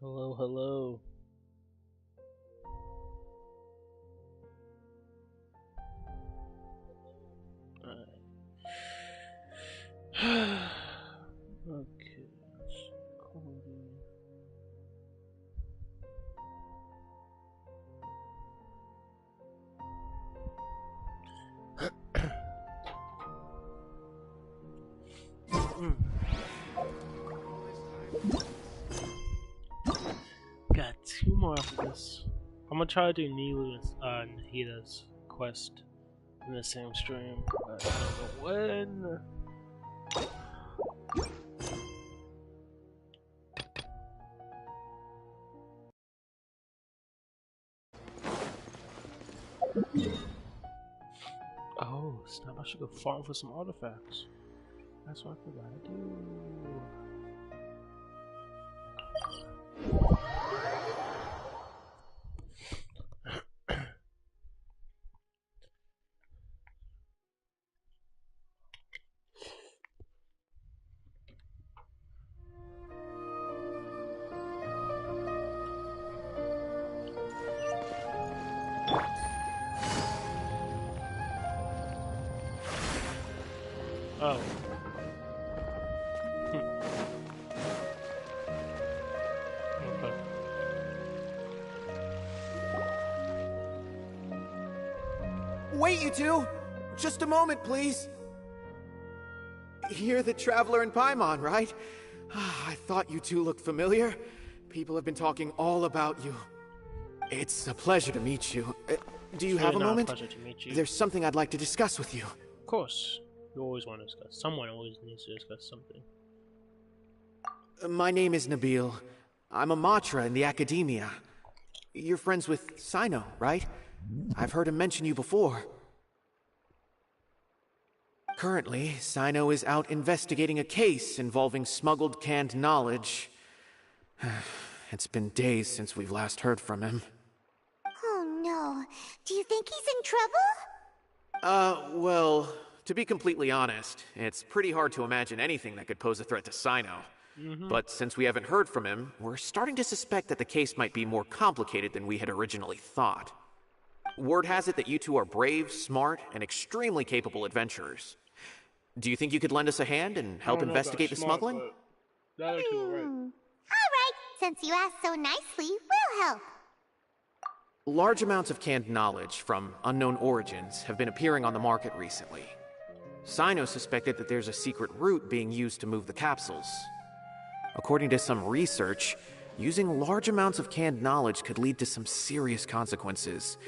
Hello, hello. Okay, let's call Got two more after this. I'm gonna try to do Nilu and Nahita's quest in the same stream, but I don't know when. Oh, snap, I should go farm for some artifacts. That's what I forgot to do. Oh. Okay. Wait, you two! Just a moment, please! You're the Traveler in Paimon, right? I thought you two looked familiar. People have been talking all about you. It's a pleasure to meet you. Do you have a moment? Pleasure to meet you. There's something I'd like to discuss with you. Of course. You always want to discuss. Someone always needs to discuss something. My name is Nabil. I'm a Matra in the Academia. You're friends with Cyno, right? I've heard him mention you before. Currently, Cyno is out investigating a case involving smuggled canned knowledge. It's been days since we've last heard from him. Oh no. Do you think he's in trouble? Well, to be completely honest, it's pretty hard to imagine anything that could pose a threat to Cyno. But since we haven't heard from him, we're starting to suspect that the case might be more complicated than we had originally thought. Word has it that you two are brave, smart, and extremely capable adventurers. Do you think you could lend us a hand and help investigate the smuggling? Right. Alright, since you asked so nicely, we'll help. Large amounts of canned knowledge from unknown origins have been appearing on the market recently. Cyno suspected that there's a secret route being used to move the capsules. According to some research, using large amounts of canned knowledge could lead to some serious consequences.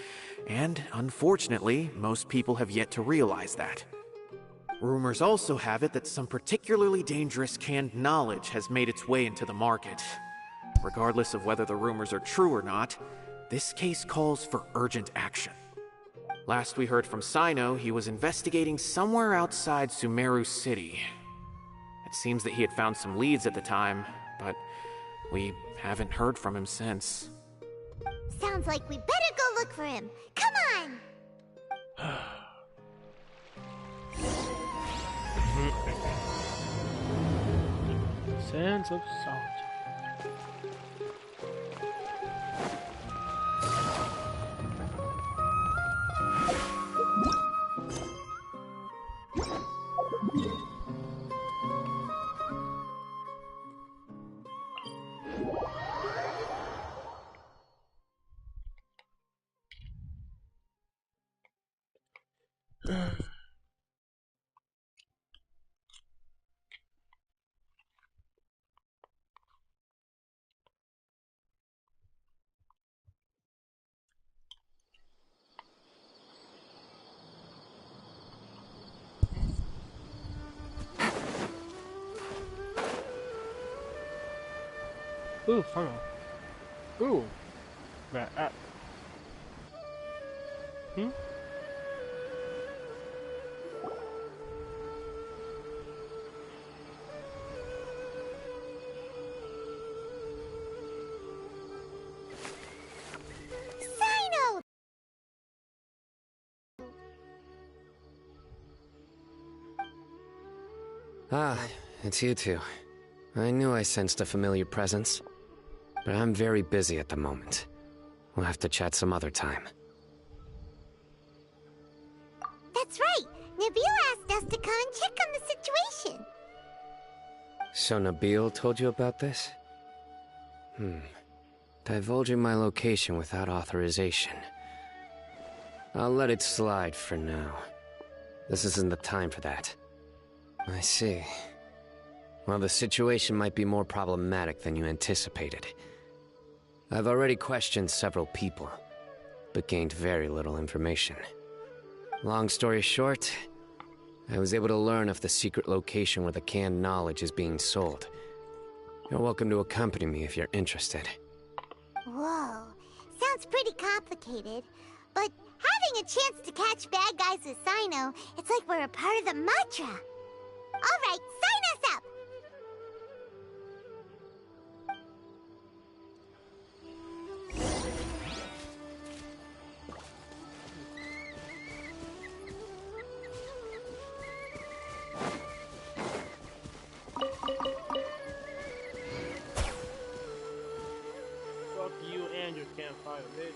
And unfortunately, most people have yet to realize that. Rumors also have it that some particularly dangerous canned knowledge has made its way into the market. Regardless of whether the rumors are true or not, this case calls for urgent action. Last we heard from Cyno, he was investigating somewhere outside Sumeru City. It seems that he had found some leads at the time, but we haven't heard from him since. Sounds like we better go look for him. Come on! Sands of Salt. Ooh, funnel. Ooh. Right. Hmm? Cyno! Ah, it's you two. I knew I sensed a familiar presence. but I'm very busy at the moment. We'll have to chat some other time. That's right. Nabil asked us to come and check on the situation. So Nabil told you about this? Divulging my location without authorization. I'll let it slide for now. This isn't the time for that. I see. Well, the situation might be more problematic than you anticipated. I've already questioned several people, but gained very little information. Long story short, I was able to learn of the secret location where the canned knowledge is being sold. You're welcome to accompany me if you're interested. Whoa, sounds pretty complicated. But having a chance to catch bad guys with Cyno, it's like we're a part of the mantra. All right, sign us up! Fuck you and your campfire, bitch.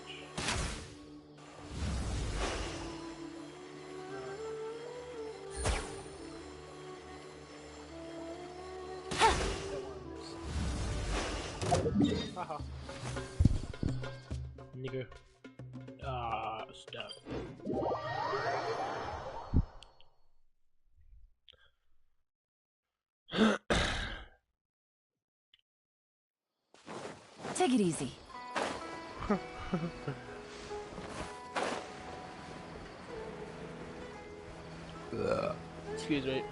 Haha. Nigger. Stop. Take it easy. Excuse me.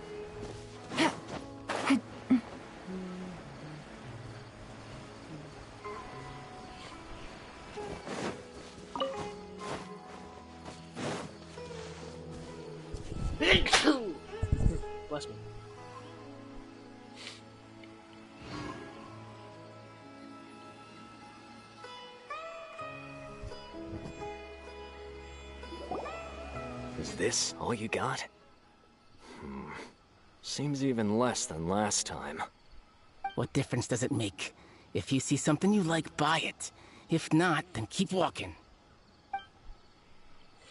Bless me. Is this all you got? Seems even less than last time. What difference does it make? If you see something you like, buy it. If not, then keep walking.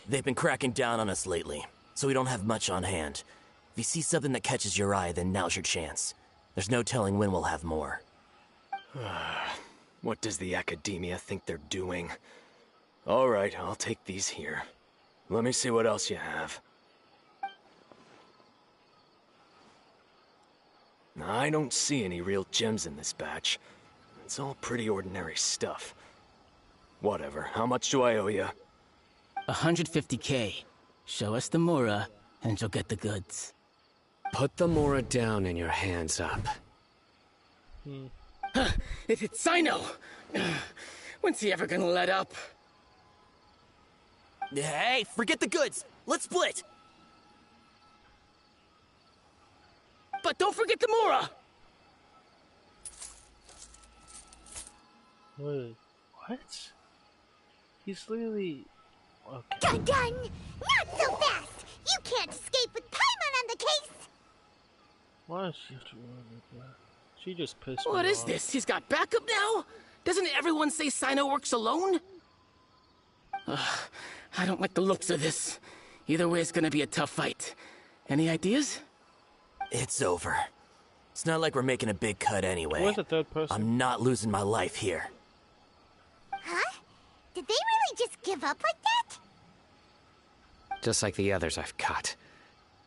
They've been cracking down on us lately, so we don't have much on hand. If you see something that catches your eye, then now's your chance. There's no telling when we'll have more. What does the Academia think they're doing? Alright, I'll take these here. Let me see what else you have. I don't see any real gems in this batch. It's all pretty ordinary stuff. Whatever, how much do I owe you? 150K. Show us the Mora, and you'll get the goods. Put the Mora down and your hands up. It's Cyno! When's he ever gonna let up? Hey, forget the goods! Let's split! But don't forget the Mora! Wait, what? He's literally... Okay. Dun dun! Not so fast! You can't escape with Paimon on the case! Why does she have to run like that? She just pissed What me is off. this? He's got backup now? Doesn't everyone say Cyno works alone? I don't like the looks of this. Either way, it's gonna be a tough fight. Any ideas? It's over. It's not like we're making a big cut anyway. Where's the third person? I'm not losing my life here. Huh? Did they really just give up like that? Just like the others I've caught.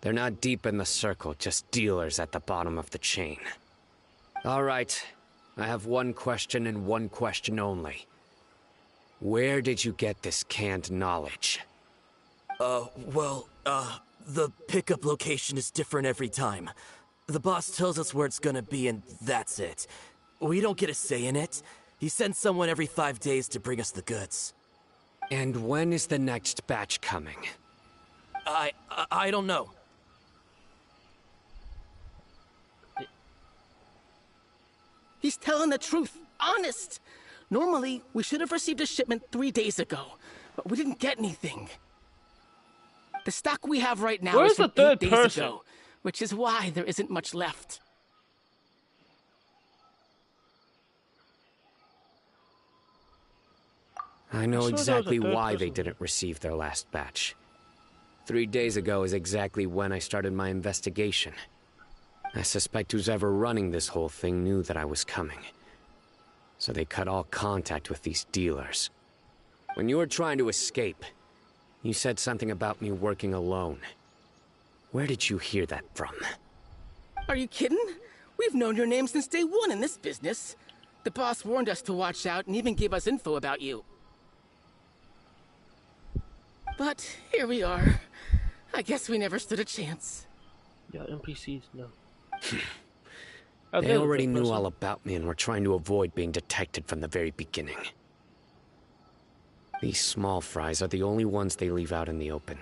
They're not deep in the circle, just dealers at the bottom of the chain. All right, I have one question and one question only. Where did you get this canned knowledge? The pickup location is different every time. The boss tells us where it's gonna be and that's it. We don't get a say in it. He sends someone every 5 days to bring us the goods. And when is the next batch coming? I don't know. He's telling the truth. Honest. Normally, we should have received a shipment 3 days ago, but we didn't get anything. The stock we have right now Where's is from the third 8 days person? ago, which is why there isn't much left. I know swear there was a exactly third why they person. didn't receive their last batch. 3 days ago is exactly when I started my investigation. I suspect who's ever running this whole thing knew that I was coming. So they cut all contact with these dealers. When you were trying to escape, you said something about me working alone. Where did you hear that from? Are you kidding? We've known your name since day one in this business. The boss warned us to watch out and even gave us info about you. But here we are. I guess we never stood a chance. Yeah, NPCs, no. They already knew all about me and were trying to avoid being detected from the very beginning. These small fries are the only ones they leave out in the open.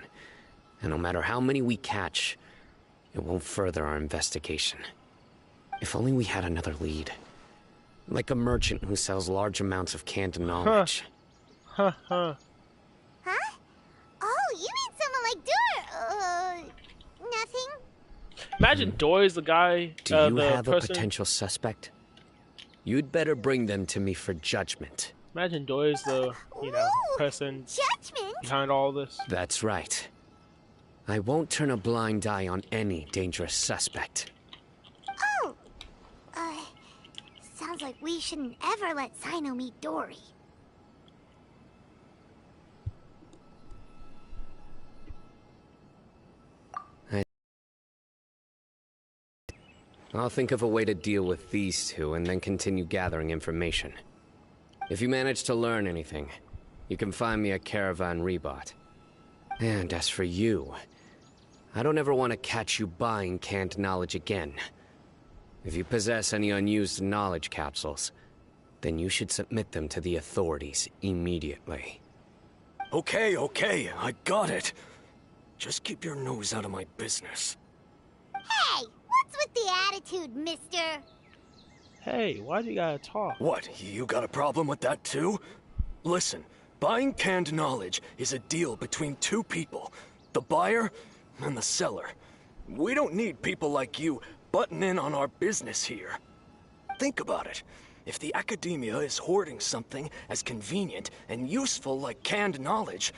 And no matter how many we catch, it won't further our investigation. If only we had another lead. Like a merchant who sells large amounts of canned knowledge. Huh. Huh? Oh, you mean someone like Dur... nothing? Imagine Doy's the guy, Do you the have a person. potential suspect? You'd better bring them to me for judgment. Imagine Doy's the, Ooh, person Judgment? behind all this. That's right. I won't turn a blind eye on any dangerous suspect. Oh! Sounds like we shouldn't ever let Cyno meet Dory. I'll think of a way to deal with these two and then continue gathering information. If you manage to learn anything, you can find me at Caravan Rebot. And as for you, I don't ever want to catch you buying canned knowledge again. If you possess any unused knowledge capsules, then you should submit them to the authorities immediately. Okay, I got it. Just keep your nose out of my business. Hey! What's with the attitude, mister? Hey, why do you gotta talk? What, you got a problem with that too? Listen, buying canned knowledge is a deal between two people. The buyer and the seller. We don't need people like you butting in on our business here. Think about it. If the academia is hoarding something as convenient and useful like canned knowledge,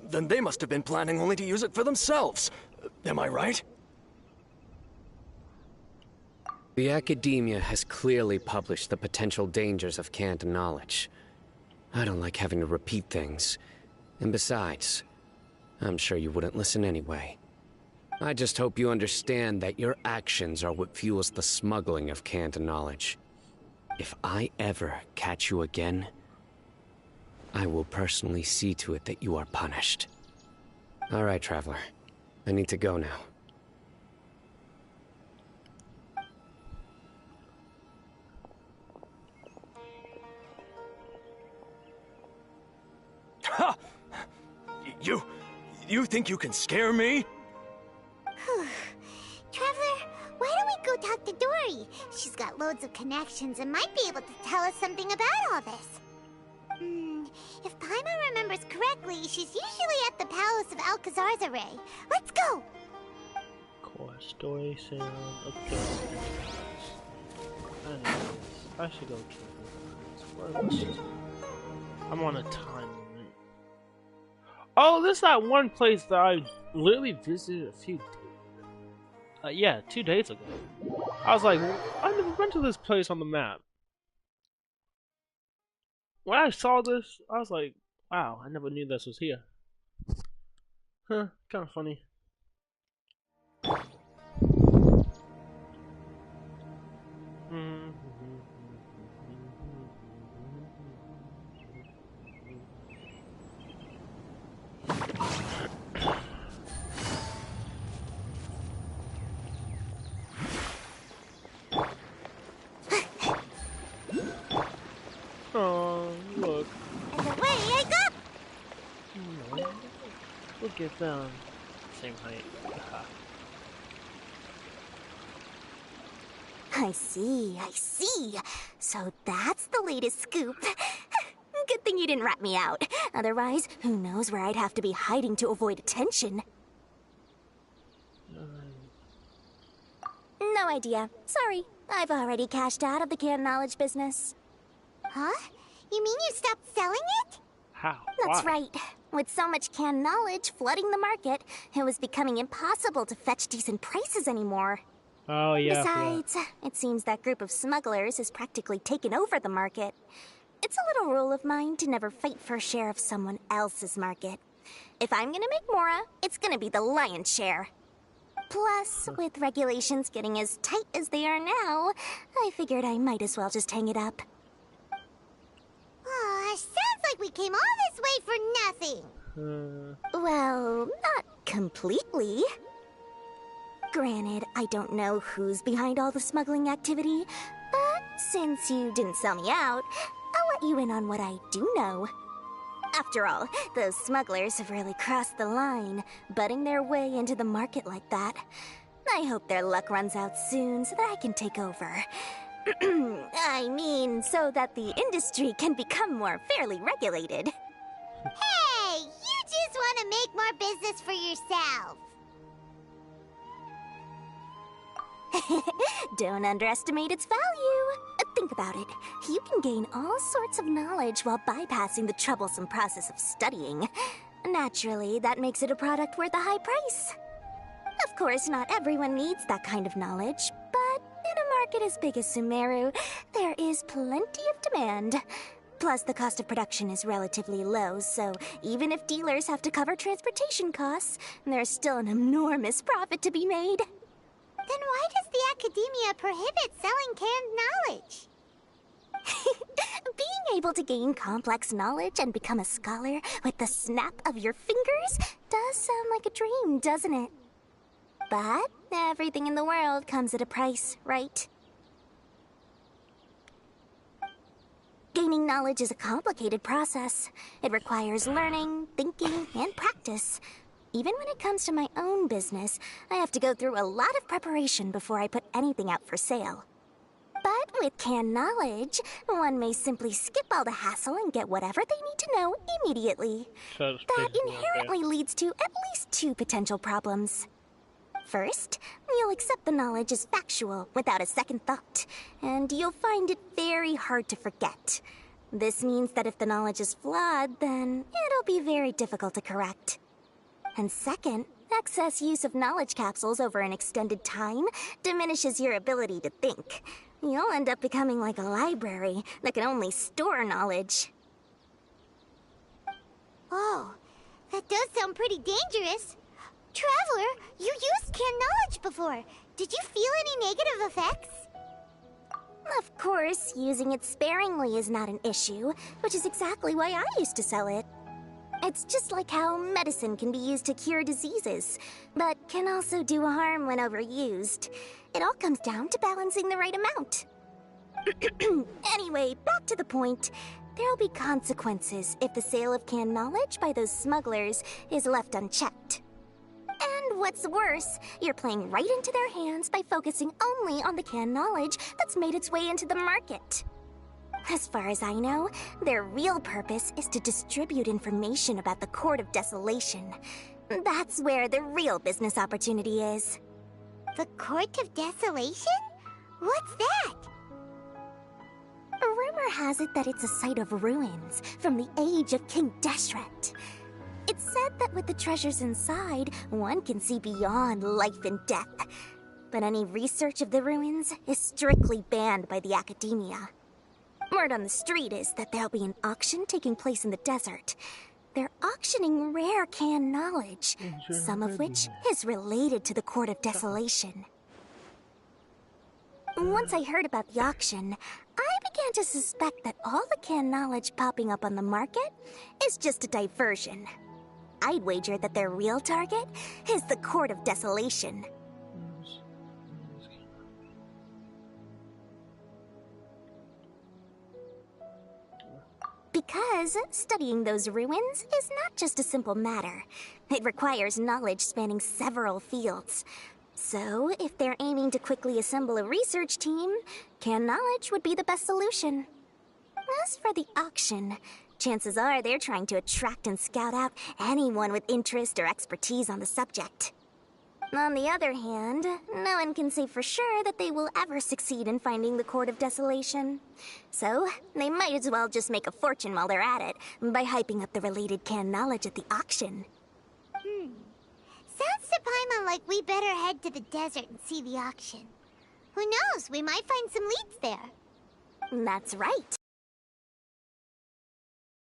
then they must have been planning only to use it for themselves. Am I right? The academia has clearly published the potential dangers of canned knowledge. I don't like having to repeat things. And besides, I'm sure you wouldn't listen anyway. I just hope you understand that your actions are what fuels the smuggling of canned knowledge. If I ever catch you again, I will personally see to it that you are punished. All right, Traveler. I need to go now. Ha! You think you can scare me? Traveler, why don't we go talk to Dory? She's got loads of connections and might be able to tell us something about all this. If Paimon remembers correctly, she's usually at the Palace of Alcazar's Array. Let's go! Core story sound. Okay. Anyways, I should go kill them. I'm on a time limit. Oh, this is that one place that I literally visited a few days. 2 days ago. I was like, I never been to this place on the map. When I saw this, I was like, wow, I never knew this was here. Huh, kind of funny. Oh, look. And away I go! Look at them. Same height. Haha. I see. So that's the latest scoop. Good thing you didn't rat me out. Otherwise, who knows where I'd have to be hiding to avoid attention. No idea. Sorry. I've already cashed out of the canned knowledge business. Huh? You mean you stopped selling it? How? That's Why? right. With so much canned knowledge flooding the market, it was becoming impossible to fetch decent prices anymore. Oh, yeah. Besides, it seems that group of smugglers has practically taken over the market. It's a little rule of mine to never fight for a share of someone else's market. If I'm gonna make Mora, it's gonna be the lion's share. Plus, with regulations getting as tight as they are now, I figured I might as well just hang it up. Oh, sounds like we came all this way for nothing. Well, not completely. Granted, I don't know who's behind all the smuggling activity, but since you didn't sell me out, I'll let you in on what I do know. After all, those smugglers have really crossed the line, butting their way into the market like that. I hope their luck runs out soon so that I can take over. I mean, so that the industry can become more fairly regulated. Hey, you just want to make more business for yourself. Don't underestimate its value. Think about it. You can gain all sorts of knowledge while bypassing the troublesome process of studying. Naturally, that makes it a product worth a high price. Of course, not everyone needs that kind of knowledge, but in a market as big as Sumeru, there is plenty of demand. Plus, the cost of production is relatively low, so even if dealers have to cover transportation costs, there's still an enormous profit to be made. Then why does the Academia prohibit selling canned knowledge? Being able to gain complex knowledge and become a scholar with the snap of your fingers does sound like a dream, doesn't it? But everything in the world comes at a price, right? Gaining knowledge is a complicated process. It requires learning, thinking, and practice. Even when it comes to my own business, I have to go through a lot of preparation before I put anything out for sale. But with canned knowledge, one may simply skip all the hassle and get whatever they need to know immediately. So it's That basically inherently leads to at least two potential problems. First, you'll accept the knowledge as factual without a second thought, and you'll find it very hard to forget. This means that if the knowledge is flawed, then it'll be very difficult to correct. And second, excess use of knowledge capsules over an extended time diminishes your ability to think. You'll end up becoming like a library that can only store knowledge. Oh, that does sound pretty dangerous. Traveler, you used canned knowledge before. Did you feel any negative effects? Of course, using it sparingly is not an issue, which is exactly why I used to sell it. It's just like how medicine can be used to cure diseases, but can also do harm when overused. It all comes down to balancing the right amount. Anyway, back to the point. There'll be consequences if the sale of canned knowledge by those smugglers is left unchecked. And what's worse, you're playing right into their hands by focusing only on the canned knowledge that's made its way into the market. As far as I know, their real purpose is to distribute information about the Court of Desolation. That's where the real business opportunity is. The Court of Desolation? What's that? A rumor has it that it's a site of ruins from the age of King Deshret. It's said that with the treasures inside, one can see beyond life and death. But any research of the ruins is strictly banned by the Academia. Word on the street is that there'll be an auction taking place in the desert. They're auctioning rare canned knowledge, some of which is related to the Court of Desolation. Once I heard about the auction, I began to suspect that all the canned knowledge popping up on the market is just a diversion. I'd wager that their real target is the Court of Desolation. Because studying those ruins is not just a simple matter. It requires knowledge spanning several fields. So, if they're aiming to quickly assemble a research team, canned knowledge would be the best solution. As for the auction, chances are they're trying to attract and scout out anyone with interest or expertise on the subject. On the other hand, no one can say for sure that they will ever succeed in finding the Court of Desolation. So, they might as well just make a fortune while they're at it, by hyping up the related canned knowledge at the auction. Sounds to Paimon like we better head to the desert and see the auction. Who knows, we might find some leads there. That's right.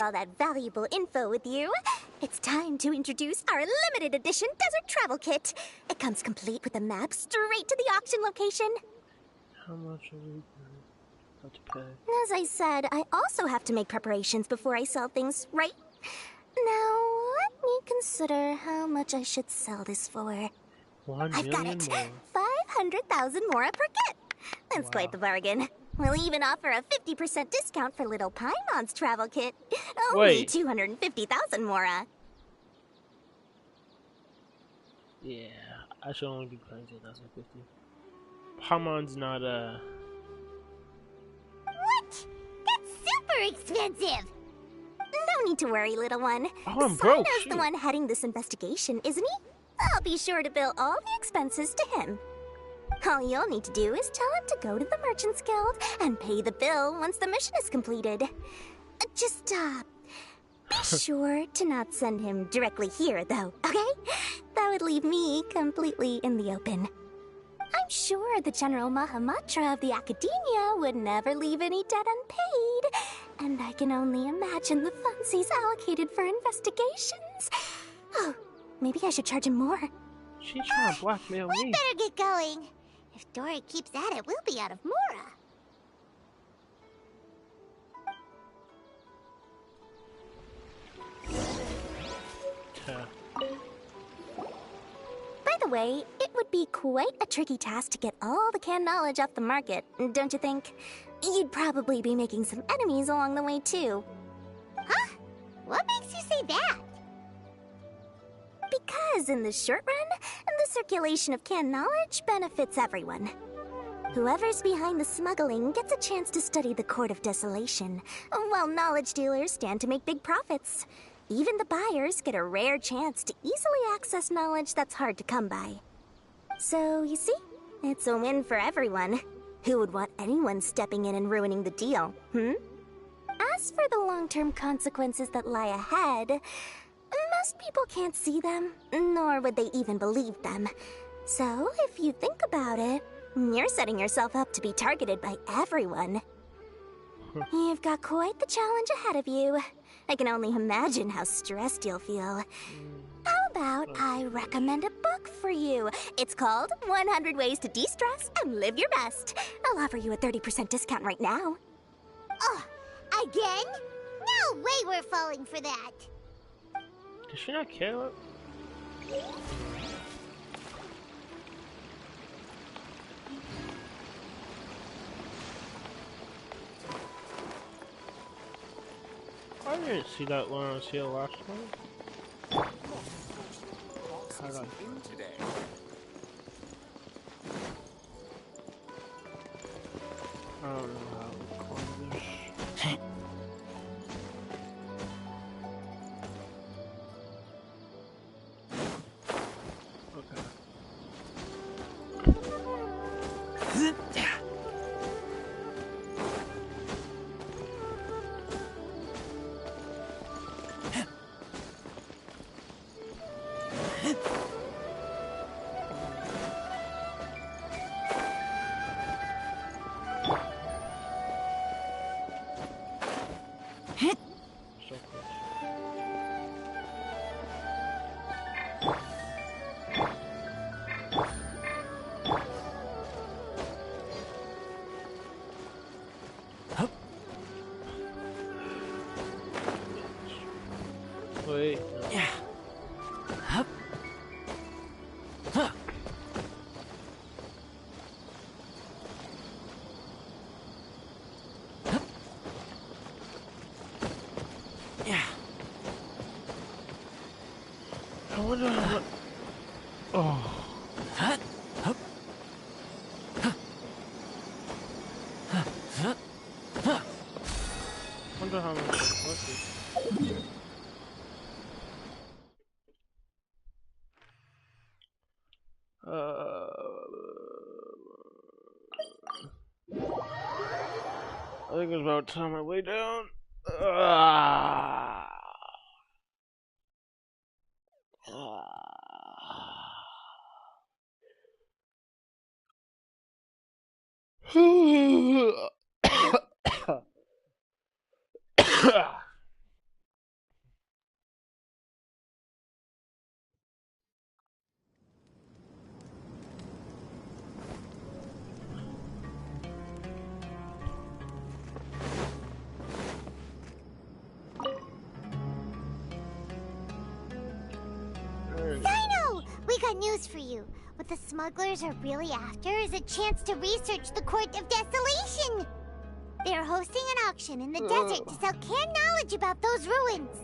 All that valuable info with you, it's time to introduce our limited edition desert travel kit. It comes complete with a map straight to the auction location. How much are we have to pay? As I said, I also have to make preparations before I sell things, right? Now, let me consider how much I should sell this for. 1 I've got million it. more. 500,000 mora per kit. That's Wow. quite the bargain. We'll even offer a 50% discount for little Paimon's travel kit. Only Wait. 250,000 mora. Yeah, I should only be paying 2,050. Paimon's not What? That's super expensive! No need to worry, little one. Oh, I'm broke, Cyno's shit. the one heading this investigation, isn't he? I'll be sure to bill all the expenses to him. All you'll need to do is tell him to go to the Merchants Guild and pay the bill once the mission is completed. Just, be sure to not send him directly here, though, okay? That would leave me completely in the open. I'm sure the General Mahamatra of the Academia would never leave any debt unpaid, and I can only imagine the funds he's allocated for investigations. Oh, maybe I should charge him more. she's trying to blackmail We me. better get going. If Dory keeps at it, we'll be out of mora. By the way, it would be quite a tricky task to get all the canned knowledge off the market, don't you think? You'd probably be making some enemies along the way, too. Huh? What makes you say that? Because in the short run, the circulation of canned knowledge benefits everyone. Whoever's behind the smuggling gets a chance to study the Court of Desolation, while knowledge dealers stand to make big profits. Even the buyers get a rare chance to easily access knowledge that's hard to come by. So, you see, it's a win for everyone. Who would want anyone stepping in and ruining the deal, As for the long-term consequences that lie ahead, most people can't see them, nor would they even believe them. So, if you think about it, you're setting yourself up to be targeted by everyone. You've got quite the challenge ahead of you. I can only imagine how stressed you'll feel. How about I recommend a book for you? It's called 100 Ways to De-Stress and Live Your Best. I'll offer you a 30% discount right now. Oh, again? No way we're falling for that. Does she not care? I didn't see that when I was here last time. Hold on. I don't know how to record this. So close. Wait. Yeah. Hup. Yeah. I wonder what. Oh. Hut. Hup. Wonder how much it's worth it. I think it's about time I lay down. Ah. Cyno! We got news for you. What the smugglers are really after is a chance to research the Court of Desolation. They are hosting an auction in the desert to sell canned knowledge about those ruins.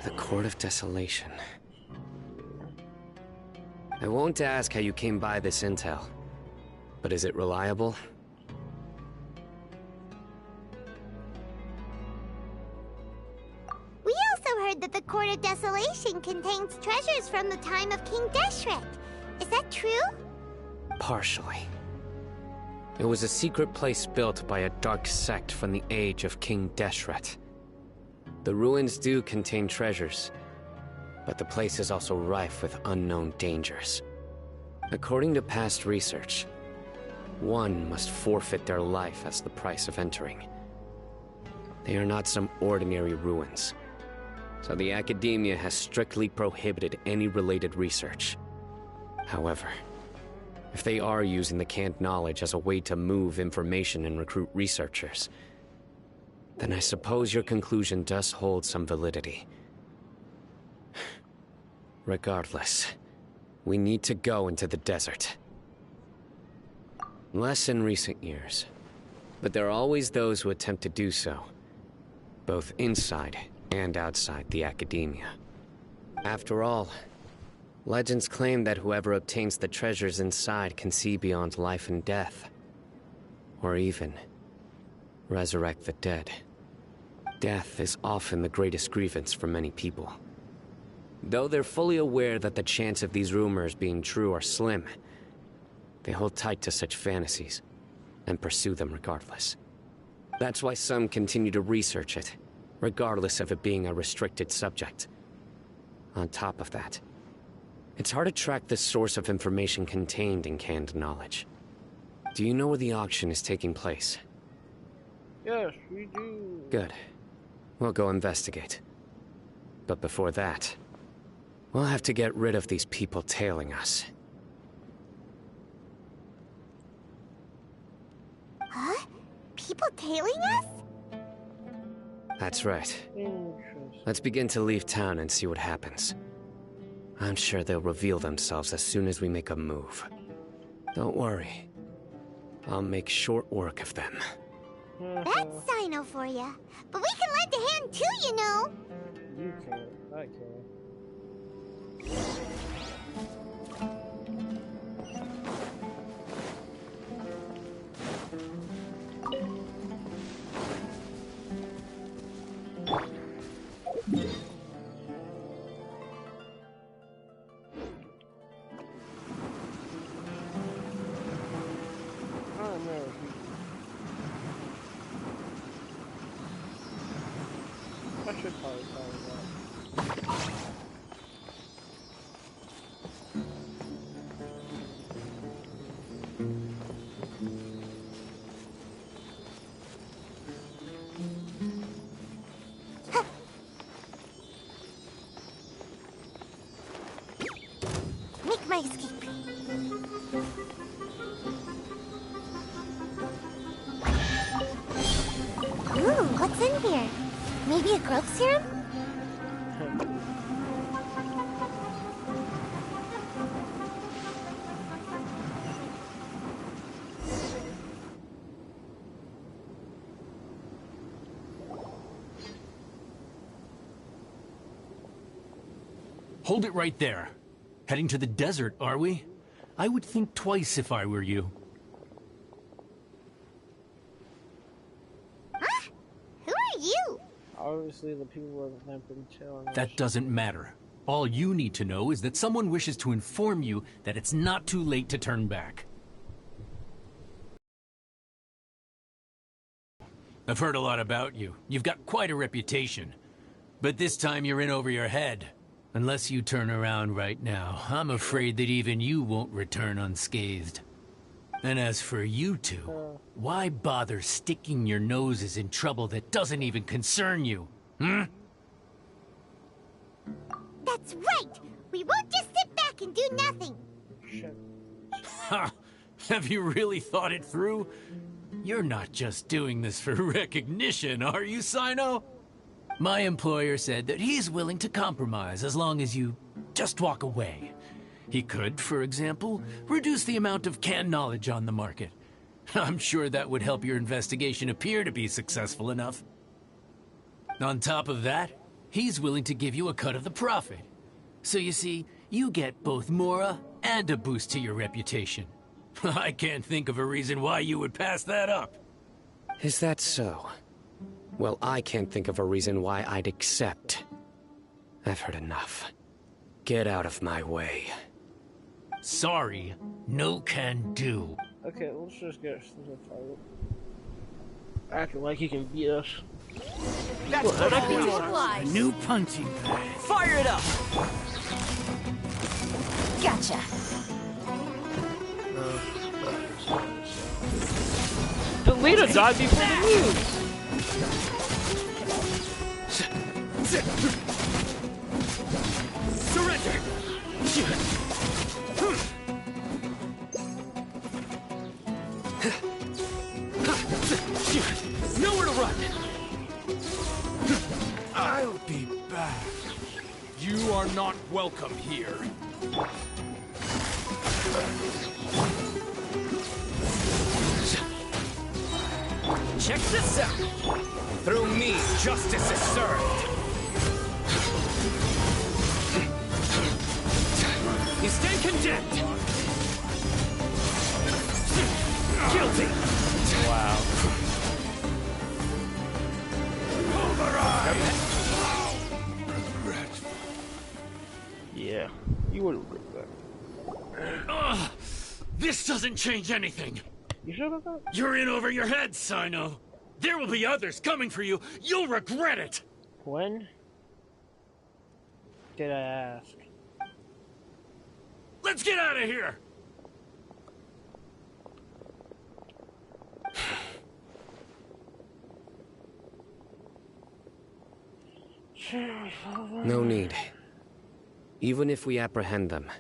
The Court of Desolation. I won't ask how you came by this intel, but is it reliable? We also heard that the Court of Desolation contains treasures from the time of King Deshret. Is that true? Partially. It was a secret place built by a dark sect from the age of King Deshret. The ruins do contain treasures, but the place is also rife with unknown dangers. According to past research, one must forfeit their life as the price of entering. They are not some ordinary ruins, so the Academia has strictly prohibited any related research. However, if they are using the canned knowledge as a way to move information and recruit researchers, then I suppose your conclusion does hold some validity. Regardless, we need to go into the desert. Less in recent years, but there are always those who attempt to do so, both inside and outside the Academia. After all, legends claim that whoever obtains the treasures inside can see beyond life and death, or even resurrect the dead. Death is often the greatest grievance for many people. Though they're fully aware that the chance of these rumors being true are slim, they hold tight to such fantasies and pursue them regardless. That's why some continue to research it, regardless of it being a restricted subject. On top of that, it's hard to track the source of information contained in canned knowledge. Do you know where the auction is taking place? Yes, we do. Good. We'll go investigate. But before that, we'll have to get rid of these people tailing us. Huh? People tailing us? That's right. Interesting. Let's begin to leave town and see what happens. I'm sure they'll reveal themselves as soon as we make a move. Don't worry. I'll make short work of them. That's Cyno for ya. But we can lend a hand too, you know. You can't. I can't. I should probably find that. Make my escape. Ooh, what's in here? Maybe a growth serum? Hold it right there. Heading to the desert, are we? I would think twice if I were you. Huh? Who are you? Obviously, the people that have been chilling. That doesn't matter. All you need to know is that someone wishes to inform you that it's not too late to turn back. I've heard a lot about you. You've got quite a reputation. But this time you're in over your head. Unless you turn around right now, I'm afraid that even you won't return unscathed. And as for you two, why bother sticking your noses in trouble that doesn't even concern you? Hmm? That's right! We won't just sit back and do nothing! Ha! Have you really thought it through? You're not just doing this for recognition, are you, Cyno? My employer said that he's willing to compromise as long as you just walk away. He could, for example, reduce the amount of canned knowledge on the market. I'm sure that would help your investigation appear to be successful enough. On top of that, he's willing to give you a cut of the profit. So you see, you get both Mora and a boost to your reputation. I can't think of a reason why you would pass that up. Is that so? Well, I can't think of a reason why I'd accept. I've heard enough. Get out of my way. Sorry, no can do. Okay, let's just get into a fight. Acting like he can beat us. That's what I want. Fly. New punching bag. Fire it up! Gotcha. The leader died before the news. Surrender! Nowhere to run! I'll be back. You are not welcome here. Check this out! Through me, justice is served! You stand condemned! Guilty! Wow. Regret. Yeah, you would regret that. This doesn't change anything. You sure about that? You're in over your head, Cyno. There will be others coming for you. You'll regret it. When did I ask? Let's get out of here. No need. Even if we apprehend them,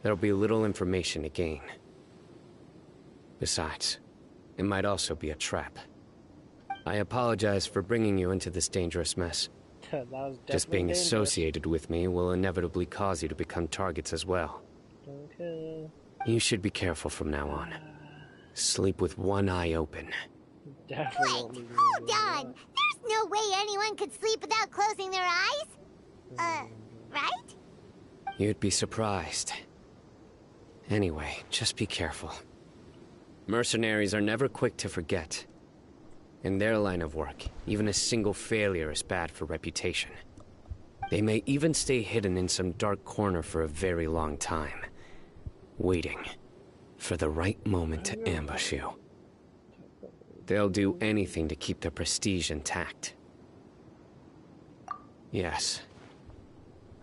there'll be little information to gain. Besides, it might also be a trap. I apologize for bringing you into this dangerous mess. That was Just being definitely associated with me will inevitably cause you to become targets as well. dangerous. Okay. You should be careful from now on. Sleep with one eye open. Definitely Wait, won't leave me hold alone. on! There's no way anyone could sleep without closing their eyes? Right? You'd be surprised. Anyway, just be careful. Mercenaries are never quick to forget. In their line of work, even a single failure is bad for reputation. They may even stay hidden in some dark corner for a very long time, waiting for the right moment to ambush you. They'll do anything to keep their prestige intact. Yes.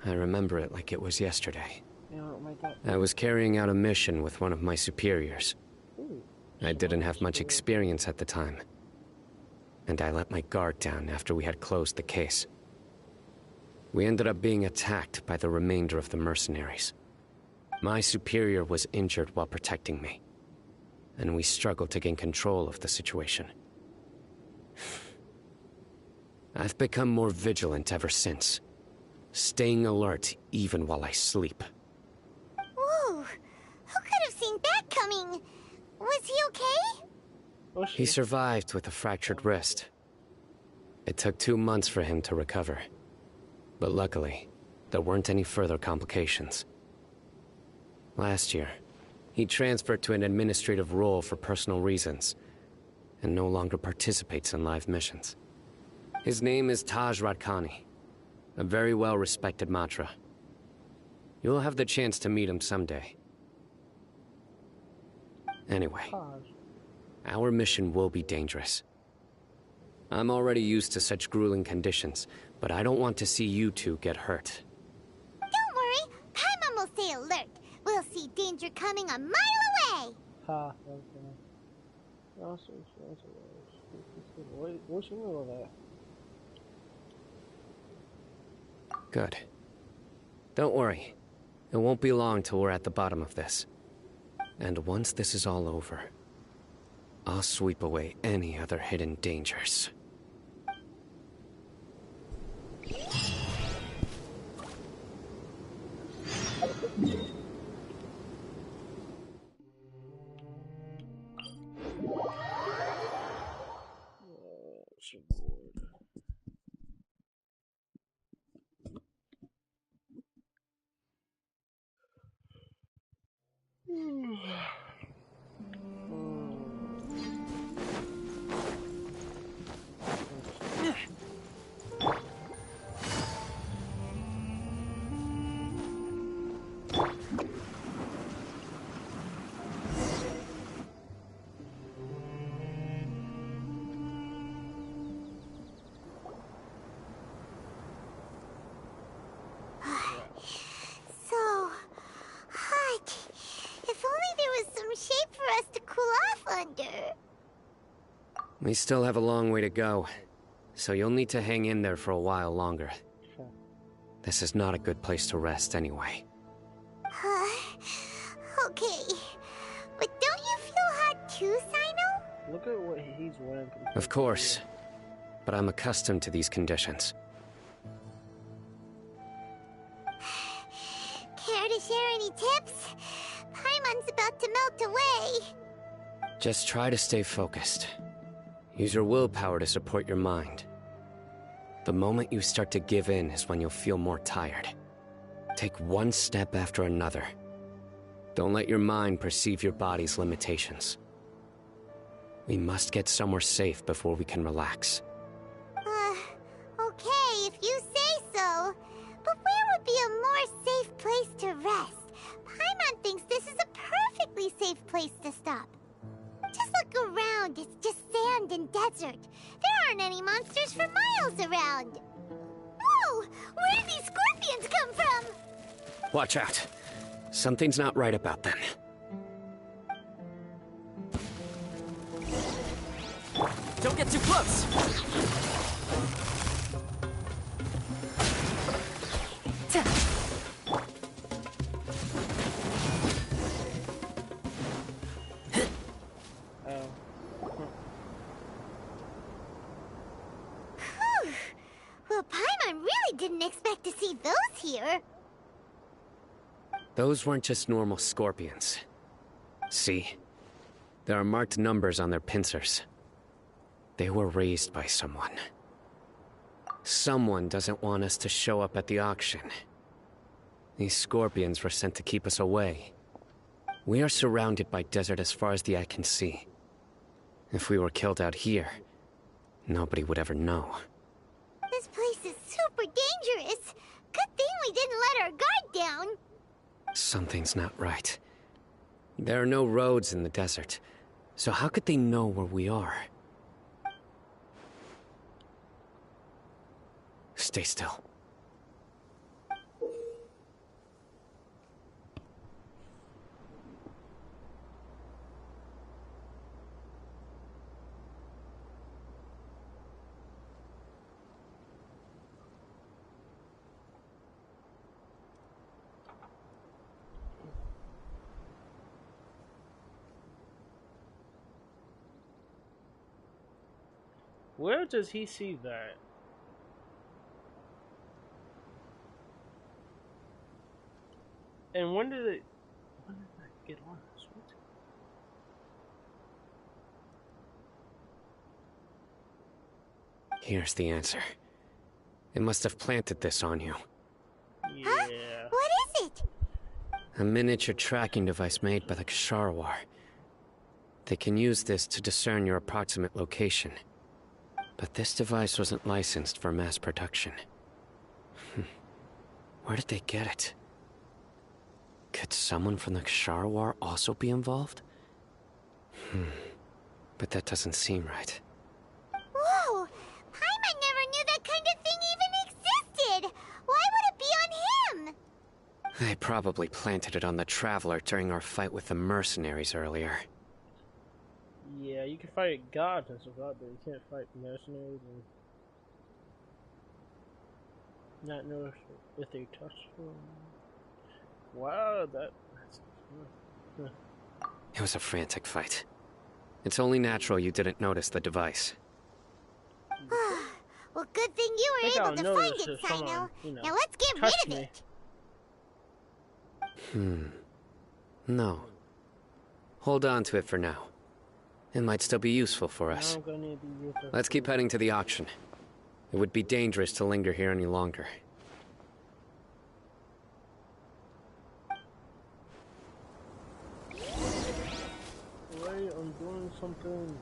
I remember it like it was yesterday. Yeah, oh my God. I was carrying out a mission with one of my superiors. Ooh. I didn't have much experience at the time, and I let my guard down after we had closed the case. We ended up being attacked by the remainder of the mercenaries. My superior was injured while protecting me, and we struggled to gain control of the situation. I've become more vigilant ever since, staying alert even while I sleep. Whoa! Who could have seen that coming? Was he okay? Was He she? survived with a fractured wrist. It took 2 months for him to recover. But luckily, there weren't any further complications. Last year, he transferred to an administrative role for personal reasons, and no longer participates in live missions. His name is Taj Radkani, a very well-respected Matra. You'll have the chance to meet him someday. Anyway, our mission will be dangerous. I'm already used to such grueling conditions, but I don't want to see you two get hurt. Don't worry, Paimon will stay alert. We'll see danger coming a mile away. Ha, okay. What's the middle of that? Good. Don't worry. It won't be long till we're at the bottom of this. And once this is all over, I'll sweep away any other hidden dangers. So hot. If only there was some shade for us to cool off under. We still have a long way to go, so you'll need to hang in there for a while longer. This is not a good place to rest anyway. Okay. But don't you feel hot too, Cyno? Look at what he's wearing. Of course, but I'm accustomed to these conditions. Care to share any tips? Paimon's about to melt away. Just try to stay focused. Use your willpower to support your mind. The moment you start to give in is when you'll feel more tired. Take one step after another. Don't let your mind perceive your body's limitations. We must get somewhere safe before we can relax. Okay, if you say so. But where would be a more safe place to rest? Paimon thinks this is a perfectly safe place to stop. Just look around, it's just sand and desert. There aren't any monsters for miles around. Whoa! Where did these scorpions come from? Watch out. Something's not right about them. Don't get too close! Well, Paimon really didn't expect to see those here. Those weren't just normal scorpions. See? There are marked numbers on their pincers. They were raised by someone. Someone doesn't want us to show up at the auction. These scorpions were sent to keep us away. We are surrounded by desert as far as the eye can see. If we were killed out here, nobody would ever know. This place is super dangerous. Good thing we didn't let our guard down. Something's not right. There are no roads in the desert, so how could they know where we are? Stay still. Where does he see that? And when did that get on? Sweet. Here's the answer. It must have planted this on you. Yeah. Huh? What is it? A miniature tracking device made by the Ksharawar. They can use this to discern your approximate location. But this device wasn't licensed for mass production. Where did they get it? Could someone from the Ksharawar also be involved? But that doesn't seem right. Whoa! Paimon never knew that kind of thing even existed! Why would it be on him? They probably planted it on the Traveler during our fight with the mercenaries earlier. Yeah, you can fight gods and stuff like that, but you can't fight mercenaries and not know if they touch them. Wow, that's It was a frantic fight. It's only natural you didn't notice the device. Well, good thing you were think able I'll to notice find it, if someone, Cyno. you know, Now let's get touch rid of me. it. No. Hold on to it for now. It might still be useful for Now us. I'm gonna need to use this. Let's keep heading to the auction. It would be dangerous to linger here any longer. Wait, I'm doing something.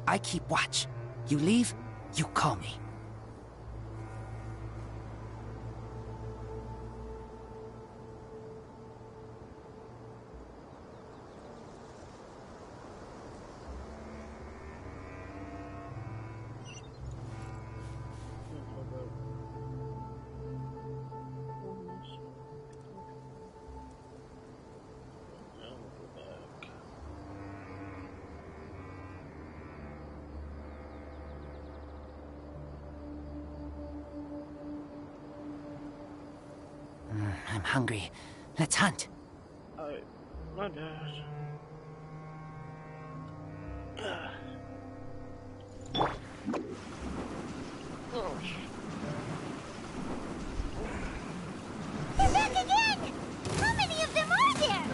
I keep watch. You leave, you call me. I'm hungry. Let's hunt. My bad. They're back again! How many of them are there?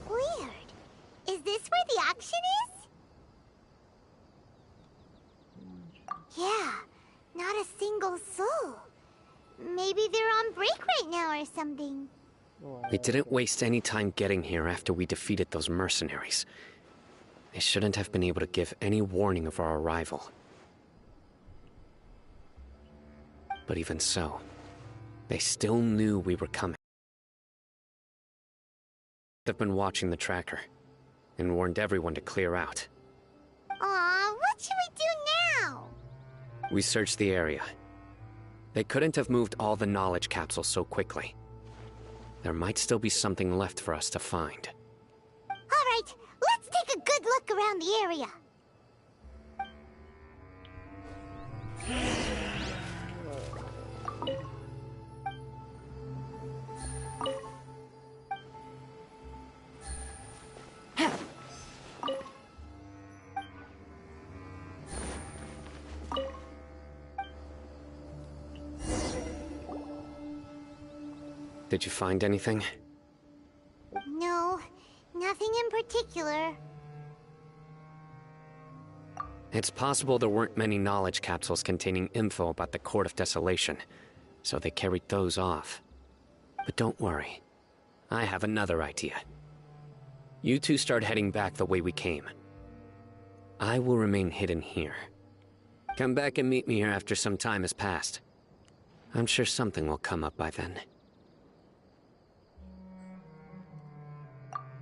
Weird. Is this where the auction is? Yeah, not a single soul. Maybe they're on break right now or something. We didn't waste any time getting here after we defeated those mercenaries. They shouldn't have been able to give any warning of our arrival. But even so, they still knew we were coming. They've been watching the tracker, and warned everyone to clear out. Aw, what should we do now? We searched the area. They couldn't have moved all the knowledge capsules so quickly. There might still be something left for us to find. Alright, let's take a good look around the area. Did you find anything? No, nothing in particular. It's possible there weren't many knowledge capsules containing info about the Court of Desolation, so they carried those off. But don't worry. I have another idea. You two start heading back the way we came. I will remain hidden here. Come back and meet me here after some time has passed. I'm sure something will come up by then.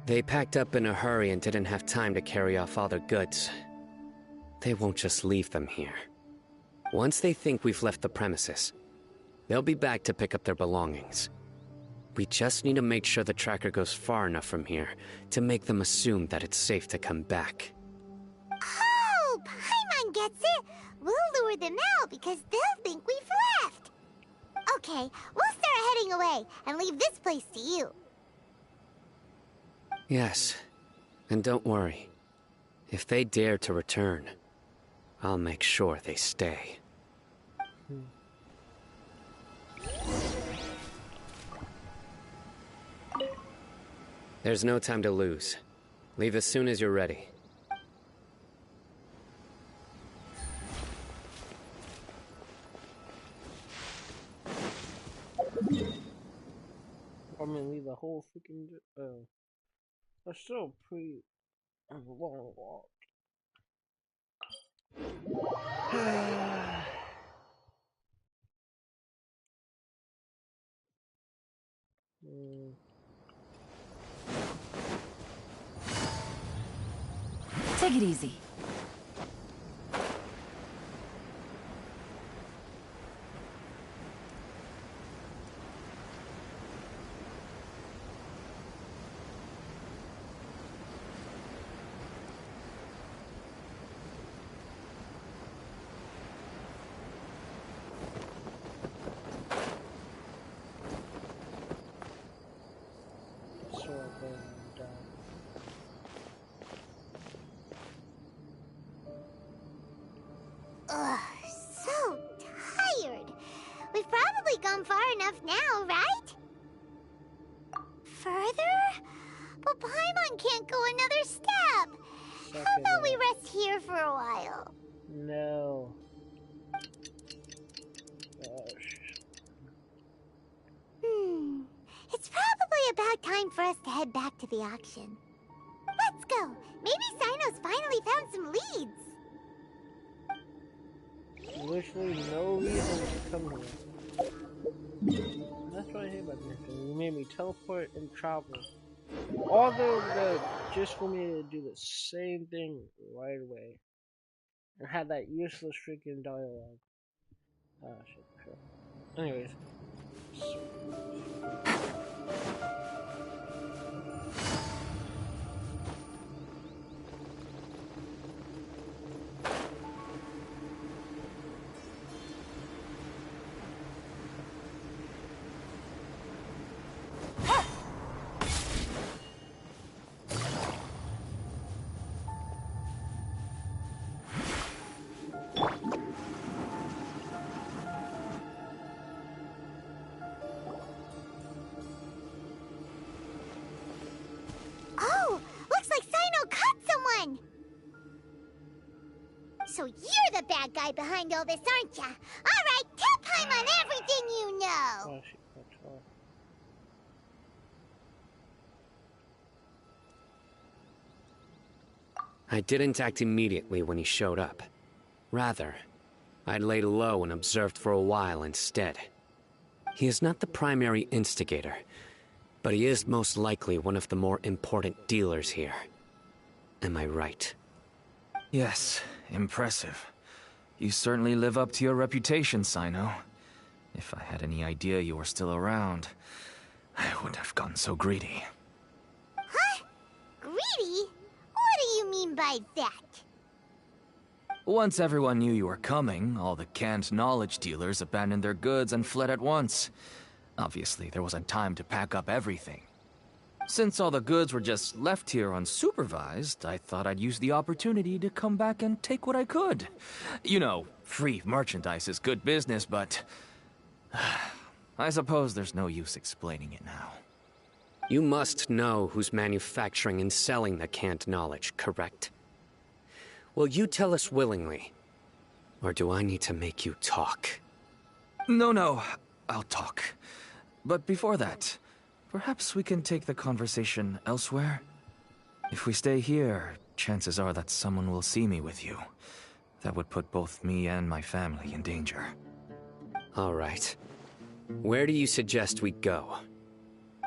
They packed up in a hurry and didn't have time to carry off all their goods. They won't just leave them here. Once they think we've left the premises, they'll be back to pick up their belongings. We just need to make sure the tracker goes far enough from here to make them assume that it's safe to come back. Oh, Paimon gets it! We'll lure them out because they'll think we've left. Okay, we'll start heading away and leave this place to you. Yes, and don't worry. If they dare to return, I'll make sure they stay. There's no time to lose. Leave as soon as you're ready. I mean, leave the whole freaking. That's still pretty long walk. Take it easy. Ugh, so tired. We've probably gone far enough now, right? Further? But Paimon can't go another step. How about we rest here for a while? No. Gosh. It's probably about time for us to head back to the auction. Let's go. Maybe Cyno's finally found some leads. Literally no reason to come here. That's what I hate about Genshin. You made me teleport and travel. Although just for me to do the same thing right away. And had that useless freaking dialogue. Ah, shit, crap. Anyways. Oh, looks like Cyno caught someone! So you're the bad guy behind all this, aren't ya? Alright, tell Paimon everything you know! Oh, shit, that's all. I didn't act immediately when he showed up. Rather, I'd laid low and observed for a while instead. He is not the primary instigator, but he is most likely one of the more important dealers here. Am I right? Yes, impressive. You certainly live up to your reputation, Cyno. If I had any idea you were still around, I wouldn't have gotten so greedy. Huh? Greedy? What do you mean by that? Once everyone knew you were coming, all the canned knowledge dealers abandoned their goods and fled at once. Obviously, there wasn't time to pack up everything. Since all the goods were just left here unsupervised, I thought I'd use the opportunity to come back and take what I could. You know, free merchandise is good business, but I suppose there's no use explaining it now. You must know who's manufacturing and selling the canned knowledge, correct? Will you tell us willingly? Or do I need to make you talk? No, I'll talk. But before that, perhaps we can take the conversation elsewhere? If we stay here, chances are that someone will see me with you. That would put both me and my family in danger. All right. Where do you suggest we go?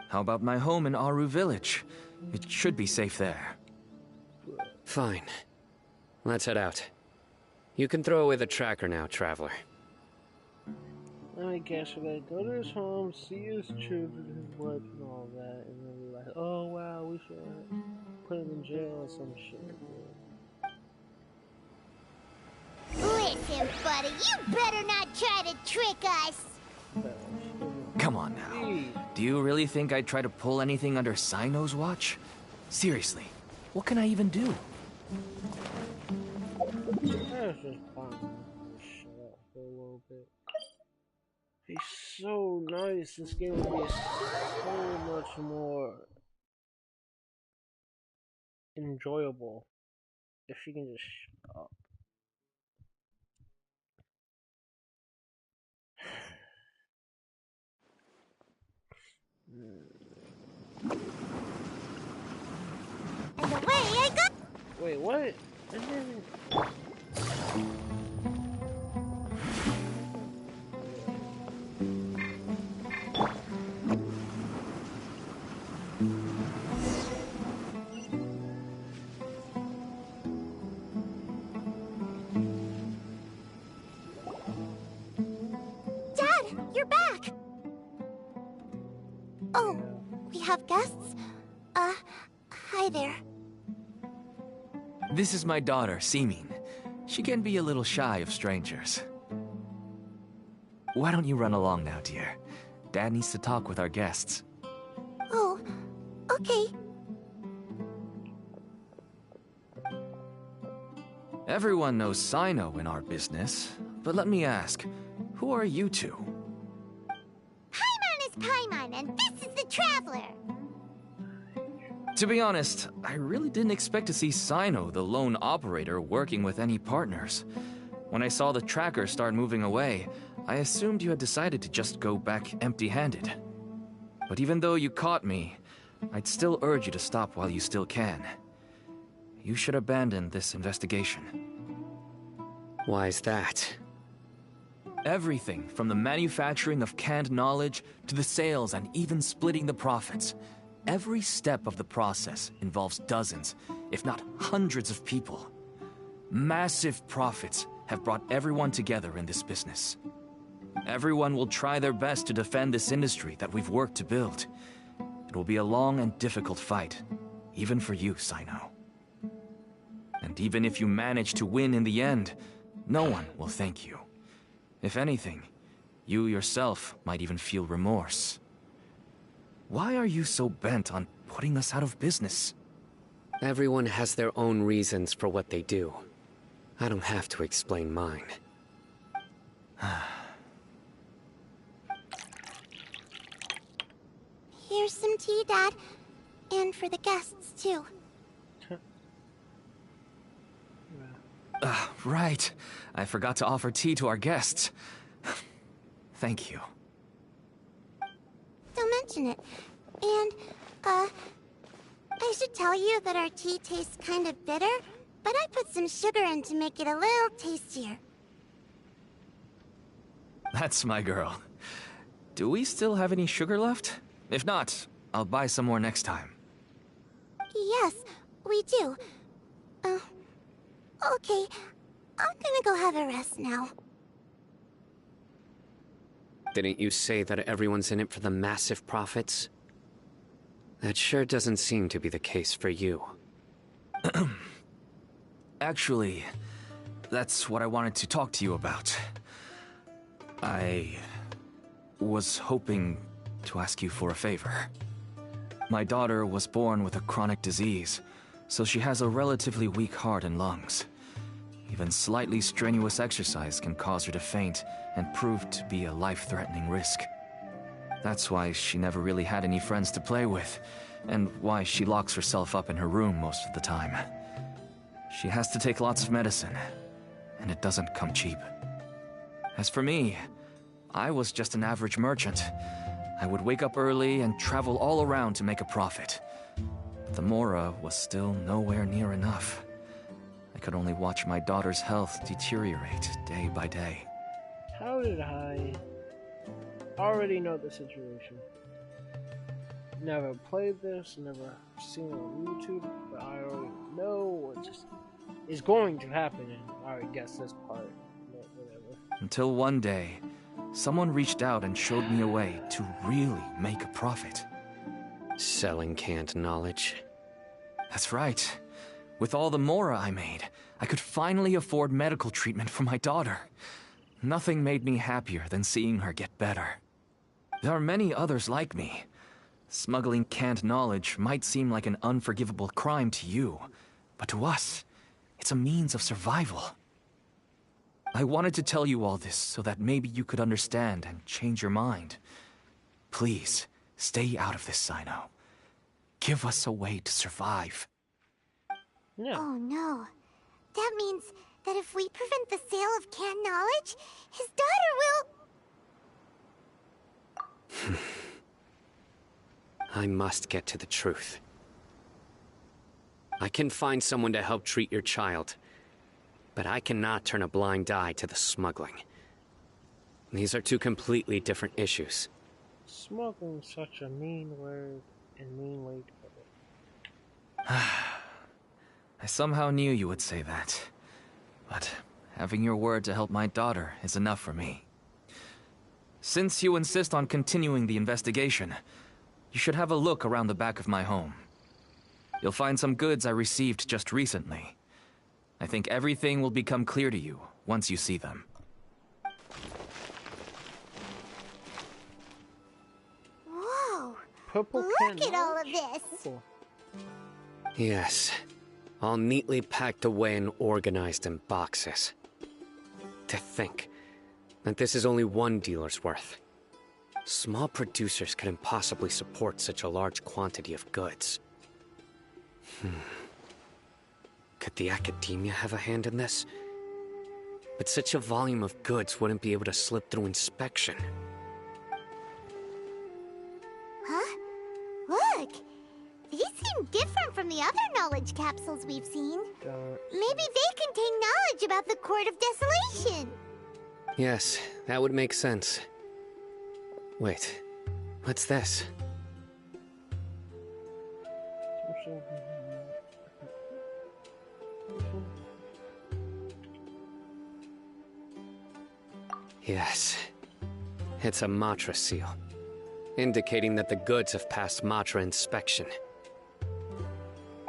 How about my home in Aru Village? It should be safe there. Fine. Let's head out. You can throw away the tracker now, traveler. I guess we're gonna go to his home, see his children, his wife, and all that, and then be like, oh wow, we should put him in jail or some shit. Listen, buddy. You better not try to trick us. Come on now. Do you really think I'd try to pull anything under Cyno's watch? Seriously, what can I even do? Let's just shut up for a little bit. He's so nice. This game would be so much more enjoyable if she can just shut up. And away I go. Wait, what? I didn't even... Dad, you're back. Oh, we have guests? Hi there. This is my daughter, Simin. She can be a little shy of strangers. Why don't you run along now, dear? Dad needs to talk with our guests. Oh, okay. Everyone knows Cyno in our business, but let me ask, who are you two? Paimon is Paimon, and this is the Traveler. To be honest, I really didn't expect to see Cyno, the lone operator, working with any partners. When I saw the tracker start moving away, I assumed you had decided to just go back empty-handed. But even though you caught me, I'd still urge you to stop while you still can. You should abandon this investigation. Why's that? Everything from the manufacturing of canned knowledge to the sales and even splitting the profits. Every step of the process involves dozens, if not hundreds of people. Massive profits have brought everyone together in this business. Everyone will try their best to defend this industry that we've worked to build. It will be a long and difficult fight, even for you, Cyno. And even if you manage to win in the end, no one will thank you. If anything, you yourself might even feel remorse. Why are you so bent on putting us out of business? Everyone has their own reasons for what they do. I don't have to explain mine. Here's some tea, Dad. And for the guests, too. Right. I forgot to offer tea to our guests. Thank you. Don't mention it. And, I should tell you that our tea tastes kind of bitter, but I put some sugar in to make it a little tastier. That's my girl. Do we still have any sugar left? If not, I'll buy some more next time. Yes, we do. Okay. I'm gonna go have a rest now. Didn't you say that everyone's in it for the massive profits? That sure doesn't seem to be the case for you. Actually, that's what I wanted to talk to you about. I was hoping to ask you for a favor. My daughter was born with a chronic disease, so she has a relatively weak heart and lungs. Even slightly strenuous exercise can cause her to faint and prove to be a life-threatening risk. That's why she never really had any friends to play with, and why she locks herself up in her room most of the time. She has to take lots of medicine, and it doesn't come cheap. As for me, I was just an average merchant. I would wake up early and travel all around to make a profit. But the Mora was still nowhere near enough. I could only watch my daughter's health deteriorate day by day. How did I already know the situation? Never played this, never seen it on YouTube, but I already know what just is going to happen, and I already guessed this part. But whatever. Until one day, someone reached out and showed me a way to really make a profit. Selling canned knowledge. That's right. With all the Mora I made, I could finally afford medical treatment for my daughter. Nothing made me happier than seeing her get better. There are many others like me. Smuggling canned knowledge might seem like an unforgivable crime to you, but to us, it's a means of survival. I wanted to tell you all this so that maybe you could understand and change your mind. Please, stay out of this, Cyno. Give us a way to survive. Yeah. Oh no. That means that if we prevent the sale of canned knowledge, his daughter will... I must get to the truth. I can find someone to help treat your child, but I cannot turn a blind eye to the smuggling. These are two completely different issues. Smuggling is such a mean word and mean way to put it. I somehow knew you would say that. But having your word to help my daughter is enough for me. Since you insist on continuing the investigation, you should have a look around the back of my home. You'll find some goods I received just recently. I think everything will become clear to you once you see them. Whoa! Purple Look canned at all of knowledge? this! Cool. Yes, all neatly packed away and organized in boxes. To think that this is only one dealer's worth. Small producers couldn't possibly support such a large quantity of goods. Could the academia have a hand in this? But such a volume of goods wouldn't be able to slip through inspection. Huh? Look! These seem different from the other knowledge capsules we've seen. Maybe they contain knowledge about the Court of Desolation. Yes, that would make sense. Wait, what's this? Yes, it's a Matra seal, indicating that the goods have passed Matra inspection.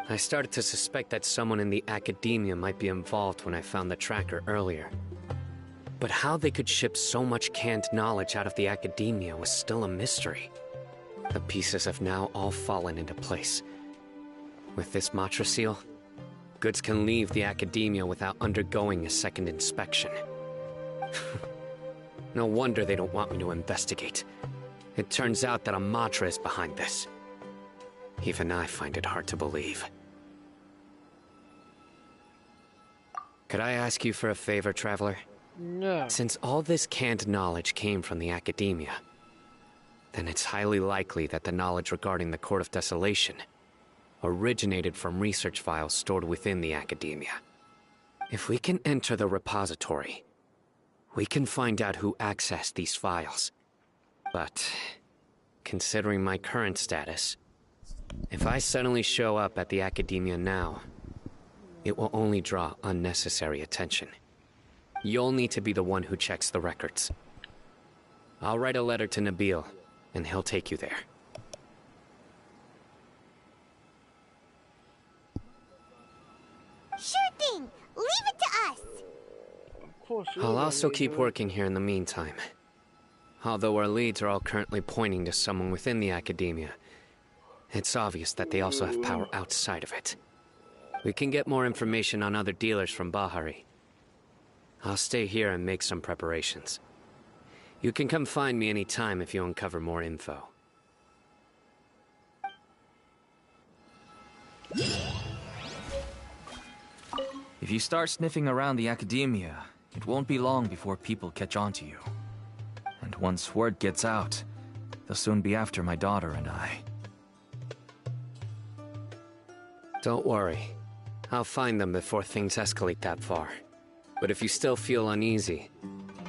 I started to suspect that someone in the academia might be involved when I found the tracker earlier. But how they could ship so much canned knowledge out of the academia was still a mystery. The pieces have now all fallen into place. With this Matra seal, goods can leave the academia without undergoing a second inspection. No wonder they don't want me to investigate. It turns out that a Matra is behind this. Even I find it hard to believe. Could I ask you for a favor, Traveler? No. Since all this canned knowledge came from the academia, then it's highly likely that the knowledge regarding the Court of Desolation originated from research files stored within the academia. If we can enter the repository, we can find out who accessed these files. But, considering my current status, if I suddenly show up at the academia now, it will only draw unnecessary attention. You'll need to be the one who checks the records. I'll write a letter to Nabil, and he'll take you there. Sure thing! Leave it to us! Of course. I'll also keep working here in the meantime. Although our leads are all currently pointing to someone within the academia, it's obvious that they also have power outside of it. We can get more information on other dealers from Bahari. I'll stay here and make some preparations. You can come find me anytime if you uncover more info. If you start sniffing around the academia, it won't be long before people catch on to you. And once word gets out, they'll soon be after my daughter and I. Don't worry. I'll find them before things escalate that far. But if you still feel uneasy,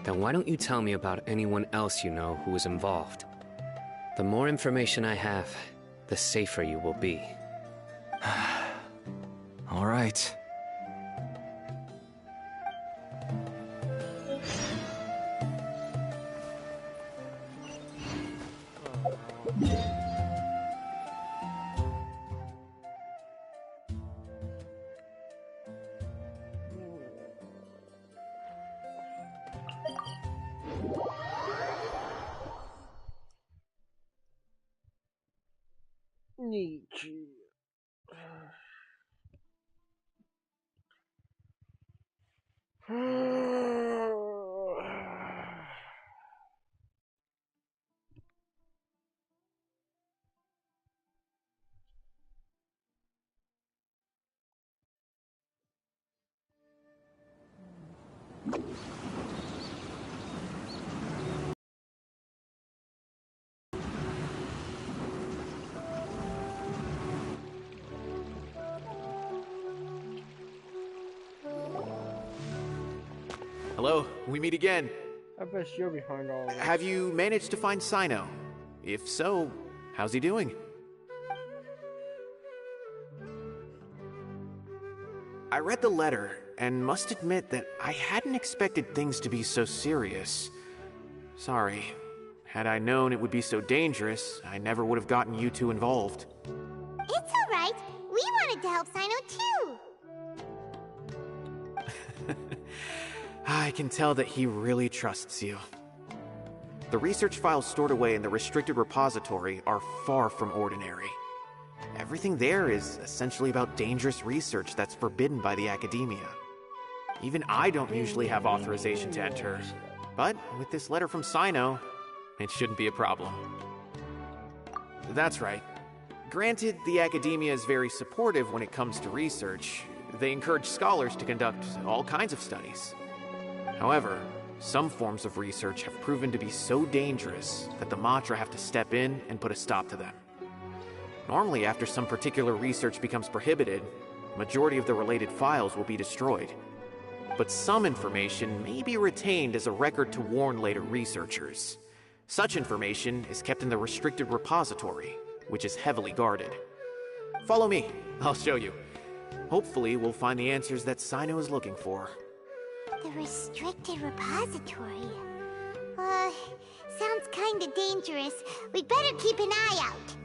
then why don't you tell me about anyone else you know who was involved? The more information I have, the safer you will be. All right. need you. Hello, we meet again. I bet you're behind all this. Have you managed to find Cyno? If so, how's he doing? I read the letter, and must admit that I hadn't expected things to be so serious. Sorry. Had I known it would be so dangerous, I never would have gotten you two involved. It's alright. We wanted to help Cyno too. I can tell that he really trusts you. The research files stored away in the restricted repository are far from ordinary. Everything there is essentially about dangerous research that's forbidden by the academia. Even I don't usually have authorization to enter, but with this letter from Cyno, it shouldn't be a problem. That's right. Granted, the academia is very supportive when it comes to research. They encourage scholars to conduct all kinds of studies. However, some forms of research have proven to be so dangerous that the Matra have to step in and put a stop to them. Normally, after some particular research becomes prohibited, the majority of the related files will be destroyed. But some information may be retained as a record to warn later researchers. Such information is kept in the restricted repository, which is heavily guarded. Follow me, I'll show you. Hopefully, we'll find the answers that Cyno is looking for. The restricted repository. Sounds kinda dangerous. We'd better keep an eye out.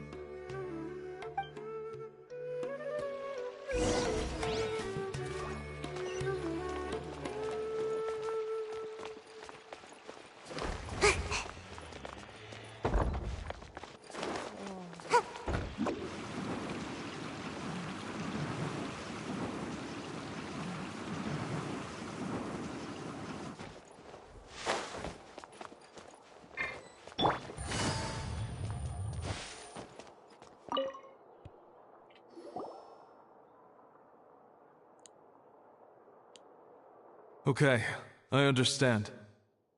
Okay, I understand.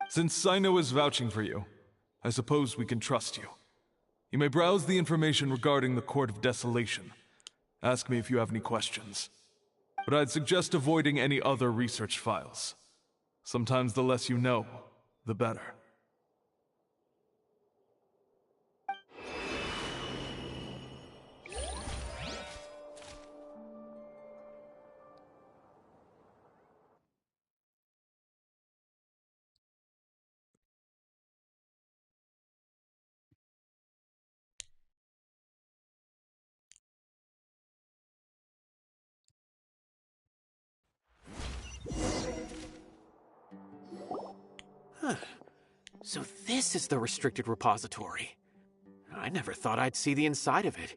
Since Cyno is vouching for you, I suppose we can trust you. You may browse the information regarding the Court of Desolation. Ask me if you have any questions. But I'd suggest avoiding any other research files. Sometimes the less you know, the better. So this is the restricted repository. I never thought I'd see the inside of it.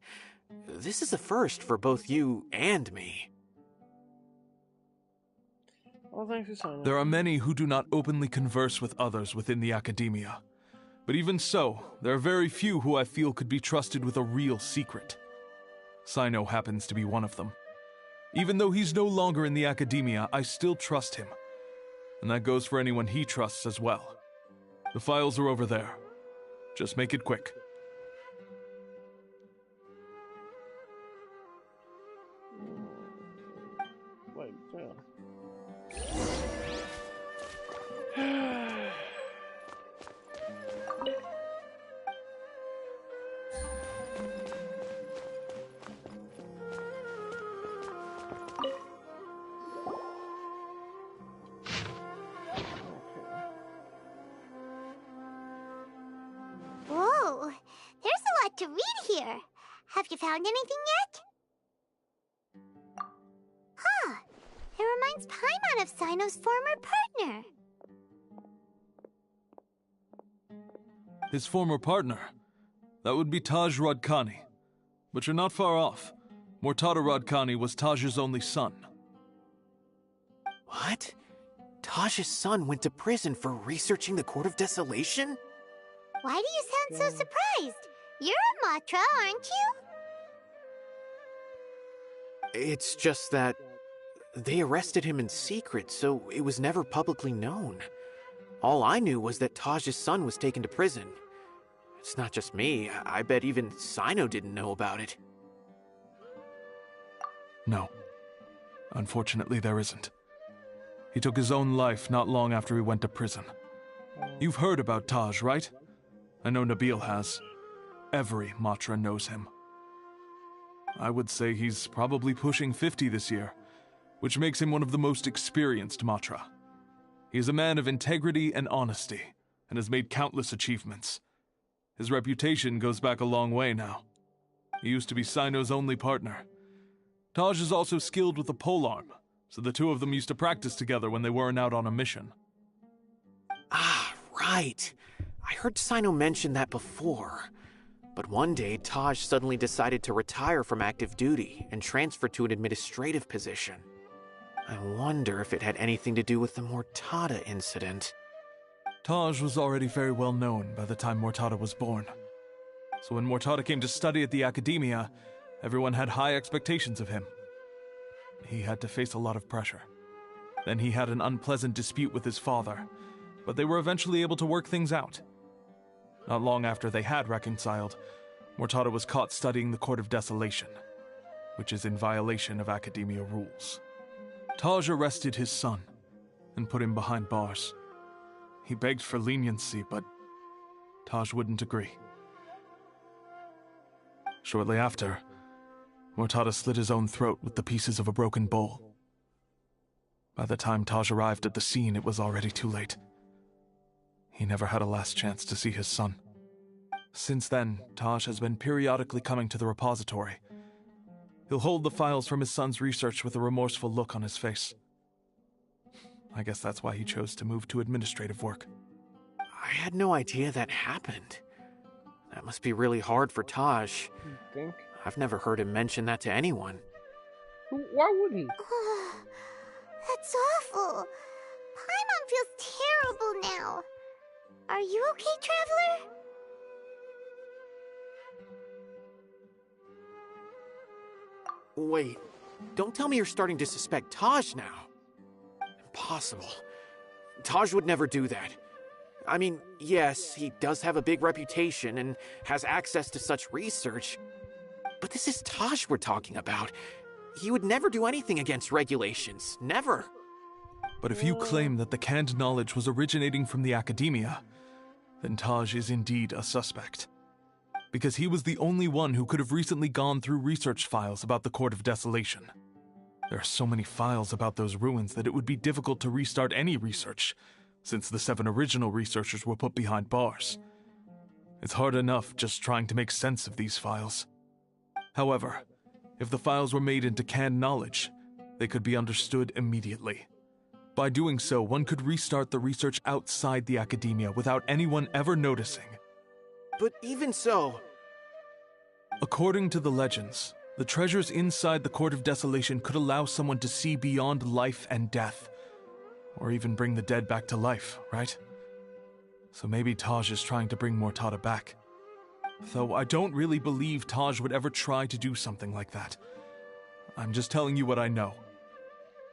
This is a first for both you and me. Well, thanks for signing. There are many who do not openly converse with others within the academia. But even so, there are very few who I feel could be trusted with a real secret. Cyno happens to be one of them. Even though he's no longer in the academia, I still trust him. And that goes for anyone he trusts as well. The files are over there. Just make it quick. Wait, yeah. Whoa, there's a lot to read here. Have you found anything yet? Huh, it reminds Paimon of Cyno's former partner. His former partner? That would be Taj Radkani. but you're not far off. Mortada Radkani was Taj's only son. What? Taj's son went to prison for researching the Court of Desolation? Why do you sound so surprised? You're a Matra, aren't you? It's just that they arrested him in secret, so it was never publicly known. All I knew was that Taj's son was taken to prison. It's not just me. I bet even Cyno didn't know about it. No. Unfortunately, there isn't. He took his own life not long after he went to prison. You've heard about Taj, right? I know Nabil has. Every Matra knows him. I would say he's probably pushing 50 this year, which makes him one of the most experienced Matra. He is a man of integrity and honesty, and has made countless achievements. His reputation goes back a long way now. He used to be Cyno's only partner. Taj is also skilled with the polearm, so the two of them used to practice together when they weren't out on a mission. Ah, right. I heard Cyno mention that before. But one day, Taj suddenly decided to retire from active duty and transfer to an administrative position. I wonder if it had anything to do with the Mortada incident. Taj was already very well known by the time Mortada was born. So when Mortada came to study at the Academia, everyone had high expectations of him. He had to face a lot of pressure. Then he had an unpleasant dispute with his father, but they were eventually able to work things out. Not long after they had reconciled, Mortada was caught studying the Court of Desolation, which is in violation of Academia rules. Taj arrested his son and put him behind bars. He begged for leniency, but Taj wouldn't agree. Shortly after, Mortada slit his own throat with the pieces of a broken bowl. By the time Taj arrived at the scene, it was already too late. He never had a last chance to see his son. Since then, Taj has been periodically coming to the repository. He'll hold the files from his son's research with a remorseful look on his face. I guess that's why he chose to move to administrative work. I had no idea that happened. That must be really hard for Taj. You think? I've never heard him mention that to anyone. Why would he? That's awful. Paimon feels terrible now. Are you okay, Traveler? Wait, don't tell me you're starting to suspect Taj now. Impossible. Taj would never do that. I mean, yes, he does have a big reputation and has access to such research, but this is Taj we're talking about. He would never do anything against regulations. Never. But if you claim that the canned knowledge was originating from the Academia, then Taj is indeed a suspect. Because he was the only one who could have recently gone through research files about the Court of Desolation. There are so many files about those ruins that it would be difficult to restart any research, since the 7 original researchers were put behind bars. It's hard enough just trying to make sense of these files. However, if the files were made into canned knowledge, they could be understood immediately. By doing so, one could restart the research outside the Academia without anyone ever noticing. But even so... According to the legends, the treasures inside the Court of Desolation could allow someone to see beyond life and death, or even bring the dead back to life, right? So maybe Taj is trying to bring Mortada back. Though I don't really believe Taj would ever try to do something like that. I'm just telling you what I know.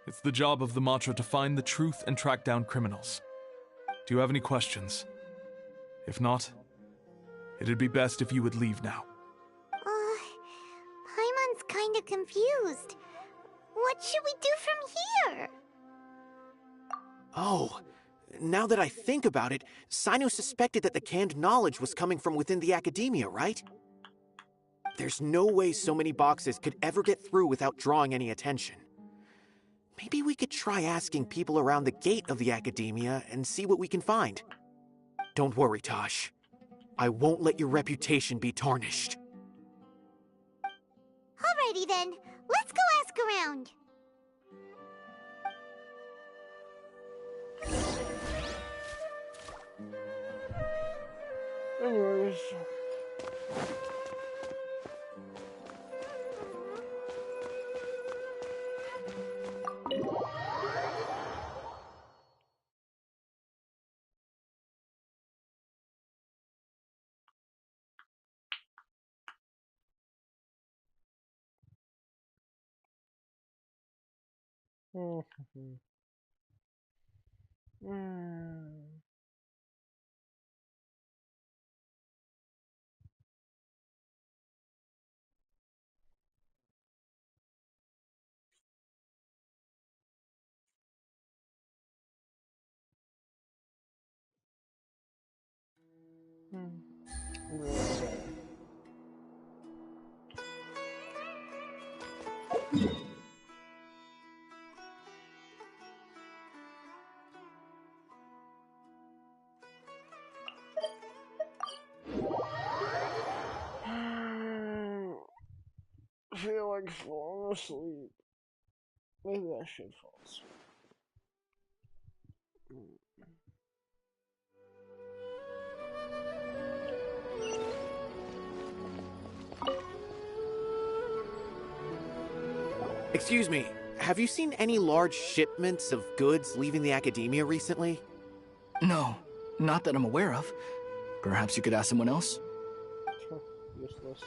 It's the job of the Matra to find the truth and track down criminals. Do you have any questions? If not, it'd be best if you would leave now. Paimon's kinda confused. What should we do from here? Oh, now that I think about it, Cyno suspected that the canned knowledge was coming from within the Academia, right? There's no way so many boxes could ever get through without drawing any attention. Maybe we could try asking people around the gate of the Academia and see what we can find. Don't worry, Tosh. I won't let your reputation be tarnished. Alrighty then, let's go ask around. Anyways. Mhm. Mm. I feel like falling asleep. Maybe I should fall asleep. Excuse me, have you seen any large shipments of goods leaving the academia recently? No, not that I'm aware of. Perhaps you could ask someone else? Useless.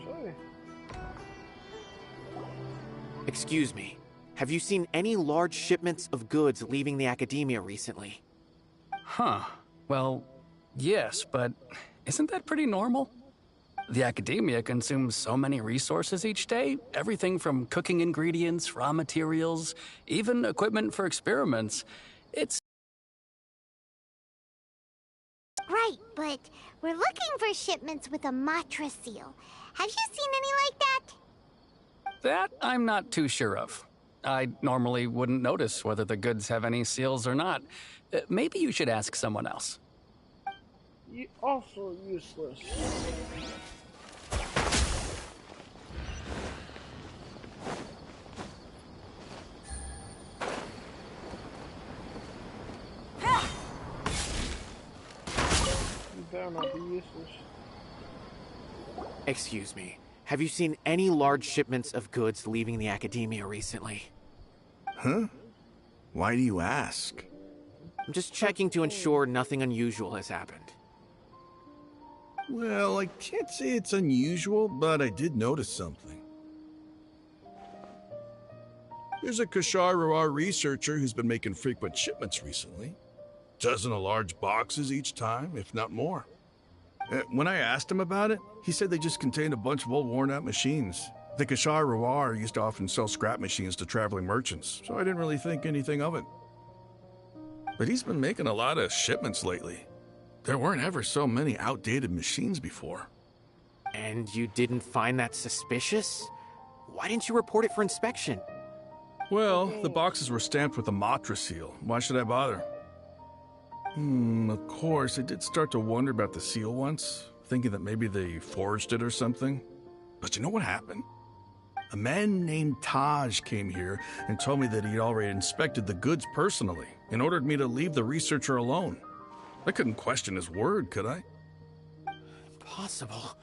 Sorry. Excuse me, have you seen any large shipments of goods leaving the academia recently? Huh. Well, yes, but isn't that pretty normal? The academia consumes so many resources each day. Everything from cooking ingredients, raw materials, even equipment for experiments. It's... Right, but we're looking for shipments with a Matra seal. Have you seen any like that? That I'm not too sure of. I normally wouldn't notice whether the goods have any seals or not. Maybe you should ask someone else. You also useless. You better not be useless. Excuse me, have you seen any large shipments of goods leaving the academia recently? Huh? Why do you ask? I'm just checking to ensure nothing unusual has happened. Well, I can't say it's unusual, but I did notice something. There's a Kashar researcher who's been making frequent shipments recently. Dozen of large boxes each time, if not more. When I asked him about it, he said they just contained a bunch of old worn-out machines. The Kashar used to often sell scrap machines to traveling merchants, so I didn't really think anything of it. But he's been making a lot of shipments lately. There weren't ever so many outdated machines before. And you didn't find that suspicious? Why didn't you report it for inspection? Well, the boxes were stamped with a Matra seal. Why should I bother? Of course, I did start to wonder about the seal once, thinking that maybe they forged it or something. But you know what happened? A man named Taj came here and told me that he'd already inspected the goods personally and ordered me to leave the researcher alone. I couldn't question his word, could I? Impossible.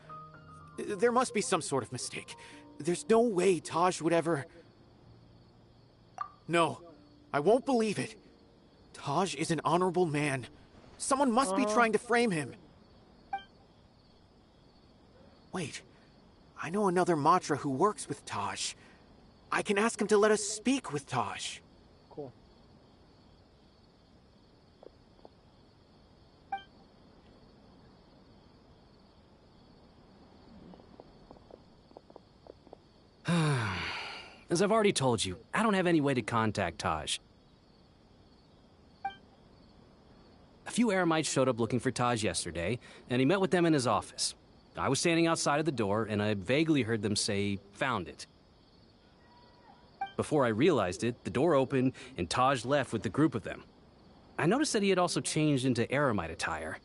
There must be some sort of mistake. There's no way Taj would ever... No, I won't believe it. Taj is an honorable man. Someone must be trying to frame him. Wait, I know another Matra who works with Taj. I can ask him to let us speak with Taj. Cool. As I've already told you, I don't have any way to contact Taj. A few Eremites showed up looking for Taj yesterday, and he met with them in his office. I was standing outside of the door, and I vaguely heard them say, "Found it." Before I realized it, the door opened, and Taj left with the group of them. I noticed that he had also changed into Eremite attire.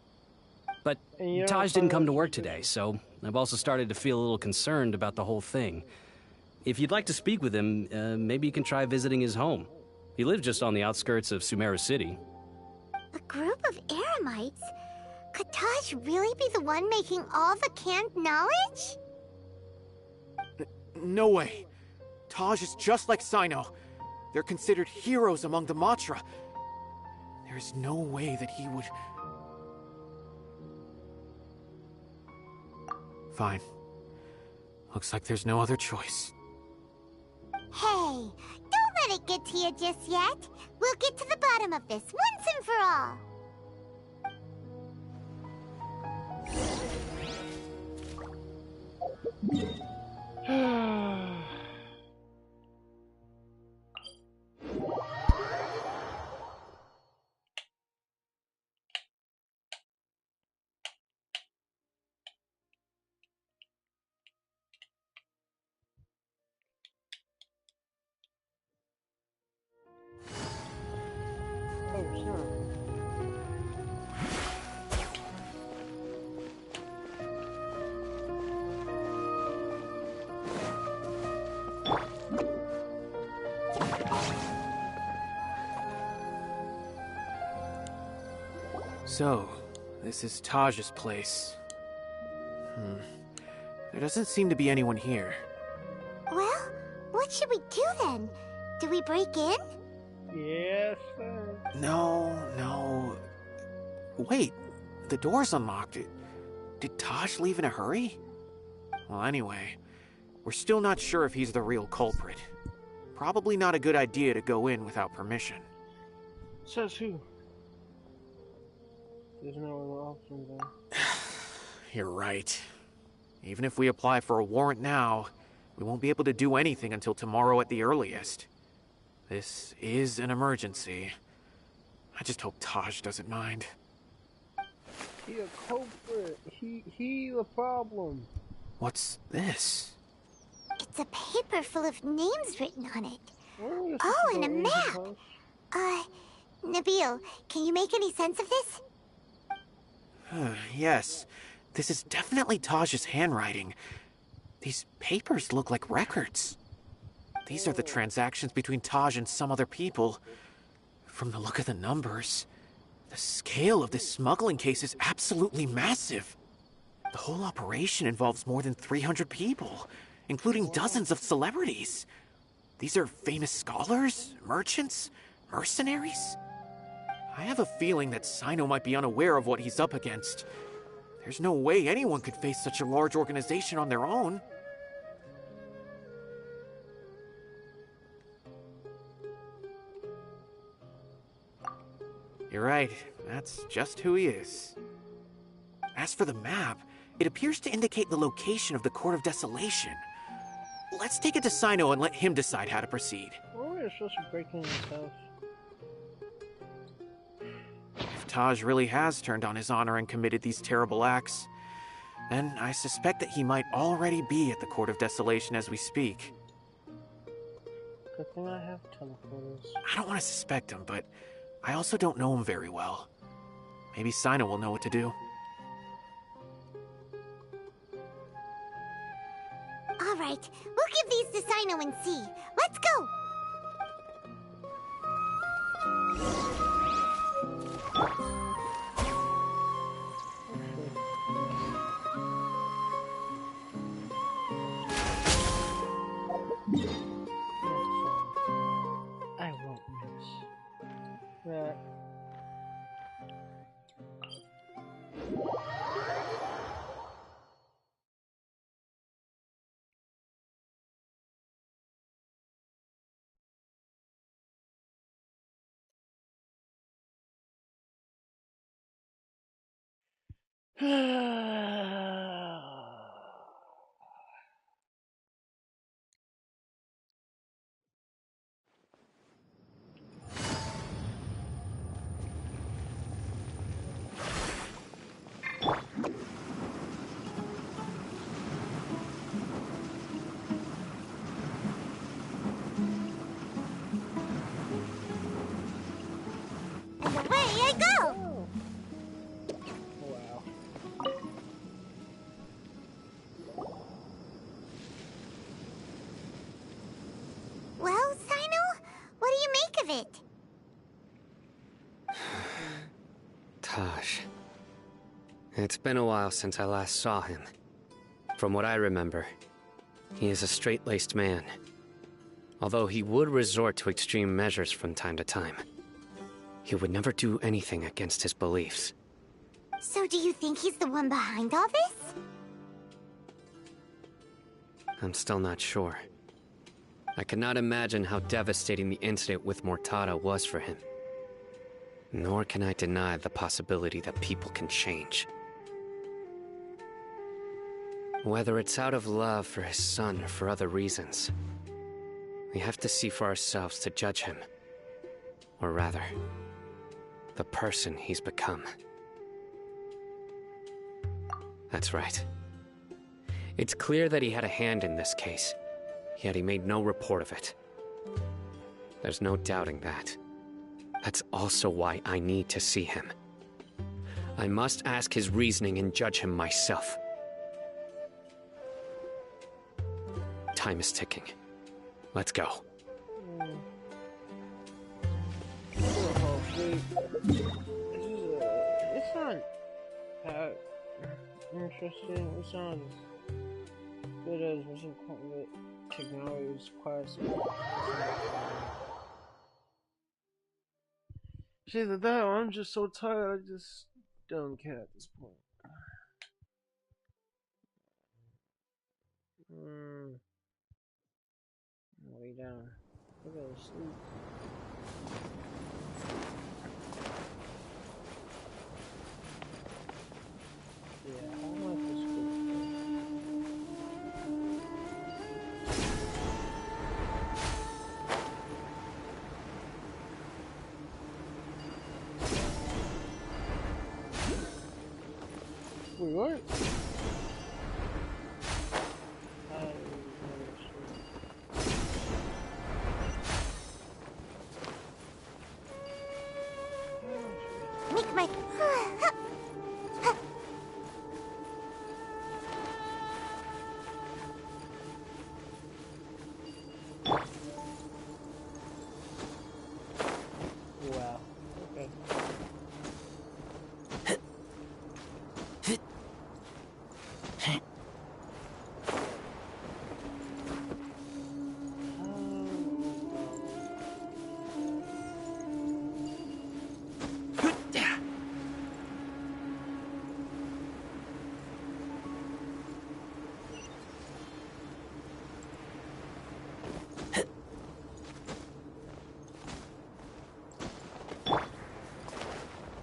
But Taj didn't come to work today, so I've also started to feel a little concerned about the whole thing. If you'd like to speak with him, maybe you can try visiting his home. He lives just on the outskirts of Sumeru City. A group of Eremites? Could Taj really be the one making all the canned knowledge? No way. Taj is just like Cyno. They're considered heroes among the Matra. There's no way that he would... Fine. Looks like there's no other choice. Hey, don't let it get to you just yet. We'll get to the bottom of this once and for all. So, this is Taj's place. There doesn't seem to be anyone here. Well, what should we do then? Do we break in? Yes, sir. No. Wait, the door's unlocked. Did Taj leave in a hurry? Well, anyway, we're still not sure if he's the real culprit. Probably not a good idea to go in without permission. Says who? There's no other option there. You're right. Even if we apply for a warrant now, we won't be able to do anything until tomorrow at the earliest. This is an emergency. I just hope Taj doesn't mind. He a culprit. He the problem. What's this? It's a paper full of names written on it. Oh, and a map. Nabil, can you make any sense of this? Yes, this is definitely Taj's handwriting. These papers look like records. These are the transactions between Taj and some other people. From the look of the numbers, the scale of this smuggling case is absolutely massive. The whole operation involves more than 300 people, including dozens of celebrities. These are famous scholars, merchants, mercenaries. I have a feeling that Cyno might be unaware of what he's up against. There's no way anyone could face such a large organization on their own. You're right, that's just who he is. As for the map, it appears to indicate the location of the Court of Desolation. Let's take it to Cyno and let him decide how to proceed. Oh, you're supposed to break in his house. If Taj really has turned on his honor and committed these terrible acts, then I suspect that he might already be at the Court of Desolation as we speak. Good thing I have teleporters. I don't want to suspect him, but I also don't know him very well. Maybe Cyno will know what to do. All right, we'll give these to Cyno and see. Let's go! I won't miss that. And away I go! Wow. Well, Cyno, what do you make of it? Taj. It's been a while since I last saw him. From what I remember, he is a straight-laced man. Although he would resort to extreme measures from time to time. He would never do anything against his beliefs. So do you think he's the one behind all this? I'm still not sure. I cannot imagine how devastating the incident with Mortada was for him. Nor can I deny the possibility that people can change. Whether it's out of love for his son or for other reasons, we have to see for ourselves to judge him. Or rather, the person he's become. That's right. It's clear that he had a hand in this case, yet he made no report of it. There's no doubting that. That's also why I need to see him. I must ask his reasoning and judge him myself. Time is ticking. Let's go. It's not that interesting. It's not as good as Mission Technology's Quest. See that I'm just so tired. I just don't care at this point. Way down. I gotta sleep. Yeah, I want to sleep. Wait, what? Make my... Wow. Okay.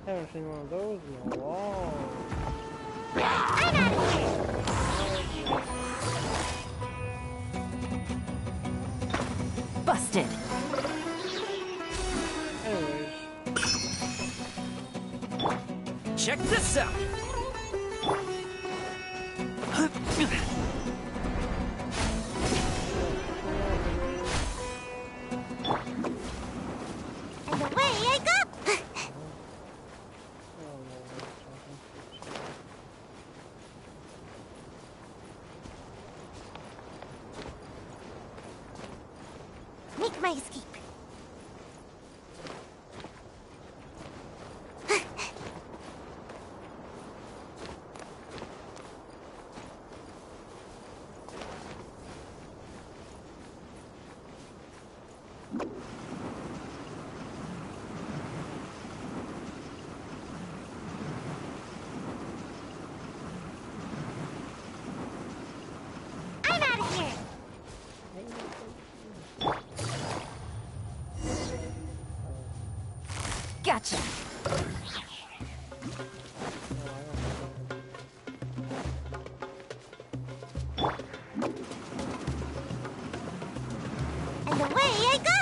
I haven't seen one of those in a while. Busted. Anyways. Check this out! And away I go! Make my escape. I'm out of here! Gotcha. And away I go!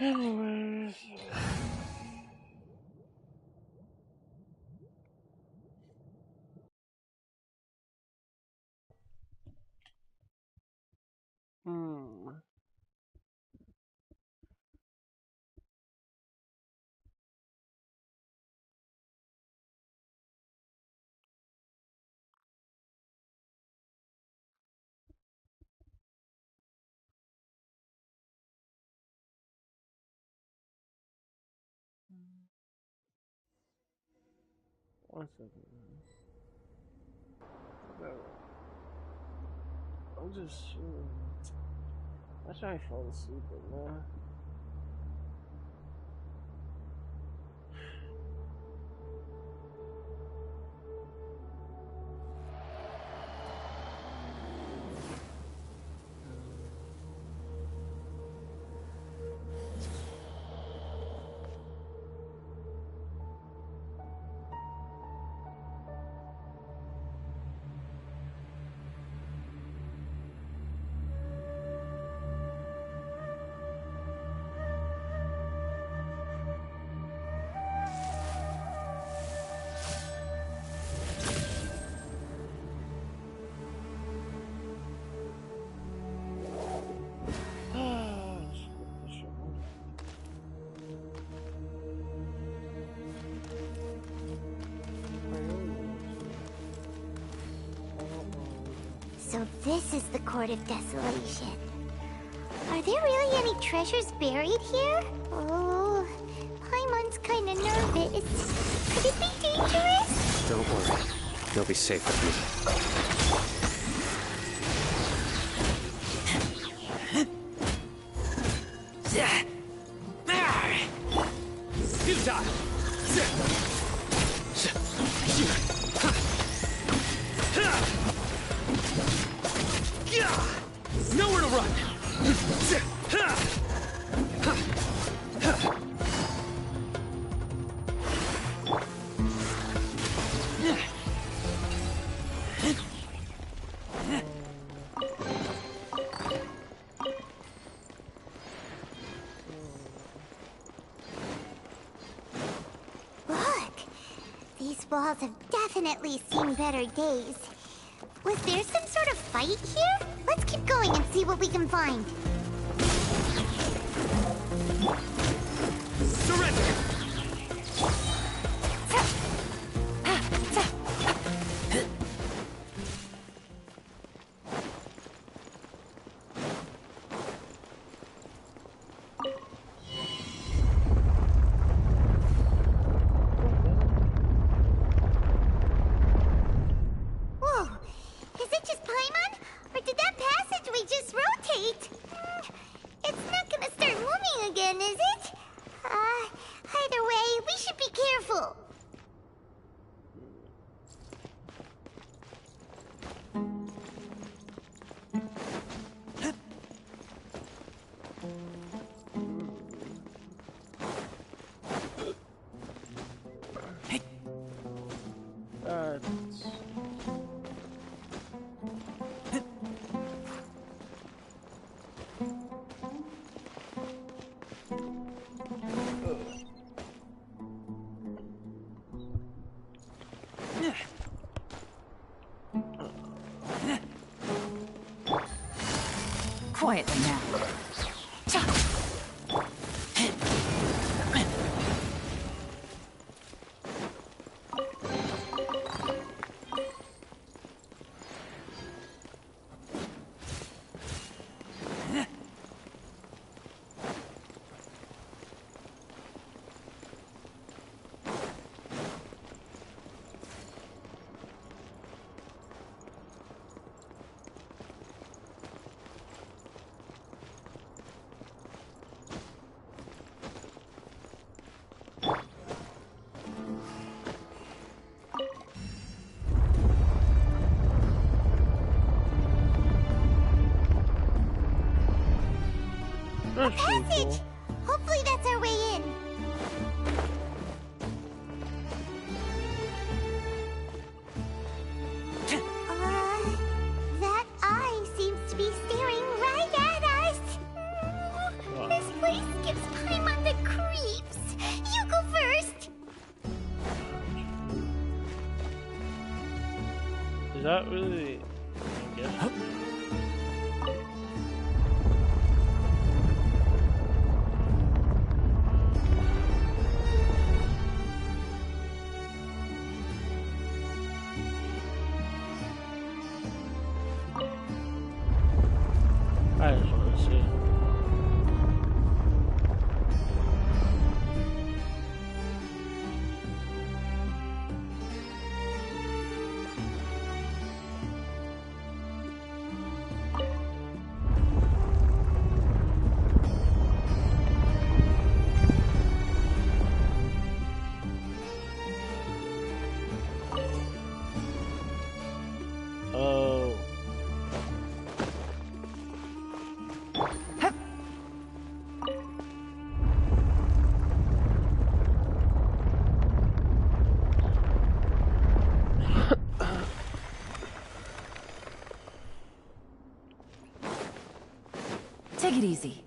Anyways. One second. I'm just. I was trying to fall asleep, but no. So this is the Court of Desolation. Are there really any treasures buried here? Oh, Paimon's kinda nervous. Could it be dangerous? Don't worry. You'll be safe with me. Nowhere to run! Look! These walls have definitely seen better days. Was there some sort of fight here? Let's keep going and see what we can find. Surrender! Whoa! Is it just Paimon? Or did that passageway just rotate? It's not gonna start moving again, is it? Either way, we should be careful. Quietly now. A passage! Hopefully that's our way in. That eye seems to be staring right at us. This place gives Paimon the creeps. You go first. Is that really... I guess. I just want to see. easy.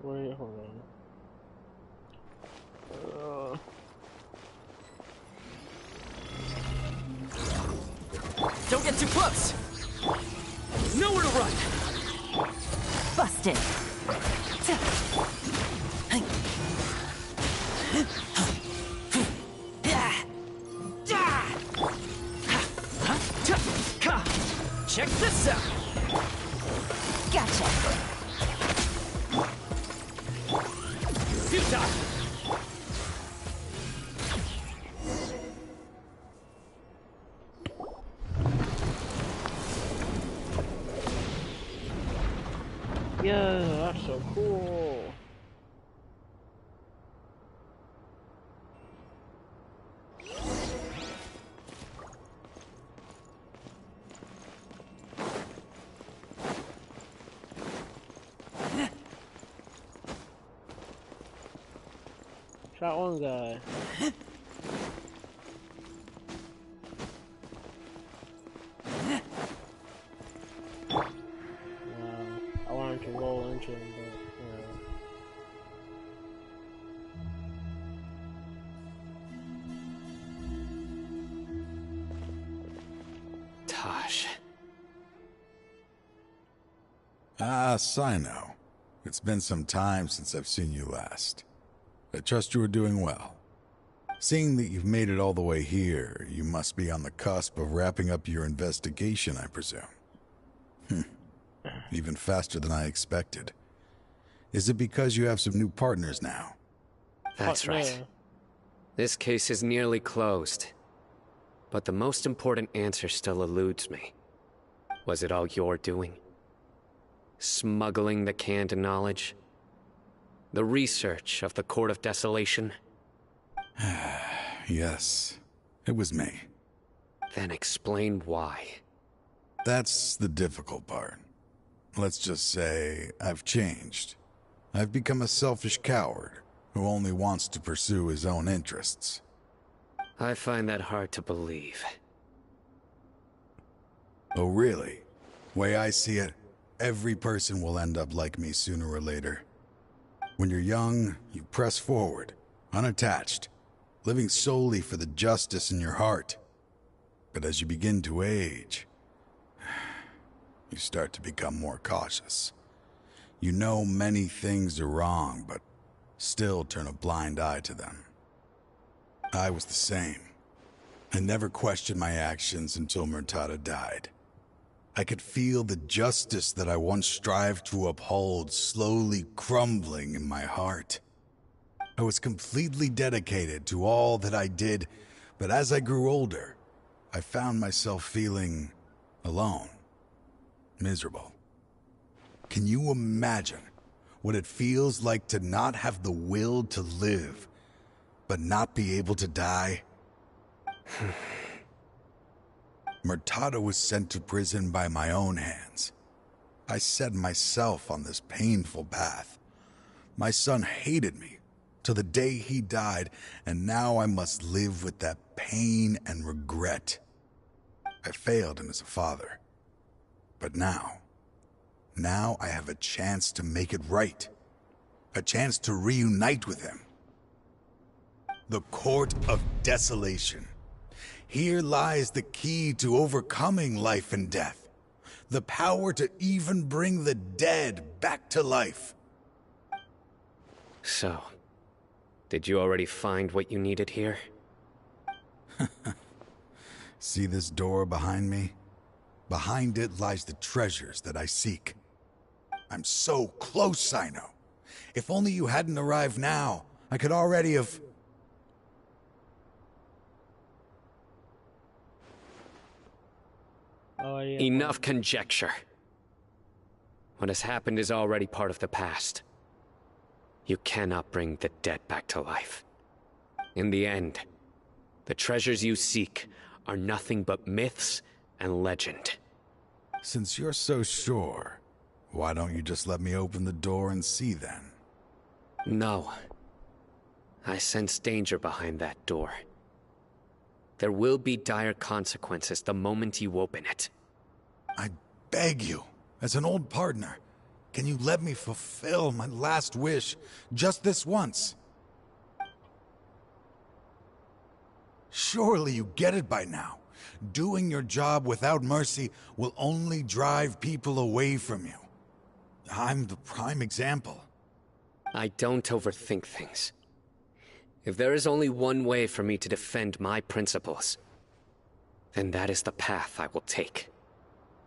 Wait, hold on. Don't get too close! Nowhere to run! Busted. Check this out! Gotcha. Futile! Yeah, that's so cool. Shot one guy. I wanted to roll into him, but Taj. Ah, Cyno. It's been some time since I've seen you last. I trust you are doing well. Seeing that you've made it all the way here, you must be on the cusp of wrapping up your investigation, I presume. Even faster than I expected. Is it because you have some new partners now? That's right. This case is nearly closed. But the most important answer still eludes me. Was it all your doing? Smuggling the canned knowledge? The research of the Court of Desolation? Yes, it was me. Then explain why. That's the difficult part. Let's just say I've changed. I've become a selfish coward who only wants to pursue his own interests. I find that hard to believe. Oh, really? Way I see it, every person will end up like me sooner or later. When you're young, you press forward, unattached, living solely for the justice in your heart. But as you begin to age, you start to become more cautious. You know many things are wrong, but still turn a blind eye to them. I was the same. I never questioned my actions until Murtada died. I could feel the justice that I once strived to uphold slowly crumbling in my heart. I was completely dedicated to all that I did, but as I grew older, I found myself feeling alone, miserable. Can you imagine what it feels like to not have the will to live, but not be able to die? Murtada was sent to prison by my own hands. I set myself on this painful path. My son hated me till the day he died, and now I must live with that pain and regret. I failed him as a father. But now I have a chance to make it right. A chance to reunite with him. The Court of Desolation. Here lies the key to overcoming life and death. The power to even bring the dead back to life. So, did you already find what you needed here? See this door behind me? Behind it lies the treasures that I seek. I'm so close, Cyno. If only you hadn't arrived now, I could already have... Enough conjecture. What has happened is already part of the past. You cannot bring the dead back to life. In the end, the treasures you seek are nothing but myths and legend. Since you're so sure, why don't you just let me open the door and see then? No. I sense danger behind that door. There will be dire consequences the moment you open it. I beg you, as an old partner, can you let me fulfill my last wish just this once? Surely you get it by now. Doing your job without mercy will only drive people away from you. I'm the prime example. I don't overthink things. If there is only one way for me to defend my principles, then that is the path I will take.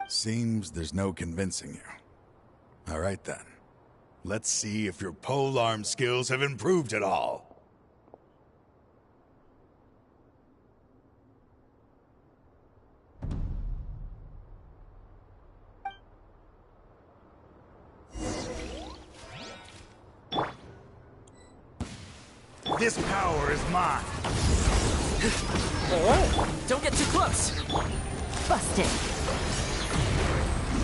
Seems there's no convincing you. All right then. Let's see if your polearm skills have improved at all. This power is mine. Don't get too close. Busted.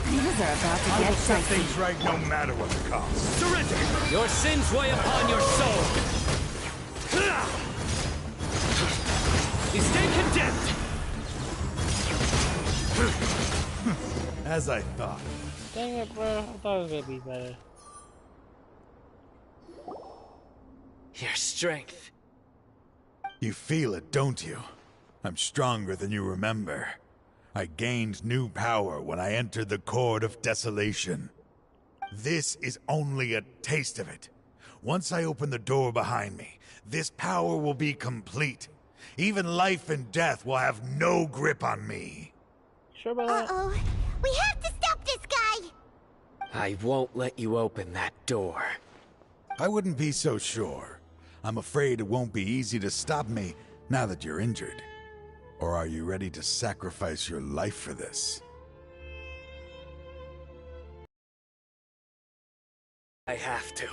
Things are about to I get will set dicey. things right no matter what the cost. Surrender! Your sins weigh upon your soul. You stay condemned. As I thought. Dang it, bro. I thought it was gonna be better. Your strength. You feel it, don't you? I'm stronger than you remember. I gained new power when I entered the Court of Desolation. This is only a taste of it. Once I open the door behind me, this power will be complete. Even life and death will have no grip on me. Sure about that? Uh-oh. We have to stop this guy! I won't let you open that door. I wouldn't be so sure. I'm afraid it won't be easy to stop me now that you're injured. Or are you ready to sacrifice your life for this? I have to.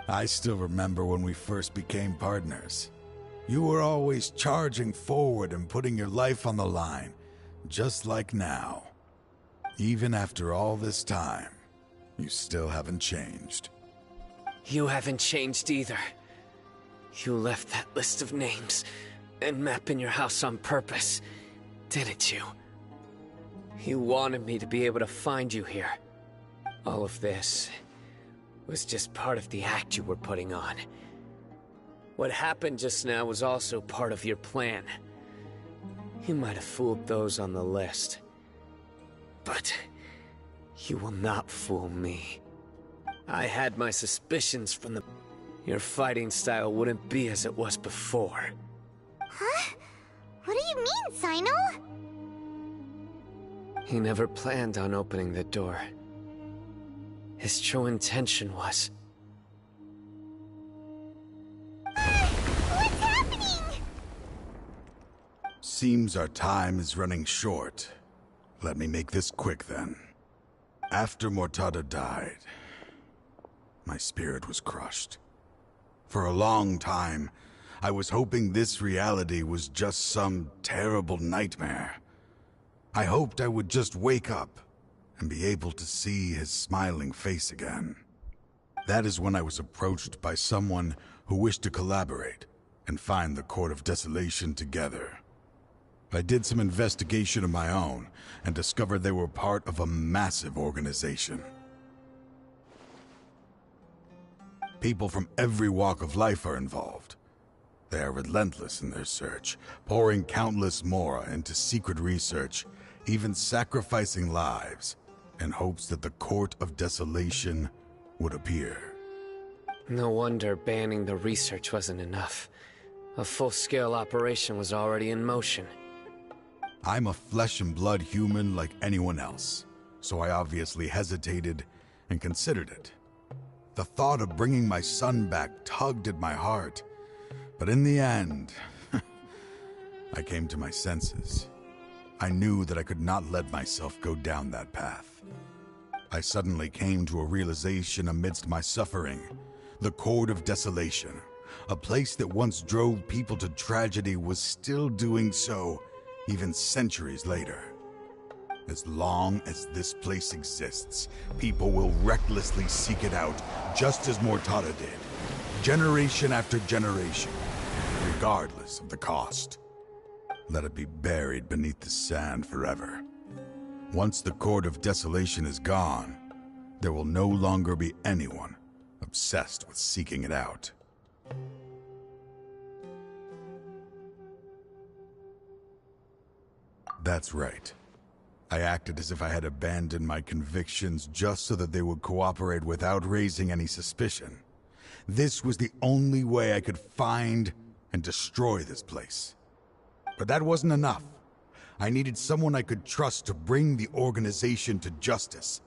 I still remember when we first became partners. You were always charging forward and putting your life on the line, just like now. Even after all this time, you still haven't changed. You haven't changed either. You left that list of names and map in your house on purpose, didn't you? You wanted me to be able to find you here. All of this was just part of the act you were putting on. What happened just now was also part of your plan. You might have fooled those on the list, but you will not fool me. I had my suspicions from the... Your fighting style wouldn't be as it was before. Huh? What do you mean, Cyno? He never planned on opening the door. His true intention was... What's happening? Seems our time is running short. Let me make this quick then. After Mortada died, my spirit was crushed. For a long time, I was hoping this reality was just some terrible nightmare. I hoped I would just wake up and be able to see his smiling face again. That is when I was approached by someone who wished to collaborate and find the Court of Desolation together. I did some investigation of my own and discovered they were part of a massive organization. People from every walk of life are involved. They are relentless in their search, pouring countless mora into secret research, even sacrificing lives, in hopes that the Court of Desolation would appear. No wonder banning the research wasn't enough. A full-scale operation was already in motion. I'm a flesh and blood human like anyone else, so I obviously hesitated and considered it. The thought of bringing my son back tugged at my heart, but in the end, I came to my senses. I knew that I could not let myself go down that path. I suddenly came to a realization amidst my suffering. The Court of Desolation, a place that once drove people to tragedy, was still doing so even centuries later. As long as this place exists, people will recklessly seek it out, just as Mortada did, generation after generation, regardless of the cost. let it be buried beneath the sand forever. Once the Court of Desolation is gone, there will no longer be anyone obsessed with seeking it out. That's right. I acted as if I had abandoned my convictions just so that they would cooperate without raising any suspicion. This was the only way I could find and destroy this place. But that wasn't enough. I needed someone I could trust to bring the organization to justice.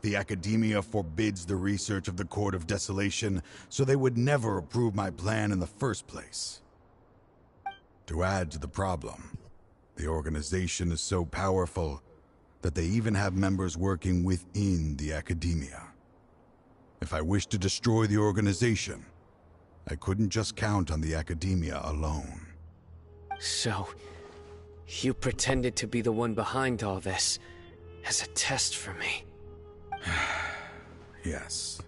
The Academia forbids the research of the Court of Desolation, so they would never approve my plan in the first place. To add to the problem, the organization is so powerful that they even have members working within the Academia. If I wished to destroy the organization, I couldn't just count on the Academia alone. So, you pretended to be the one behind all this, as a test for me. Yes.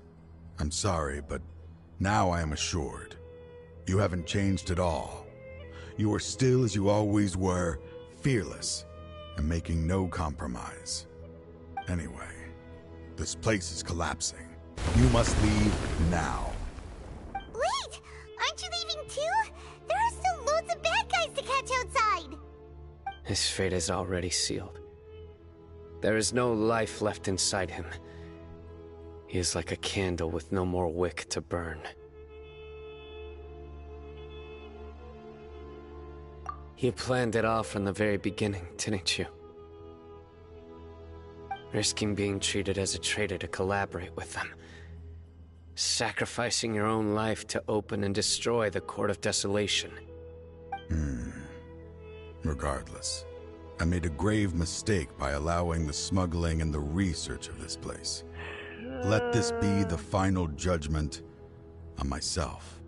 I'm sorry, but now I am assured. You haven't changed at all. You are still as you always were, fearless, and making no compromise. Anyway, this place is collapsing. You must leave now. Wait! Aren't you leaving too? There are still loads of bad guys to catch outside! His fate is already sealed. There is no life left inside him. He is like a candle with no more wick to burn. You planned it all from the very beginning, didn't you? Risking being treated as a traitor to collaborate with them. Sacrificing your own life to open and destroy the Court of Desolation. Regardless, I made a grave mistake by allowing the smuggling and the research of this place. Let this be the final judgment on myself.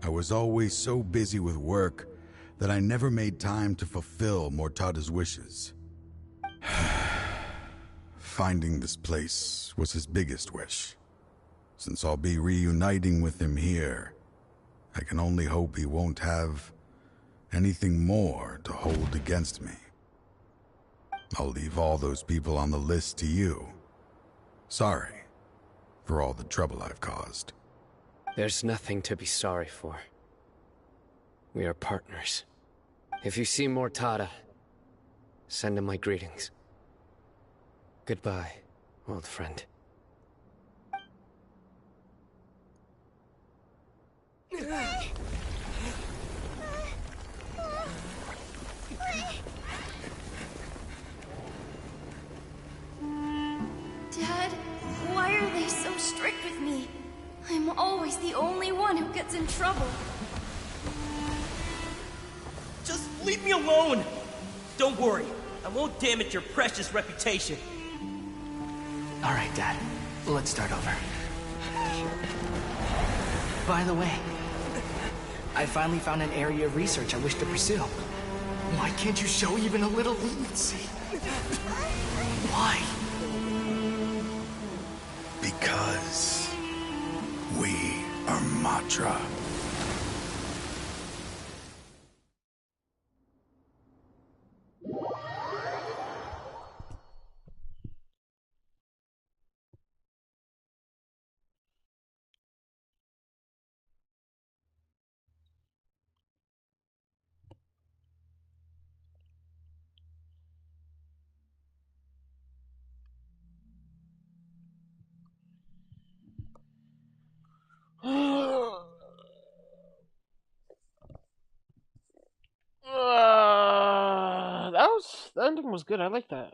I was always so busy with work that I never made time to fulfill Mortada's wishes. Finding this place was his biggest wish. Since I'll be reuniting with him here, I can only hope he won't have anything more to hold against me. I'll leave all those people on the list to you. Sorry for all the trouble I've caused. There's nothing to be sorry for. We are partners. If you see Mortada, send him my greetings. Goodbye, old friend. Dad, why are they so strict with me? I'm always the only one who gets in trouble. Just leave me alone! Don't worry, I won't damage your precious reputation. Alright, Dad. Let's start over. By the way, I finally found an area of research I wish to pursue. Why can't you show even a little leniency? Why? Because we are Matra. The ending was good. I like that.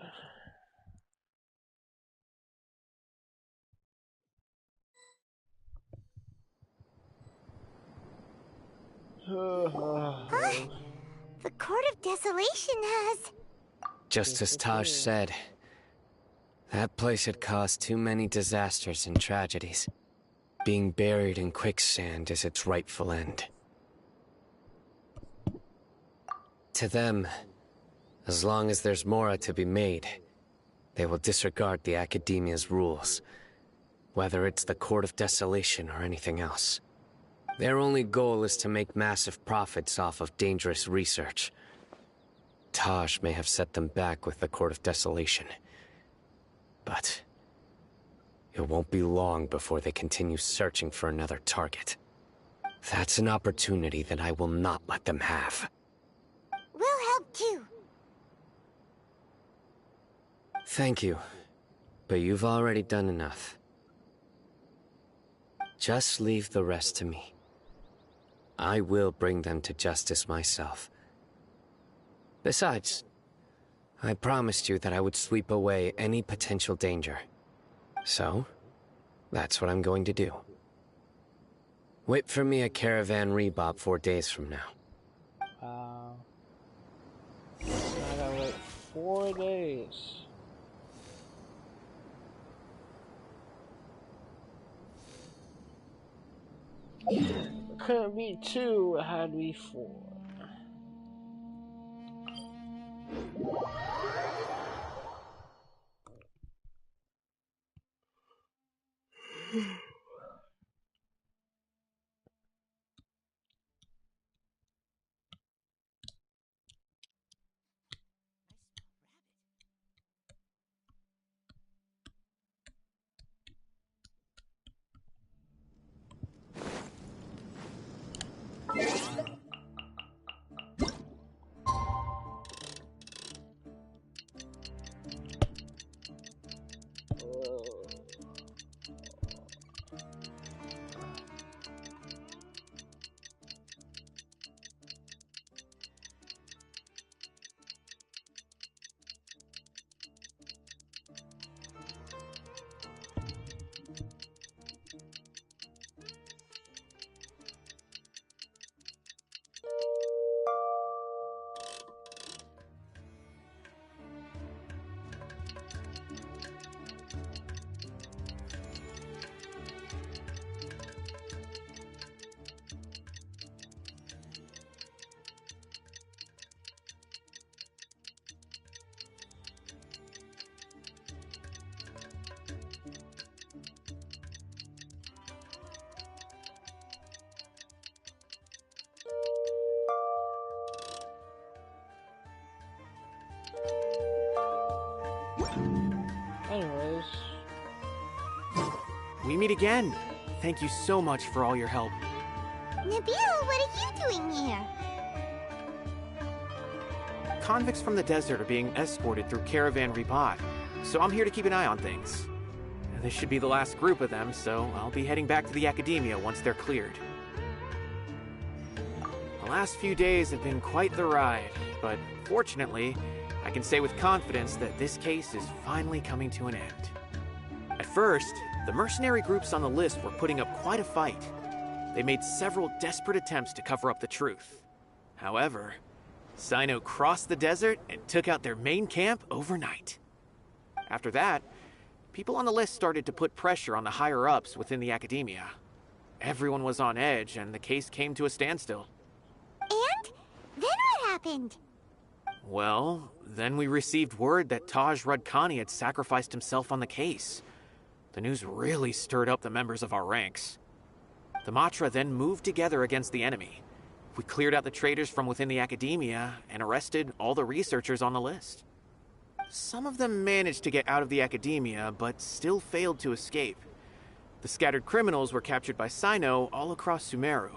The Court of Desolation has... Just as Taj said, that place had caused too many disasters and tragedies. Being buried in quicksand is its rightful end. To them, as long as there's more to be made, they will disregard the Academia's rules, whether it's the Court of Desolation or anything else. Their only goal is to make massive profits off of dangerous research. Taj may have set them back with the Court of Desolation. But it won't be long before they continue searching for another target. That's an opportunity that I will not let them have. We'll help too. Thank you, but you've already done enough. Just leave the rest to me. I will bring them to justice myself. Besides, I promised you that I would sweep away any potential danger. So, that's what I'm going to do. Wait for me at Caravan Rebop 4 days from now. Wow. I gotta wait 4 days. Couldn't be 2, it had to be 4. Anyways. We meet again. Thank you so much for all your help. Nabil, what are you doing here? Convicts from the desert are being escorted through Caravan Rebop, so I'm here to keep an eye on things. This should be the last group of them, so I'll be heading back to the Academia once they're cleared. The last few days have been quite the ride, but fortunately, I can say with confidence that this case is finally coming to an end. At first, the mercenary groups on the list were putting up quite a fight. They made several desperate attempts to cover up the truth. However, Cyno crossed the desert and took out their main camp overnight. After that, people on the list started to put pressure on the higher-ups within the Academia. Everyone was on edge, and the case came to a standstill. And? Then what happened? Well, then we received word that Taj Rudkani had sacrificed himself on the case. The news really stirred up the members of our ranks. The Matra then moved together against the enemy. We cleared out the traitors from within the Academia and arrested all the researchers on the list. Some of them managed to get out of the Academia, but still failed to escape. The scattered criminals were captured by Cyno all across Sumeru.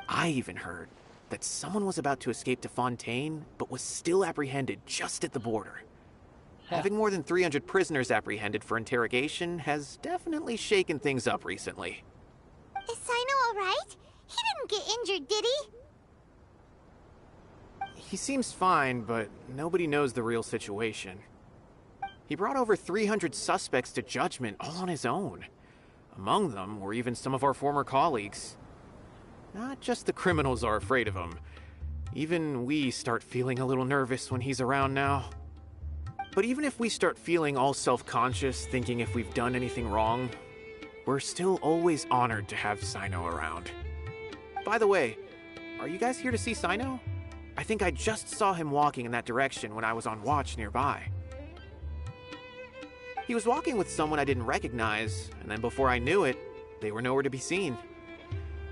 I even heard that someone was about to escape to Fontaine, but was still apprehended just at the border. Having more than 300 prisoners apprehended for interrogation has definitely shaken things up recently. Is Cyno alright? He didn't get injured, did he? He seems fine, but nobody knows the real situation. He brought over 300 suspects to judgment all on his own. Among them were even some of our former colleagues. Not just the criminals are afraid of him. Even we start feeling a little nervous when he's around now. But even if we start feeling all self-conscious, thinking if we've done anything wrong, we're still always honored to have Cyno around. By the way, are you guys here to see Cyno? I think I just saw him walking in that direction when I was on watch nearby. He was walking with someone I didn't recognize, and then before I knew it, they were nowhere to be seen.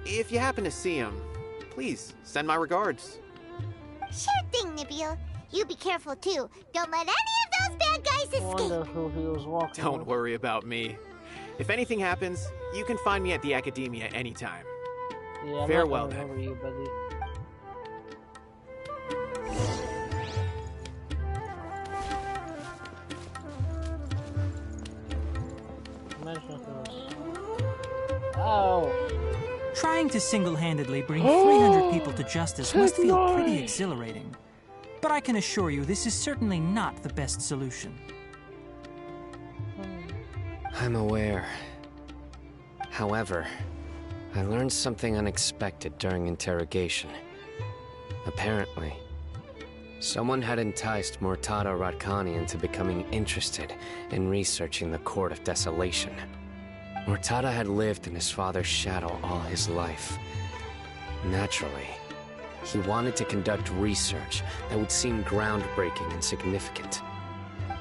If you happen to see him, please send my regards. Sure thing, Nabil. You be careful too. Don't let any of those bad guys escape. Wonder who he was walking Don't with. worry about me. If anything happens, you can find me at the Academia anytime. Yeah, I'm Farewell, not gonna then. remember you, buddy. Imagine if it was... Oh. Trying to single-handedly bring 300 people to justice must feel pretty nice. exhilarating. But I can assure you this is certainly not the best solution. I'm aware. However, I learned something unexpected during interrogation. Apparently, someone had enticed Murtada Radkani into becoming interested in researching the Court of Desolation. Murtada had lived in his father's shadow all his life. Naturally, he wanted to conduct research that would seem groundbreaking and significant.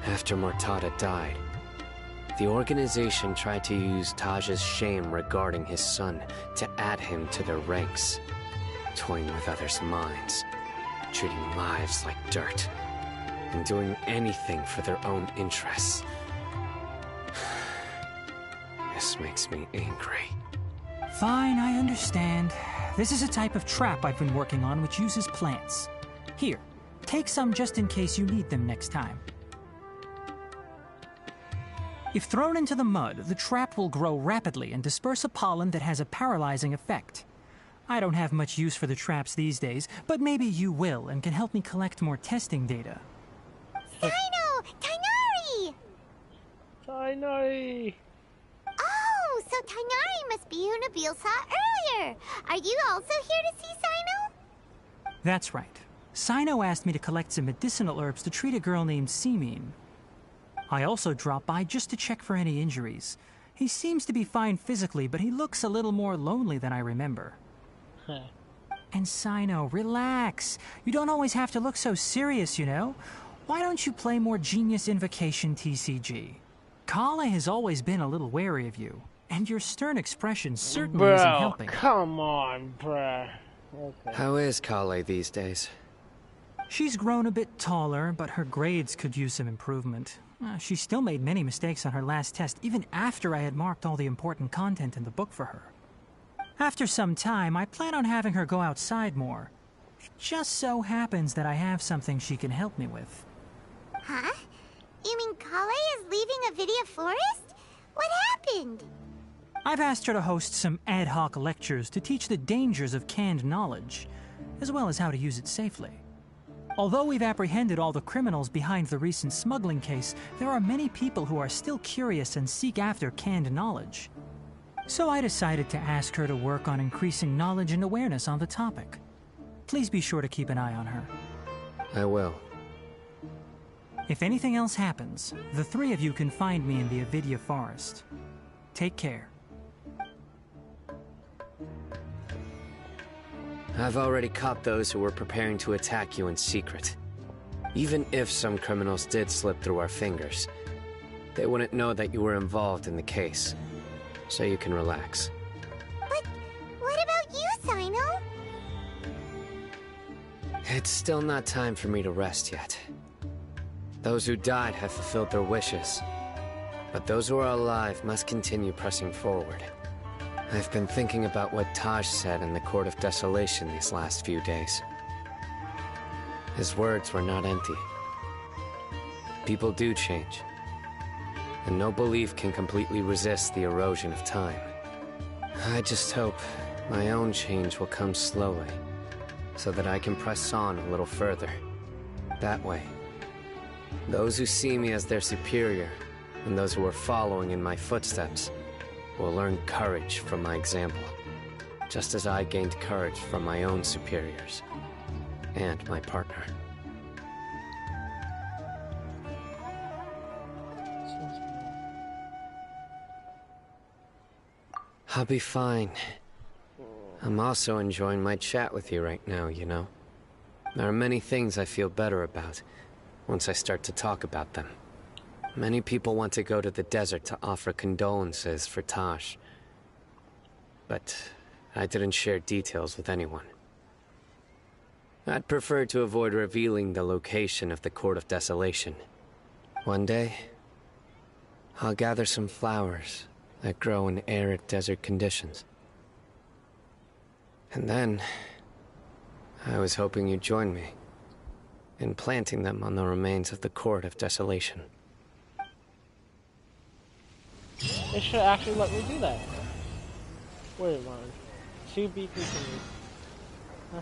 After Murtada died, the organization tried to use Taj's shame regarding his son to add him to their ranks, toying with others' minds, treating lives like dirt, and doing anything for their own interests. This makes me angry. Fine, I understand. This is a type of trap I've been working on which uses plants. Here, take some just in case you need them next time. If thrown into the mud, the trap will grow rapidly and disperse a pollen that has a paralyzing effect. I don't have much use for the traps these days, but maybe you will and can help me collect more testing data. Cyno! Tainari! Tainari! Oh, so Tainari must be who Nabil saw earlier. Are you also here to see Cyno? That's right. Cyno asked me to collect some medicinal herbs to treat a girl named Simin. I also dropped by just to check for any injuries. He seems to be fine physically, but he looks a little more lonely than I remember. And Cyno, relax. You don't always have to look so serious, you know? Why don't you play more Genius Invocation TCG? Kale has always been a little wary of you, and your stern expression certainly isn't helping. Come on, bruh. Okay. How is Kale these days? She's grown a bit taller, but her grades could use some improvement. She still made many mistakes on her last test, even after I had marked all the important content in the book for her. After some time, I plan on having her go outside more. It just so happens that I have something she can help me with. Huh? You mean Kale is leaving Avidia Forest? What happened? I've asked her to host some ad hoc lectures to teach the dangers of canned knowledge, as well as how to use it safely. Although we've apprehended all the criminals behind the recent smuggling case, there are many people who are still curious and seek after canned knowledge. So I decided to ask her to work on increasing knowledge and awareness on the topic. Please be sure to keep an eye on her. I will. If anything else happens, the three of you can find me in the Avidia Forest. Take care. I've already caught those who were preparing to attack you in secret. Even if some criminals did slip through our fingers, they wouldn't know that you were involved in the case. So you can relax. But what about you, Cyno? It's still not time for me to rest yet. Those who died have fulfilled their wishes, but those who are alive must continue pressing forward. I've been thinking about what Taj said in the Court of Desolation these last few days. His words were not empty. People do change, and no belief can completely resist the erosion of time. I just hope my own change will come slowly, so that I can press on a little further. That way, those who see me as their superior, and those who are following in my footsteps, will learn courage from my example, just as I gained courage from my own superiors, and my partner. I'll be fine. I'm also enjoying my chat with you right now, you know. There are many things I feel better about once I start to talk about them. Many people want to go to the desert to offer condolences for Taj. But I didn't share details with anyone. I'd prefer to avoid revealing the location of the Court of Desolation. One day, I'll gather some flowers that grow in arid desert conditions. And then, I was hoping you'd join me in planting them on the remains of the Court of Desolation. It should actually let me do that. Wait a minute. To be continued. Huh?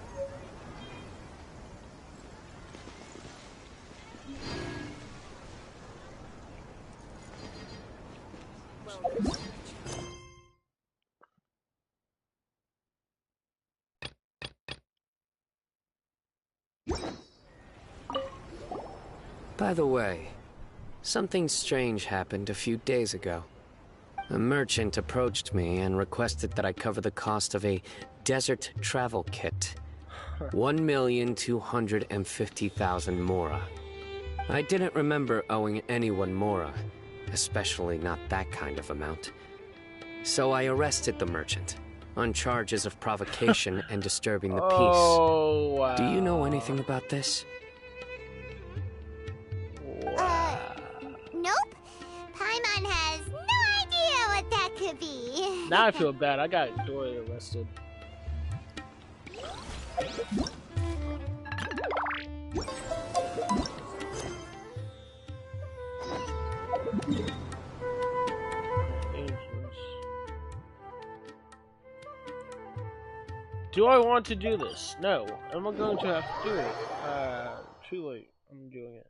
By the way, something strange happened a few days ago. A merchant approached me and requested that I cover the cost of a desert travel kit. 1,250,000 mora. I didn't remember owing anyone mora, especially not that kind of amount. So I arrested the merchant on charges of provocation and disturbing the peace. Oh, wow. Do you know anything about this? Nope. Paimon has no idea what that could be. Now I feel bad. I got Dory arrested. Do I want to do this? No. Am I going to have to do it? Too late. I'm doing it.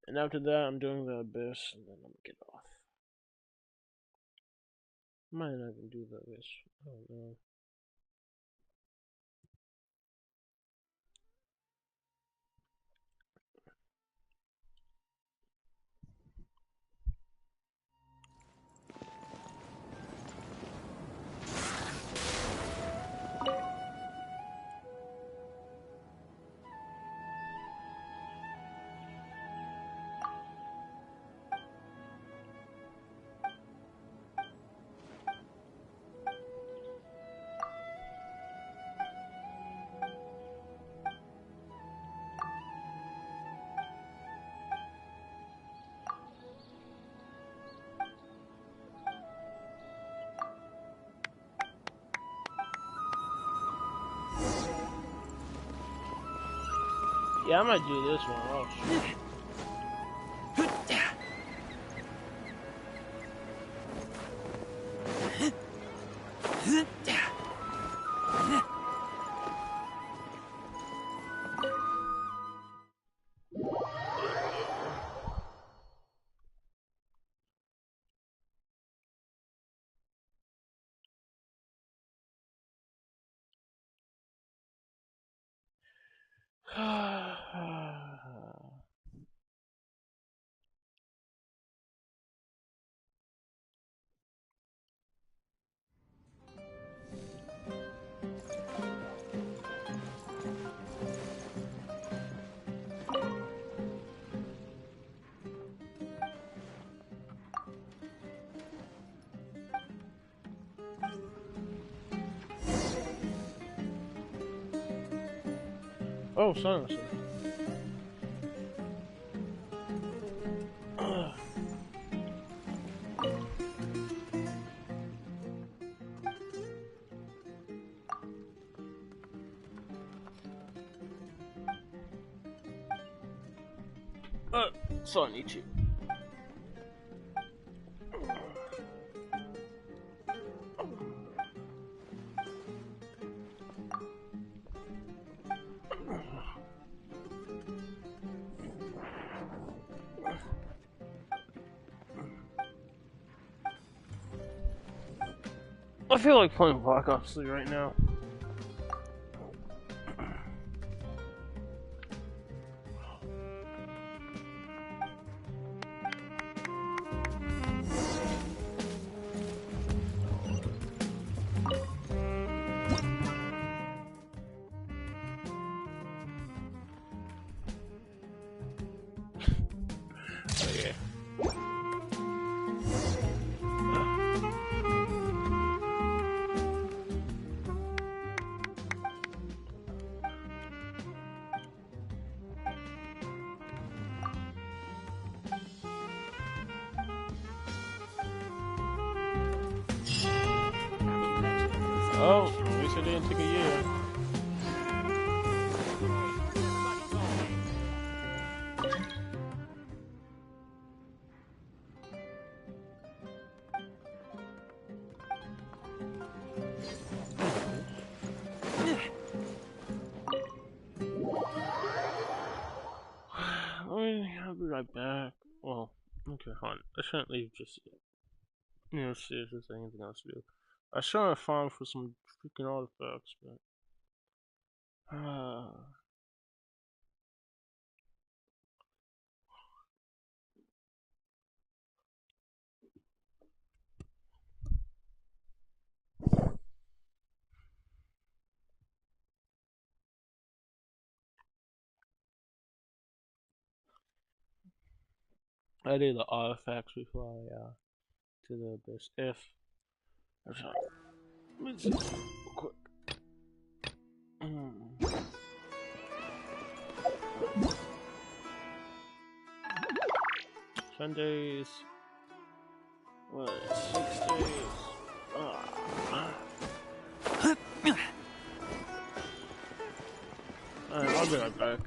And after that, I'm doing the abyss, and then I'm gonna get off. Might not even do the abyss. I don't know. Yeah, I might do this one. Oh, shit. Oh, Cyno. So I need to. I feel like playing Black Ops 3 right now. Oh, at least it didn't take a year. I'll be right back. Well, okay, hold on. I shouldn't leave just yet. You know, see if there's anything else to do. I should have found for some freaking artifacts, but I did the artifacts before I to the abyss. If let's see real quick. Sundays. What? 6 days. Alright, I'll be right back.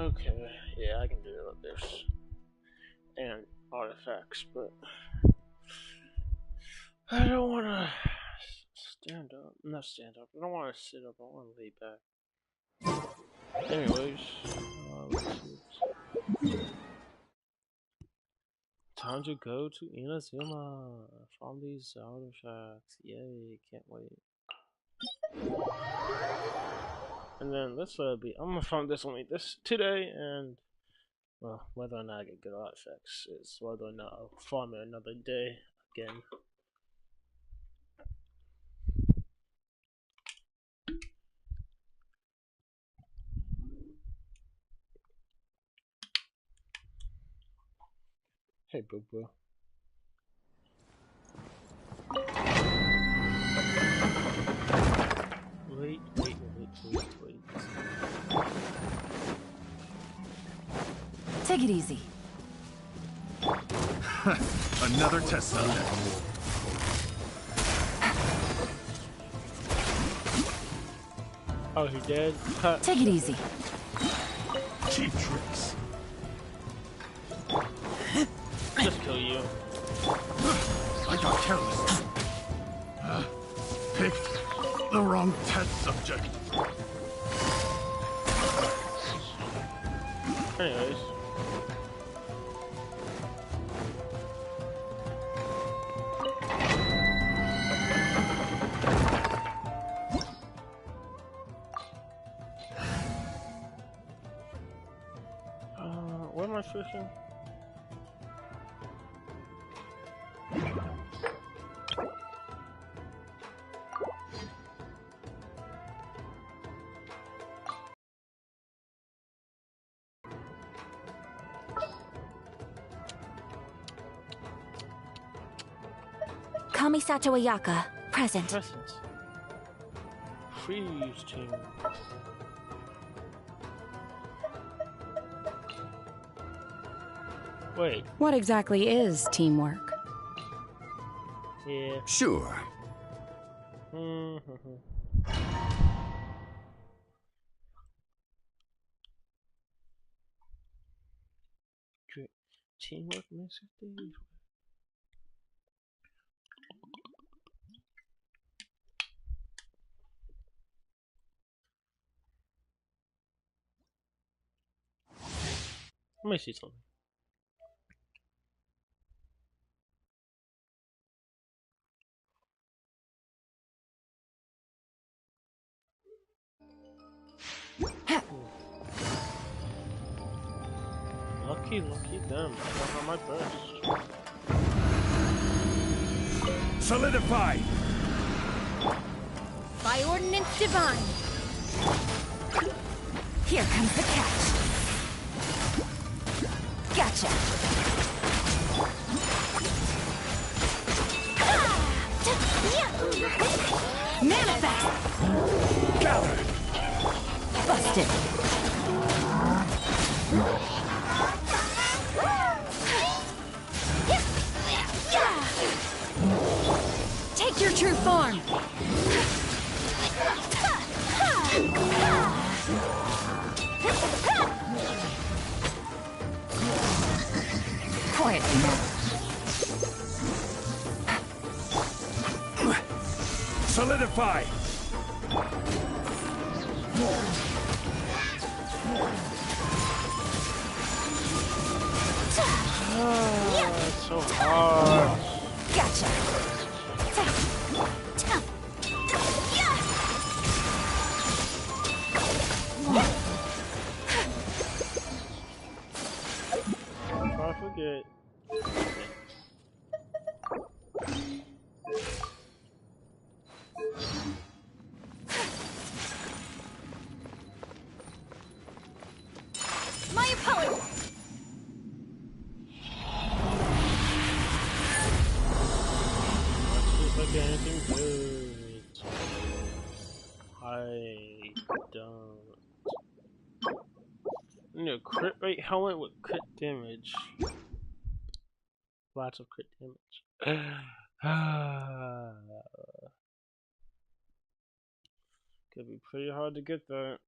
Okay, yeah, I can do it like this. And artifacts, but I don't want to stand up. Not stand up. I don't want to sit up. I want to lay back. Anyways, let's see. Time to go to Inazuma. From these artifacts. Yay, can't wait. And then let's be. I'm gonna find this only this today, and well, whether or not I get good artifacts is whether or not I'll farm it another day again. Hey, bro. Wait. Take it easy. Another test subject. Oh, he dead? Take it easy. Cheap tricks. Just kill you. I got careless. Picked the wrong test subject. Anyways. What am I fishing? Kamisato Ayaka, present. Freeze team. Wait. What exactly is teamwork? Yeah. Sure. Teamwork makes it easy. Let me see something. Lucky them. I don't have my burst. Solidify! By ordinance divine. Here comes the catch. Gotcha. Manifest. Gather. Busted. Take your true form. Quietly now. Solidify! It's so hard. Gotcha. If I forget. My apologies. Let's see if I get anything good. I don't. I need a crit rate helmet with crit damage. Lots of crit damage. Could be pretty hard to get that.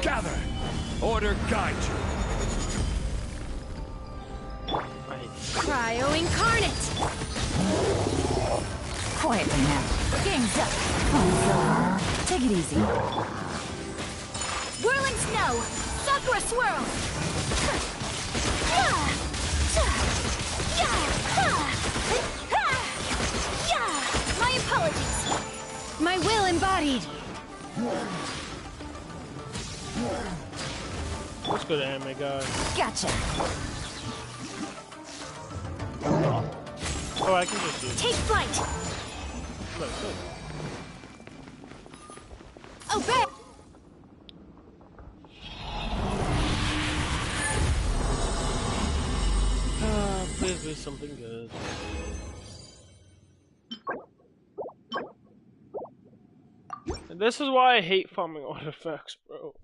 Gather! Order guide you! Cryo incarnate! Quietly now. Game's up. Take it easy. Whirling snow! Sakura swirl! My apologies! My will embodied! Let's go to anime guy. Gotcha! Oh, I can just use Take flight! Obey! Please do something good. And this is why I hate farming artifacts, bro.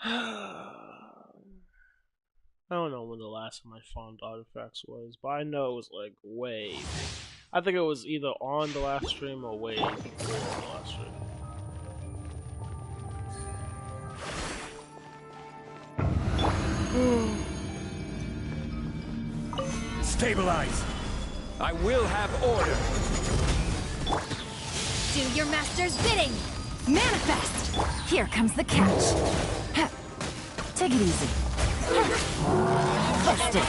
I don't know when the last time I farmed artifacts was, but I know it was like way. I think it was either on the last stream or way before the last stream. Stabilize! I will have order! Do your master's bidding! Manifest! Here comes the catch. Take it easy. Busted.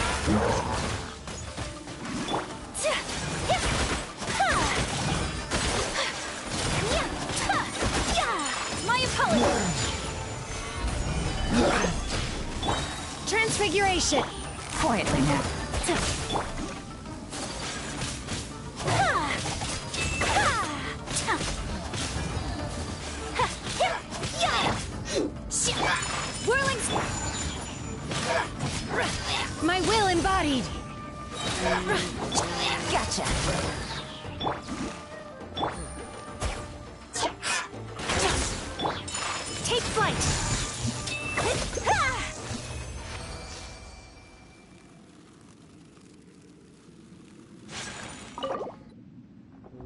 My apologies. Transfiguration. Quietly now. Whirling. My will embodied. Gotcha. Take flight.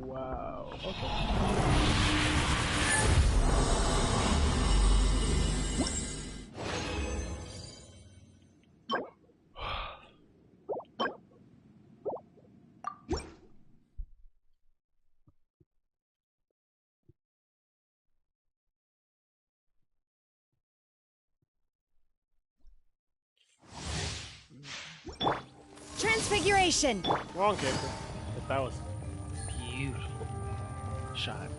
Wow. Okay. Transfiguration! Wrong character. But that was beautiful shot.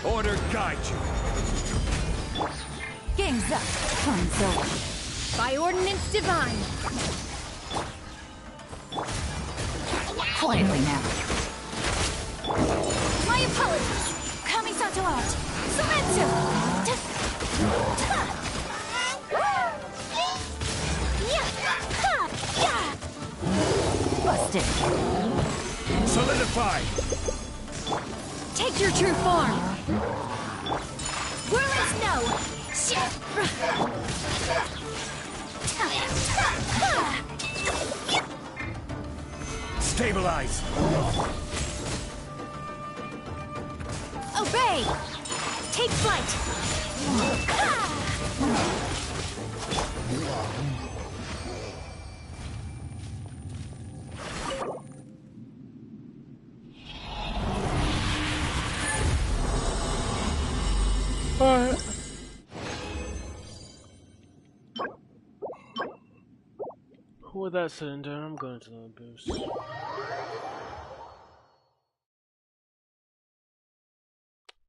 Order guide you. Game's up. Fun's over. By ordinance divine. Quietly now. My apologies. Kamisato out. Silencio! Busted. Solidify. Take your true form. Whirling snow. Stabilize. Obey. Take flight. Alright. With that cylinder, I'm going to the boost.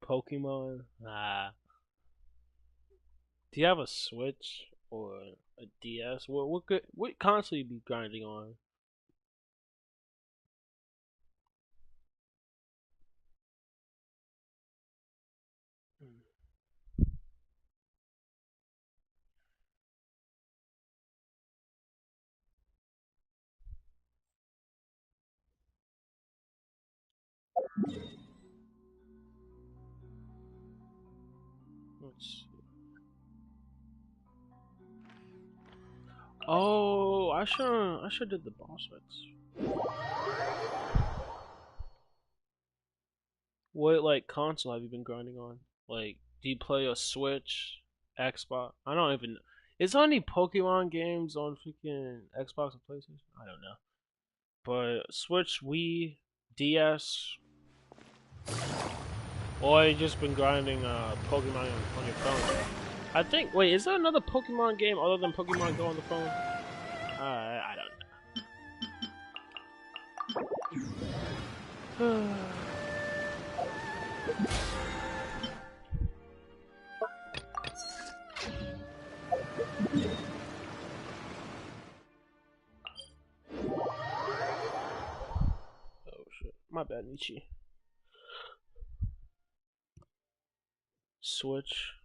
Pokemon? Nah. Do you have a Switch or a DS? What console you be grinding on? Let's see. Oh, I should did the boss fights. What like console have you been grinding on? Like, do you play a Switch, Xbox? I don't even know. Is there any Pokemon games on freaking Xbox and PlayStation? I don't know. But Switch, Wii, DS, or you just been grinding Pokemon on your phone? I think. Wait, is there another Pokemon game other than Pokemon Go on the phone? I don't know. Oh shit! My bad, Nietzsche. Switch.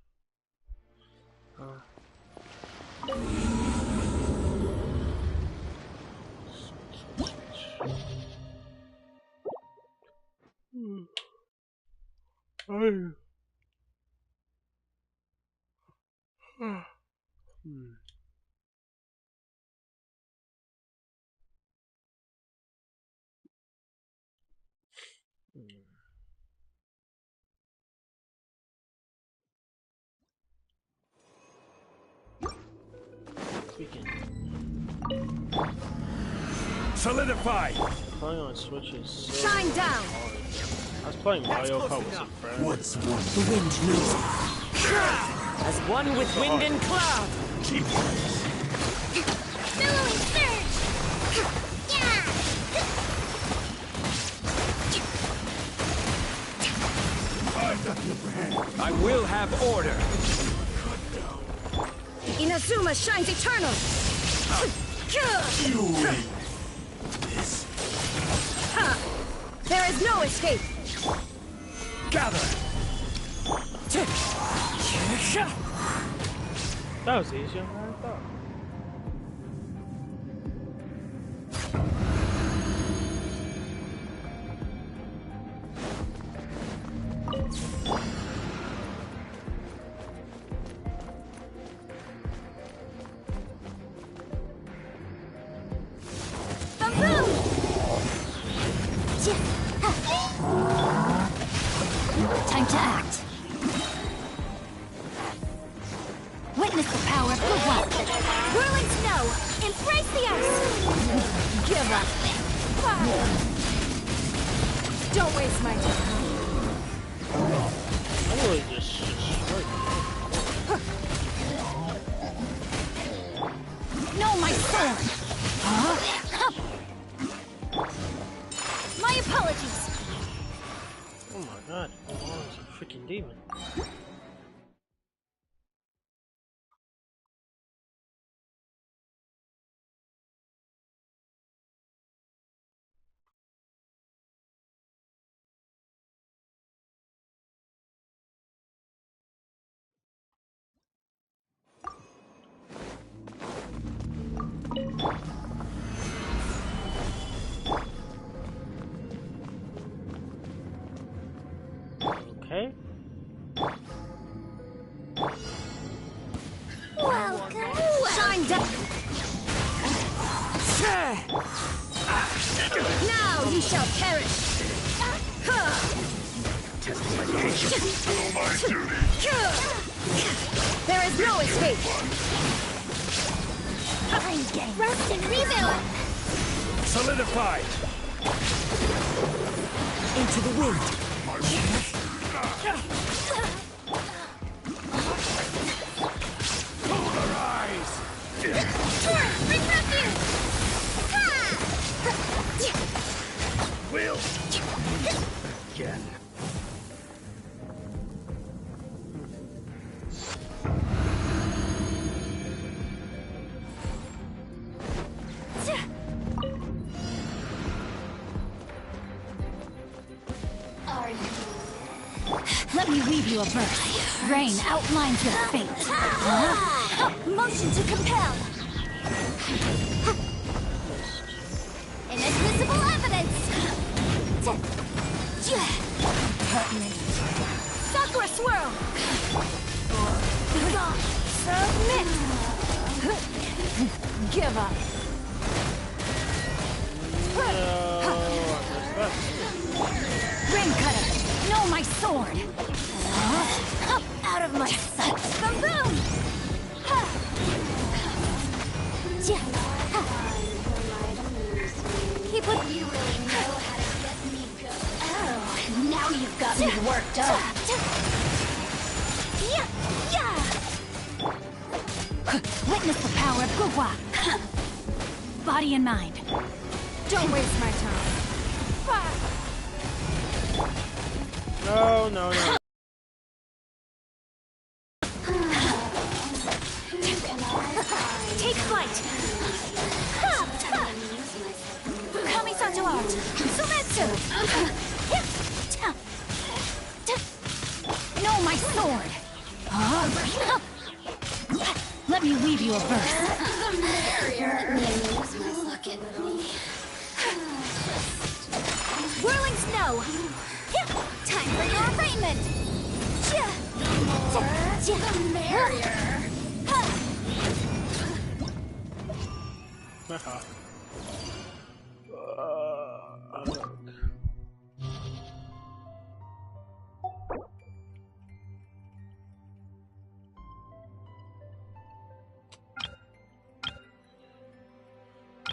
Solidify. Playing on Switch is so Shine down. hard. I was playing Mario Kart with some friends. What's one? The wind knows it. As one with wind and cloud. Billowing surge! I will have order. Inazuma shines eternal. There is no escape. Gather. That was easier than I thought. Time to act. Witness the power of the what? Whirling snow! Embrace the ice! Give up! Don't waste my time. I'm really just straight. Okay. Welcome. Shine down. Now you shall perish. Testing my patience. Still my duty. There is no escape. I'm game. Rest and rebuild. Solidified. Into the wind. Polarize. Bring refuge. Will. Again. Let me weave you a verse. Rain outlines your fate. Motion to compel. Inadmissible evidence. Pertinent. Sakura swirl. Submit. Give up. Ring cutter. Know my sword. Out of my sight. Boom! Keep with you. Really know how to get me going. Oh, now you've got me worked up. Witness the power of Gugwa. Body and mind. Don't waste my time. No, no, no. Take flight! Kamisato art! Sumetsu! Know my sword! Let me weave you a verse. Whirling snow! Time for your arraignment! The merrier!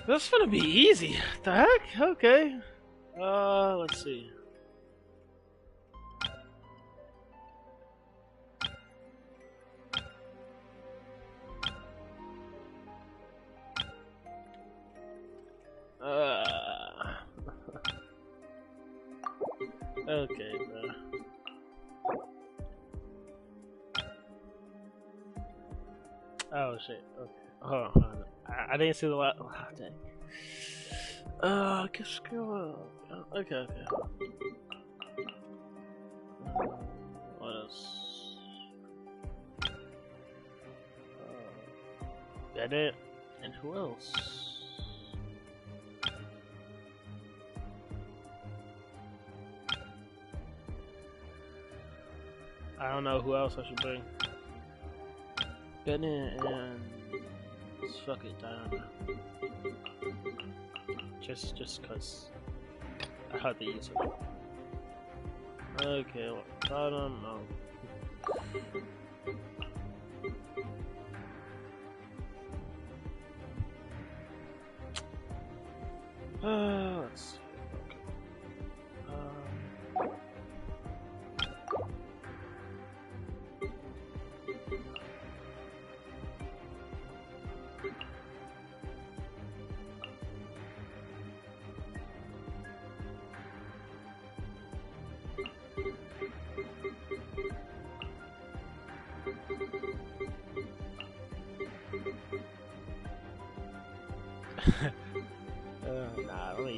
This is gonna be easy. What the heck? Okay. Let's see. Okay, bro. Oh shit. Okay. Hold on. I didn't see the last. Oh, dang. Just go. Okay. What else? Bennett, and who else? I don't know who else I should bring. Bennett and fuck it, Diana. Just cause I had to use it. Okay, well, bottom, no. Let's see.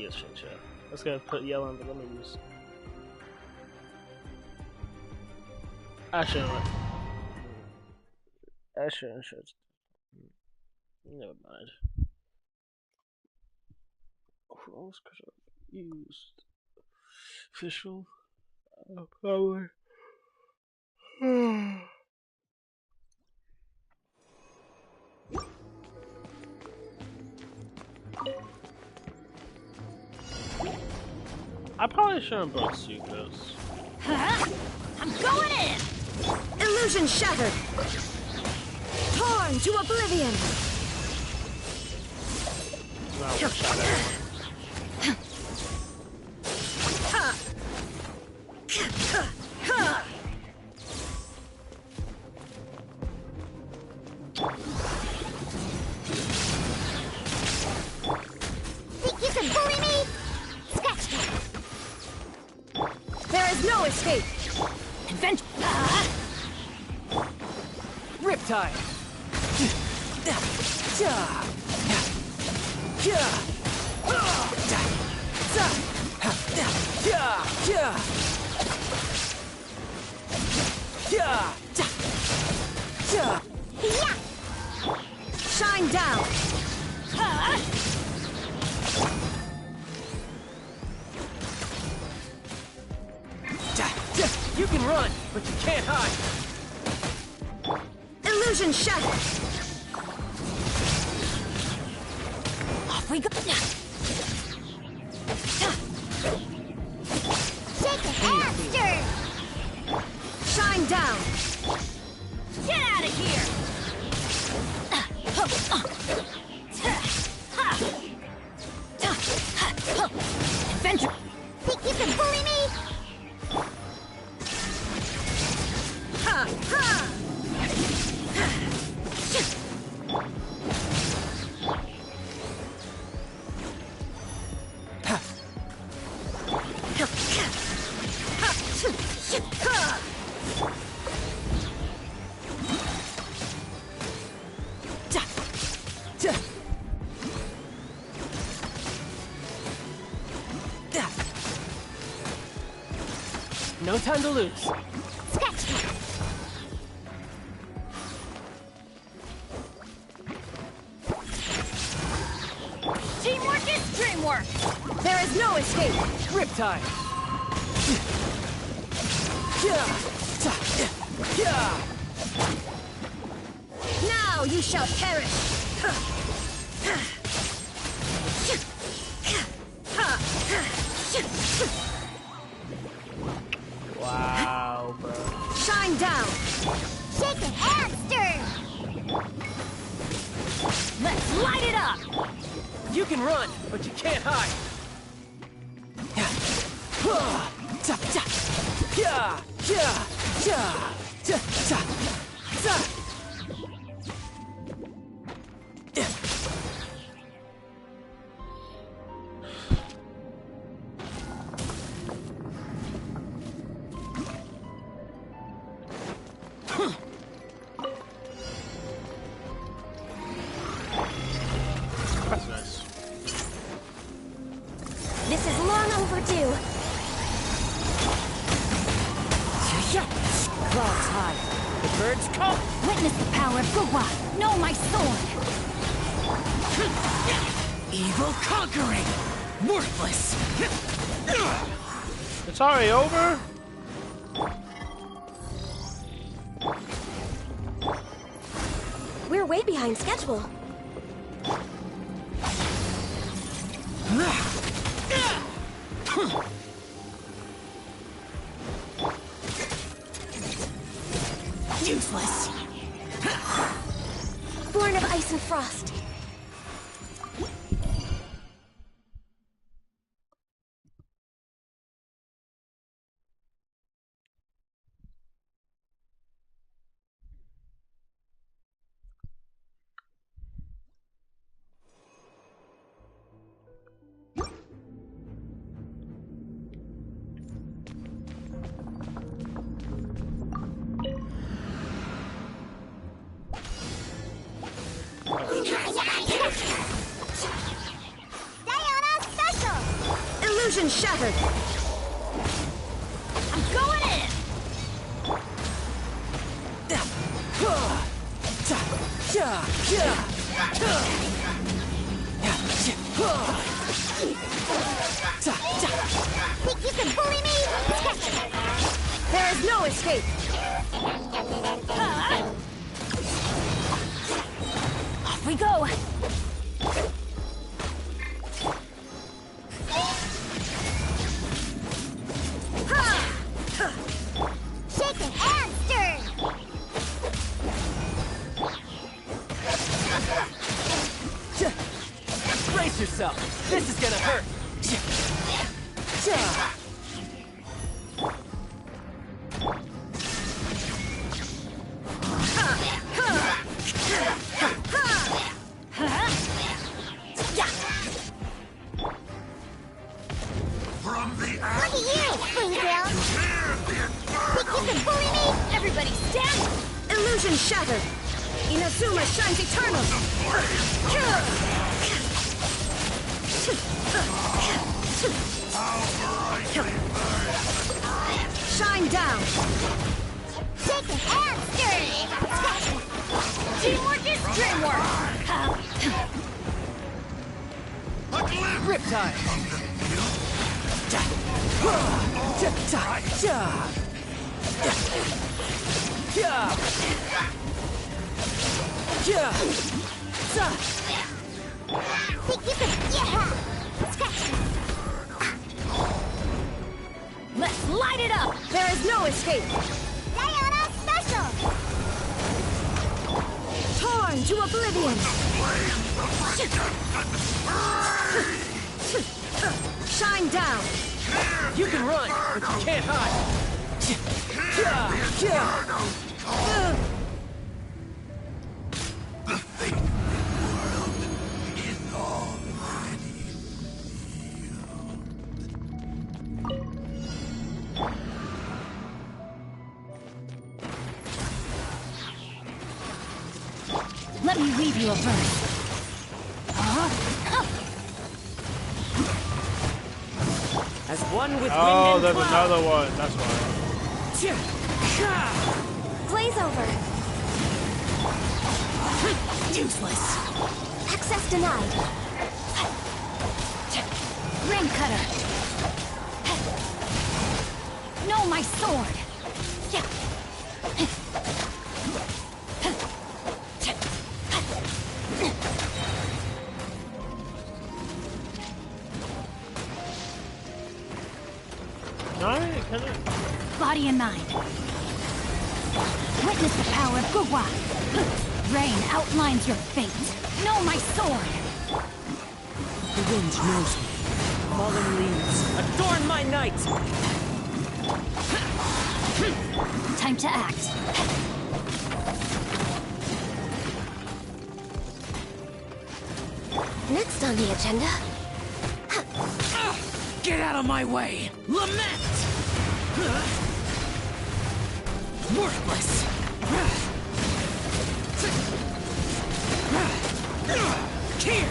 yes, change that. Let's go put yellow in the lemons. Actually, never mind. Who else could have used official power? I probably shouldn't brought Sucrose. I'm going in! Illusion shattered! Torn to oblivion! Think you can bully me? Scratch that! There is no escape! Adventure! Riptide! Shine down! You can run, but you can't hide! Illusion shattered! Off we go! Shake it, hamster! Shine down! Get out of here! Adventure! Think you can bully me? Ha! Ha! No time to lose. Scratch that! Teamwork is dreamwork! There is no escape! Riptide! Now you shall perish! Wow, bro. Shine down! Shake it, hamster! Let's light it up! You can run, but you can't hide! That's nice. This is long overdue. Clouds high. The birds come. Witness the power of Gugwa. Know my sword. Evil conquering! Worthless! It's already over? We're way behind schedule. Useless. Born of ice and frost. Yeah! Illusion shattered. I'm going in. Think you can bully me? There is no escape. Off we go. Shaken and stirred. Brace yourself. This is gonna hurt. Look at you, Springfield. Think you can bully me? Everybody stand. Illusion shattered. Inazuma shines eternal. Shine down. Shaken and stirred. Teamwork is dreamwork. Riptide. Think you can... Yeah! Let's light it up. There is no escape. Diana Special! Torn to oblivion. Shine down. You can run, but you can't hide. The fate world is already Let me read you a verse. As one with Oh, wind and there's cloud. another one. That's why. Glaze over. Useless. Access denied. Ring cutter. No, my sword. Body and mind. Witness the power of Gugwa. Rain outlines your fate. Know my sword. The wind knows me. Fallen leaves adorn my night. Time to act. Next on the agenda. Get out of my way! Lament! Worthless! Here!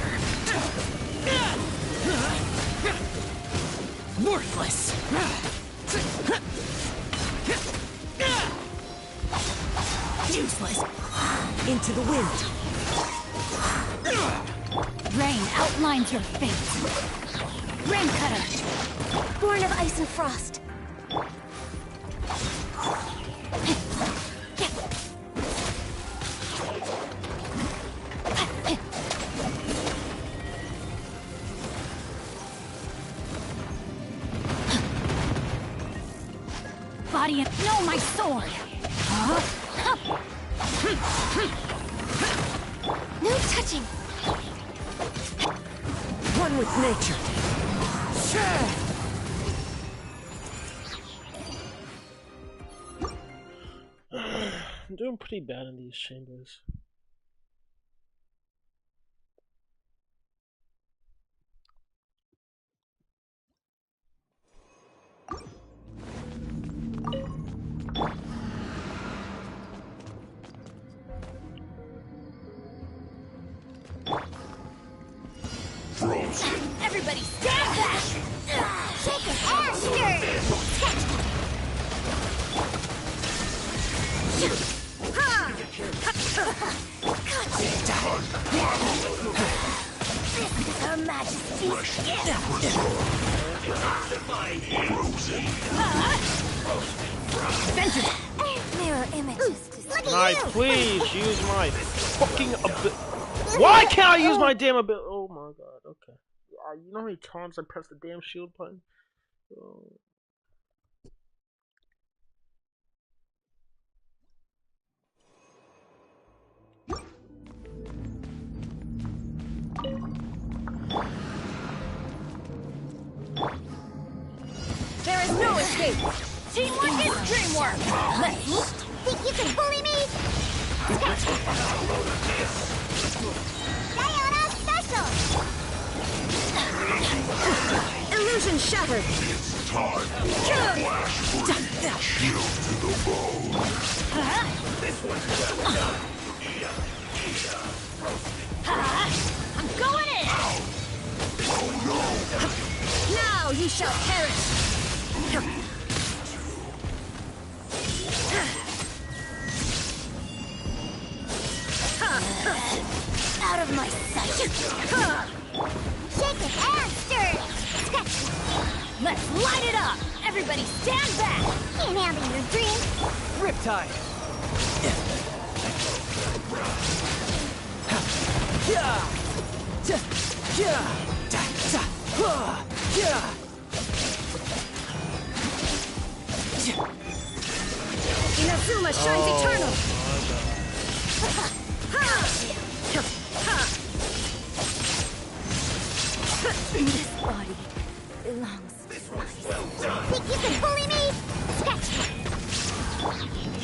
Worthless! Useless. Into the wind. Rain outlines your fate. Rain cutter. Born of ice and frost. Body and no, my sword. No touching. One with nature. I'm doing pretty bad in these chambers. Everybody stand back! Her Majesty's gift. Mirror images. Can I please use my fucking ability? Why can't I use my damn ability? Oh my god, okay. You know how many times I pressed the damn shield button? Oh. There is no escape. Teamwork is dreamwork. Let's think you can bully me? Diana special! Illusion shattered. It's time. Flash shield to the bone. This one's I'm going in. Oh no! Now you shall perish. Out of my sight. Shake it and stir it! Let's light it up! Everybody stand back! Can't handle your dreams! Riptide! Inazuma shines eternal! This body belongs to us. Think you can bully me?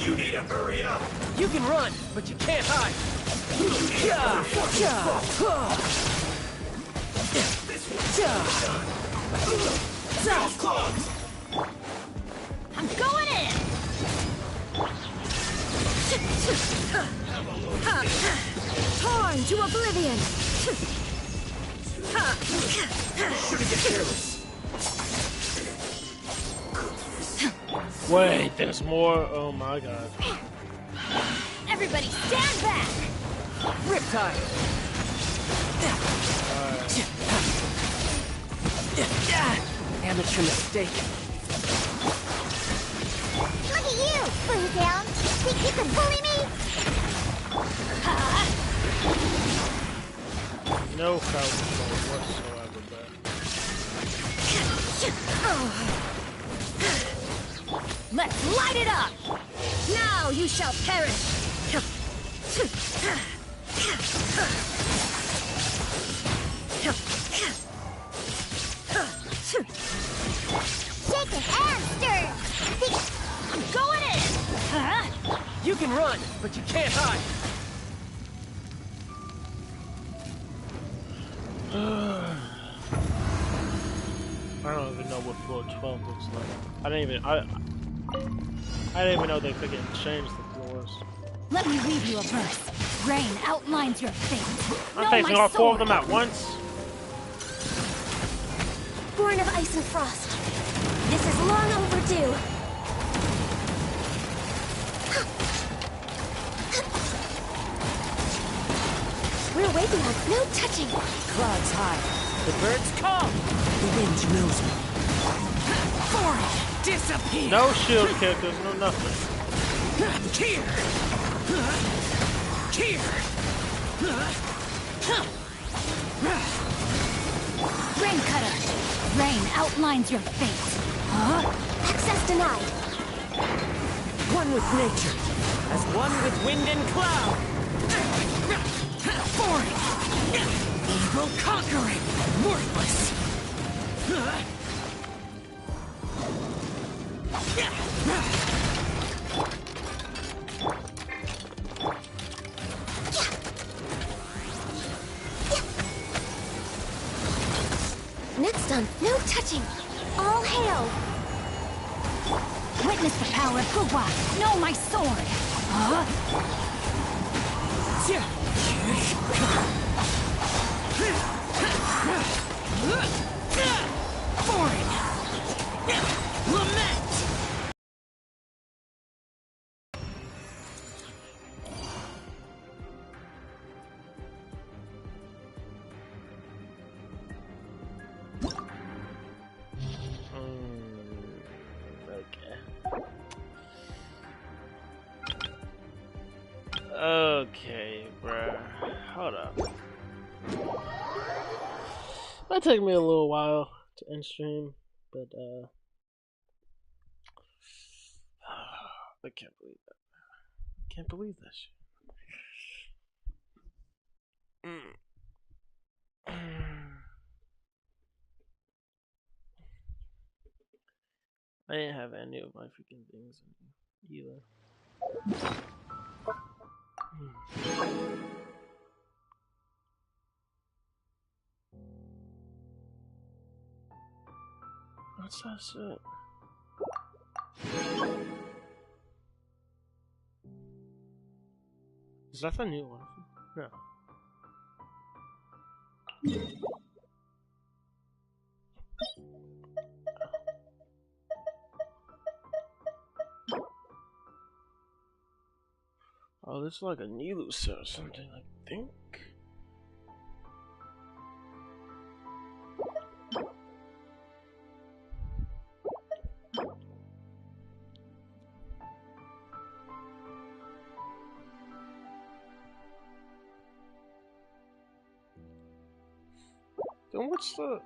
You need to hurry up. You can run, but you can't hide. I'm going in! Torn to oblivion! Wait, there's more. Oh my god. Everybody stand back! Riptide! Amateur mistake. Look at you! Bring down! Think you can bully me? No crowd control whatsoever, but... Let's light it up! Now you shall perish! Shake it and stir it! I'm going in! You can run, but you can't hide. I don't even know what floor 12 looks like. I didn't even know they could change the floors. Let me read you a verse. Rain outlines your fate. I'm facing all four of them at once. Born of ice and frost. This is long overdue. We're waiting on no touching. Clouds high. The birds calm. The wind knows me. Forest, disappear. No shield kickers, no nothing. Here. Rain cutter. Rain outlines your fate. Huh? Access denied. One with nature, as one with wind and cloud. Foreign. Evil conquering. Worthless. Next on, no touching. All hail. Witness the power of Gugwa. Know my sword. Huh? Foreign. Lament. Okay, bruh. Hold up. Might take me a little while to end stream, but I can't believe that. I can't believe that shit. I didn't have any of my freaking things either. What's that shit? Is that the new one? No. Oh, this is like a Nilu set or something, I think. Then what's the...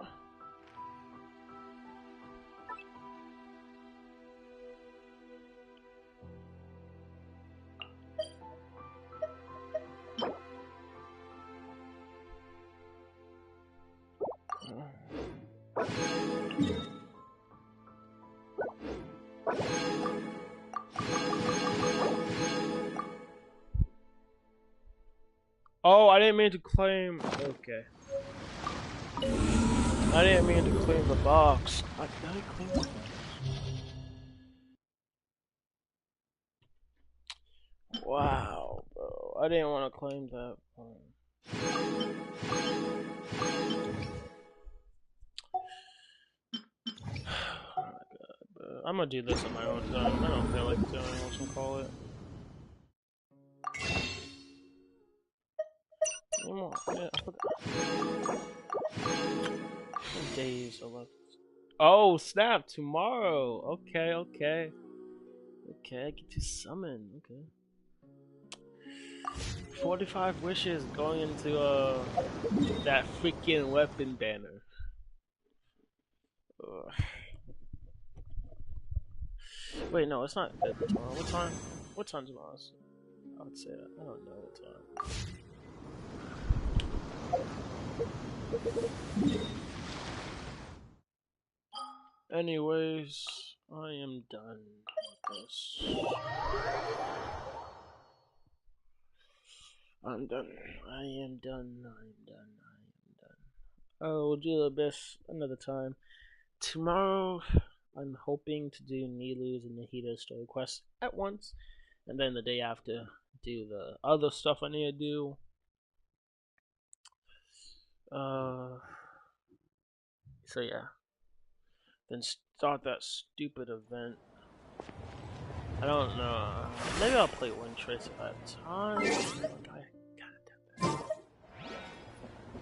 Oh, I didn't mean to claim... Okay. I didn't mean to claim the box. Did I claim the box? Wow, bro. I didn't want to claim that one. Oh my god, bro. I'm gonna do this on my own time. I don't feel like doing whatchamacallit. Yeah, I forgot. Days are left. Oh, snap! Tomorrow. Okay, okay. Okay, I get to summon. Okay. 45 wishes going into that freaking weapon banner. Ugh. Wait, no, it's not tomorrow. What time? What time tomorrow? I would say that. I don't know what time. Anyways, I am done with this. I'm done. I am done. I am done. I am done. Oh, we'll do the best another time. Tomorrow, I'm hoping to do Nilu's and Nahita's story quest at once, and then the day after, do the other stuff I need to do. So yeah. Then start that stupid event. I don't know. Maybe I'll play Wind Trace at that time.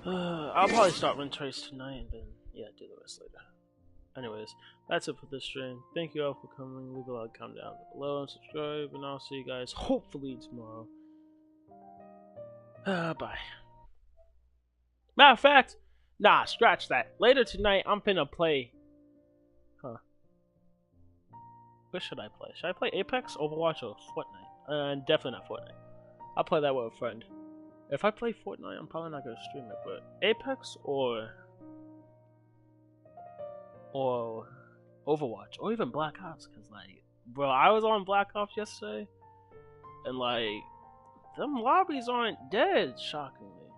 I'll probably start Wind Trace tonight and then, yeah, do the rest later. Anyways, that's it for this stream. Thank you all for coming. Leave a like, comment down below, and subscribe. And I'll see you guys hopefully tomorrow. Bye. Matter of fact, nah, scratch that. Later tonight, I'm finna play. Huh. What should I play? Should I play Apex, Overwatch, or Fortnite? Definitely not Fortnite. I'll play that with a friend. If I play Fortnite, I'm probably not gonna stream it, but Apex or Overwatch, or even Black Ops, cause like, bro, I was on Black Ops yesterday, and like, them lobbies aren't dead, shockingly.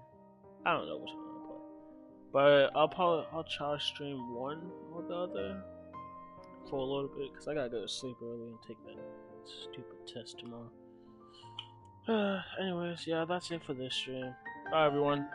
I don't know which one I'm gonna play, but I'll try to stream one or the other for a little bit, cause I gotta go to sleep early and take that stupid test tomorrow. Anyways, yeah, that's it for this stream. Bye, everyone.